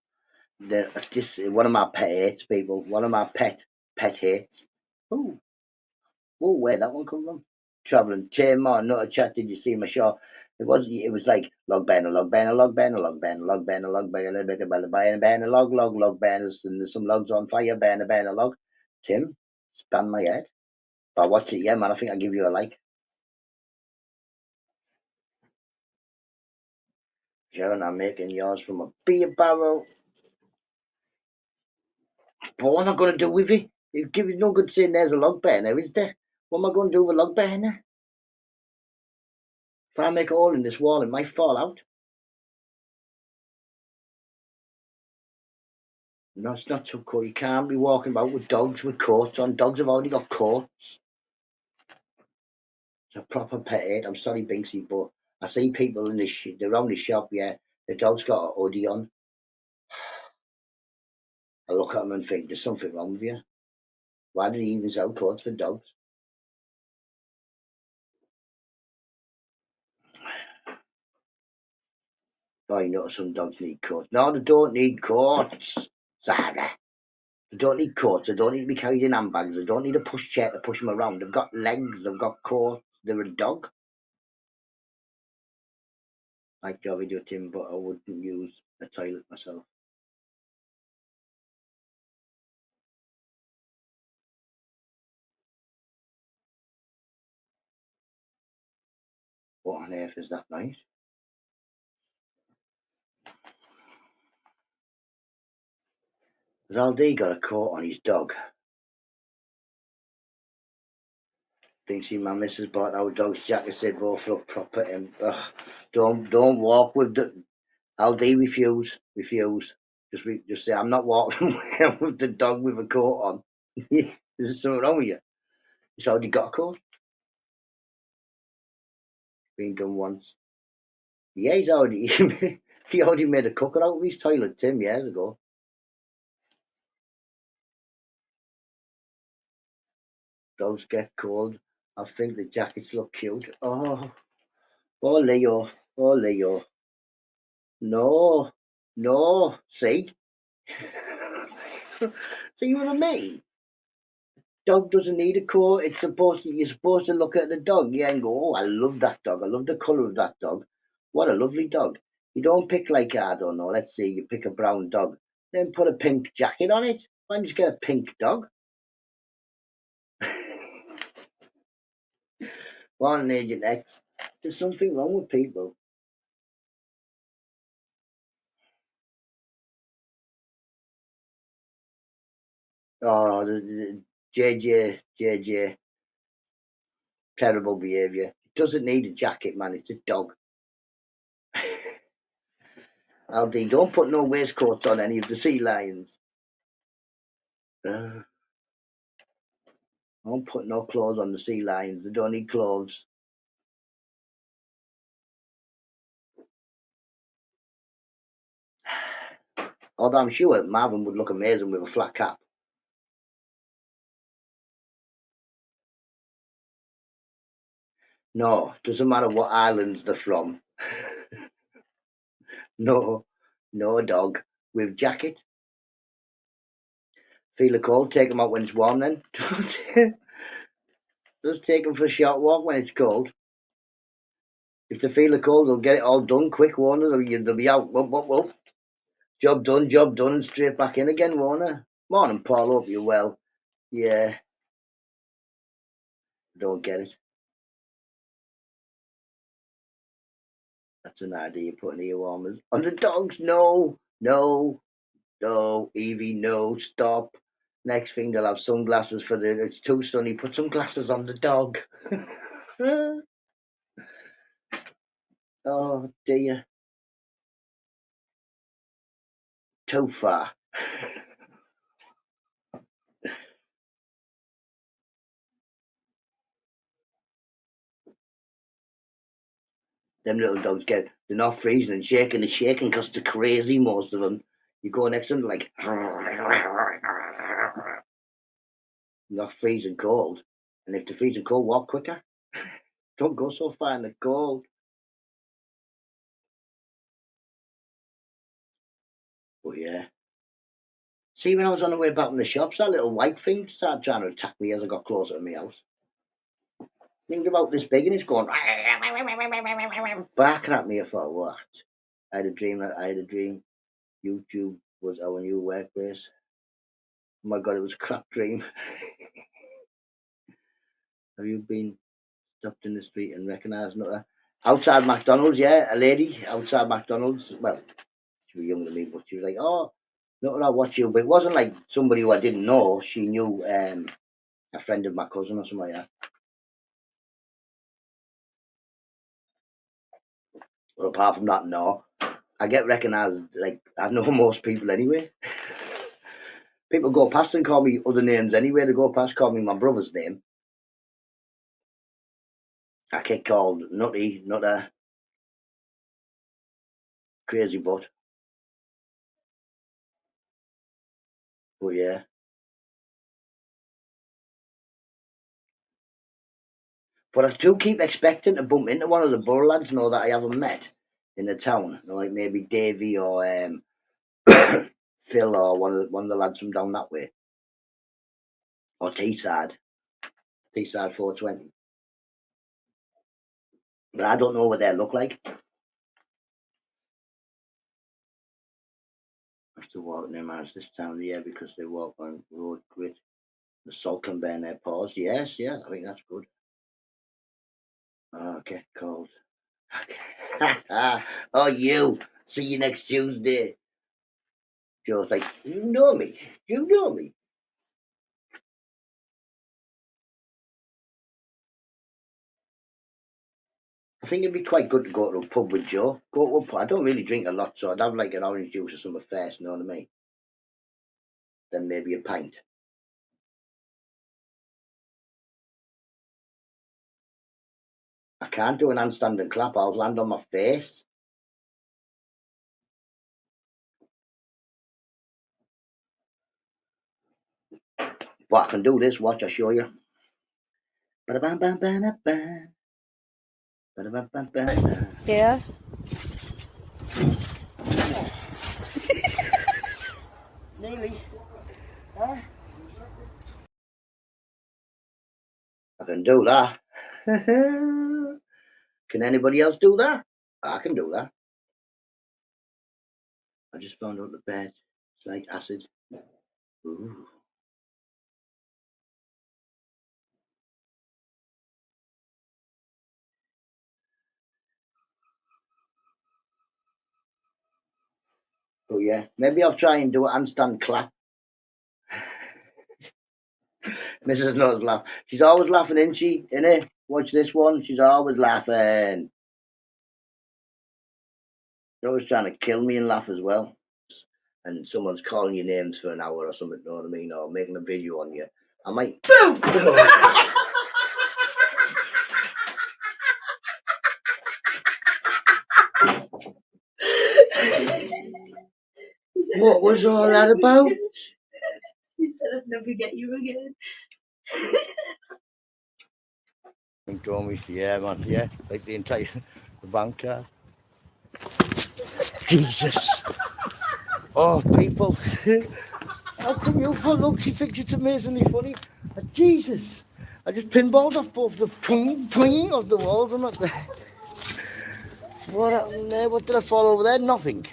That's just one of my pet hates, people. One of my pet hates. Oh, oh, where'd that one come from? Traveling. Tim on not a chat. Did you see my show? It was like log banner, log banner, log banner, log banner, log banner, log banner, banner, log banners, and there's some logs on fire, banner, log. Tim, span my head. But watch it, yeah, man. I think I'll give you a like. Sharon, I'm making yours from a beer barrel. But what am I going to do with it? It's no good saying there's a log burner, is there? What am I going to do with a log burner? If I make a hole in this wall, it might fall out. No, it's not too cool. You can't be walking about with dogs with coats on. Dogs have already got coats. It's a proper pet hate. I'm sorry, Binksy, but I see people in around the shop, yeah, the dog's got a hoodie on. I look at them and think, there's something wrong with you. Why do they even sell coats for dogs? Oh, you know, some dogs need coats. No, they don't need coats, Sarah. They don't need coats. They don't need to be carried in handbags. They don't need a push chair to push them around. They've got legs. They've got coats. They're a dog. Like your video, Tim, but I wouldn't use a toilet myself. What on earth is that noise? Has Aldi got a coat on his dog? Thinks my missus bought our dog's jackets. They both look proper. And don't walk with the Aldi. Refuse. Just say I'm not walking with the dog with a coat on. Is there something wrong with you? It's already got a coat. Been done once. Yeah, he's already he already made a cooker out of his toilet, Tim, years ago. Dogs get cold. I think the jackets look cute. Oh, Leo. Oh, Leo. No. No. See? See what I mean? Dog doesn't need a coat. You're supposed to look at the dog, yeah, and go, oh, I love that dog. I love the colour of that dog. What a lovely dog. You don't pick like, I don't know, let's say you pick a brown dog, then put a pink jacket on it. Why don't you just get a pink dog? One Agent X. There's something wrong with people. Oh, the JJ, terrible behaviour. It doesn't need a jacket, man. It's a dog. Aldi, don't put no waistcoats on any of the sea lions. Don't put no clothes on the sea lions. They don't need clothes. Although I'm sure Marvin would look amazing with a flat cap. No, doesn't matter what islands they're from. No, no dog with jacket. Feel the cold, take them out when it's warm then. Just take them for a short walk when it's cold. If they feel the cold, they'll get it all done quick, won't they? They'll be out. Whoop, whoop, whoop. Job done, and straight back in again, won't they? Morning, Paul. Hope you're well. Yeah, don't get it. That's an idea, putting ear warmers on the dogs. No, no, no, Evie, no, stop. Next thing they'll have sunglasses for it's too sunny. Put some glasses on the dog. Oh dear, too far. them little dogs they're not freezing and shaking. They're shaking because they're crazy, most of them. You go next to them, like, not freezing cold. And if they're freezing cold, walk quicker. Don't go so far in the cold. But yeah. See, when I was on the way back from the shops, that little white thing started trying to attack me as I got closer to my house. Thing's about this big and it's going barking at me. I thought, what? I had a dream. YouTube was our new workplace. Oh my God, it was a crap dream. Have you been stopped in the street and recognised NUTTA? Outside McDonald's, yeah, a lady outside McDonald's. Well, she was younger than me, but she was like, "Oh, NUTTA, I watch you." But it wasn't like somebody who I didn't know. She knew a friend of my cousin or something like that. But apart from that, no. I get recognised, like, I know most people anyway. People go past and call me other names anyway. They go past, call me my brother's name. I get called Nutty, Nutter, Crazy Butt. But yeah. But I do keep expecting to bump into one of the borough lads, that I haven't met in the town. Like maybe Davy or Phil or one of the lads from down that way. Or Teesside 420. But I don't know what they look like. I still walk near man this time of the year because they walk on road grit. The salt can burn their paws. Yes, yeah, I think that's good. Oh, get cold. Oh, you. See you next Tuesday. Joe's like, you know me. You know me. I think it'd be quite good to go to a pub with Joe. Go to a pub. I don't really drink a lot, so I'd have like an orange juice or something first, you know what I mean? Then maybe a pint. I can't do an handstand and clap. I'll land on my face. But I can do this. Watch, I show you. Ba-da-bam-bam-ba-da-bam. Ba-da-bam-bam-bam. Yeah. Nearly. Huh? I can do that. Can anybody else do that? I can do that. I just found out the bed. It's like acid. Ooh. Oh yeah. Maybe I'll try and do a handstand clap. Mrs. Nutt's laugh. She's always laughing, isn't she? Innit? Watch this one. She's always laughing. She's always trying to kill me and laugh as well. And someone's calling you names for an hour or something, you know what I mean? Or making a video on you. I might. Boom! What was all that about? He said I'd never get you again. Yeah, man, yeah. Like the entire the bank card. Jesus. Oh, people. How come you for look? She thinks it's amazingly funny. Jesus. I just pinballed off both the twing of the walls. I'm not there. What happened there? What did I fall over there? Nothing.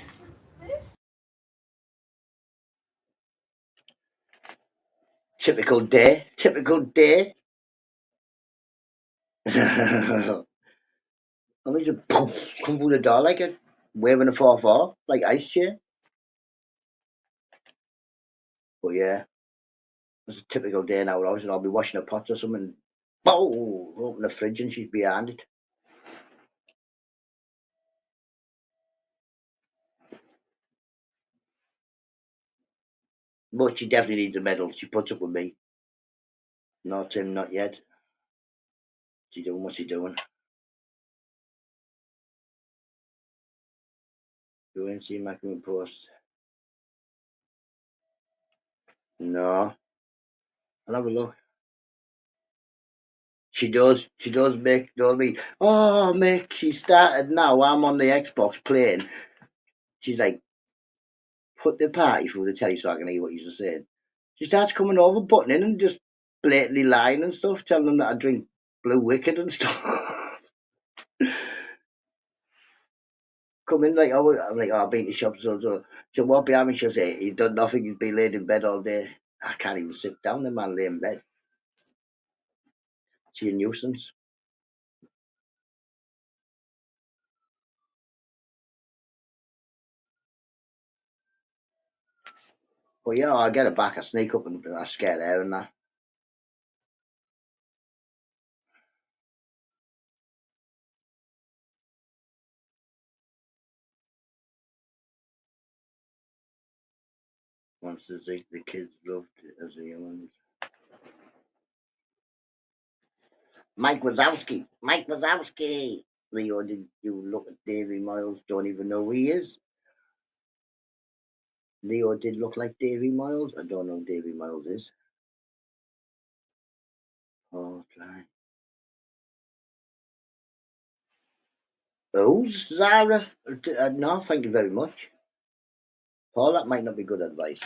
Typical day. Typical day. I mean, just come through the door like a waving a 4-4, like ice chair. But yeah, it's a typical day now. I'll be washing a pot or something. Bow! Open the fridge and she's behind it. But she definitely needs a medal. She puts up with me. No, Tim, not yet. She doing what she doing. Go and see Macklin post. No, I'll have a look. She does Mick, does me. Oh, Mick, she started now. I'm on the Xbox playing. She's like, put the party through the telly so I can hear what you're saying. She starts coming over, butting in and just blatantly lying and stuff, telling them that I drink Blue Wicked and stuff. Come in like, oh, I'm like, oh, I've been to shops. So she'll walk behind me, she'll say, he's done nothing, he's been laid in bed all day. I can't even sit down, the man lay in bed. She's a nuisance. But yeah, I get her back, I sneak up and I scare her and that. Once the kids loved it as a young. Mike Wazowski. Mike Wazowski. Leo, did you look at Davy Miles? Don't even know who he is. Leo did look like Davy Miles. I don't know who Davy Miles is. Oh, fly. Who's Zara? No, thank you very much. Paul, that might not be good advice.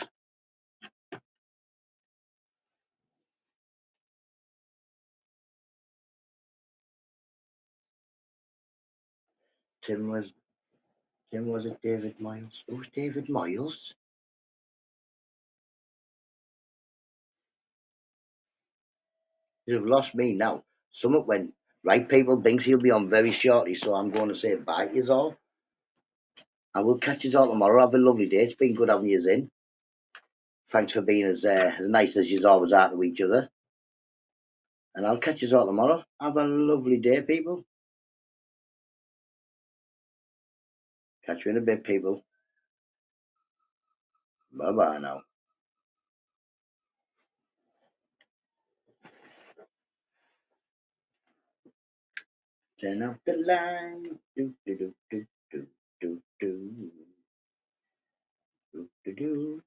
Tim was it David Miles? Who's David Miles? You've lost me now. Summit went, right, people, Binks, he'll be on very shortly, so I'm going to say bye to you all. I will catch you all tomorrow. Have a lovely day. It's been good having you in. Thanks for being as nice as you always are to each other. And I'll catch you all tomorrow. Have a lovely day, people. Catch you in a bit, people. Bye-bye now. Turn off the line. Do, do, do, do, do, do, do. Do, do, do.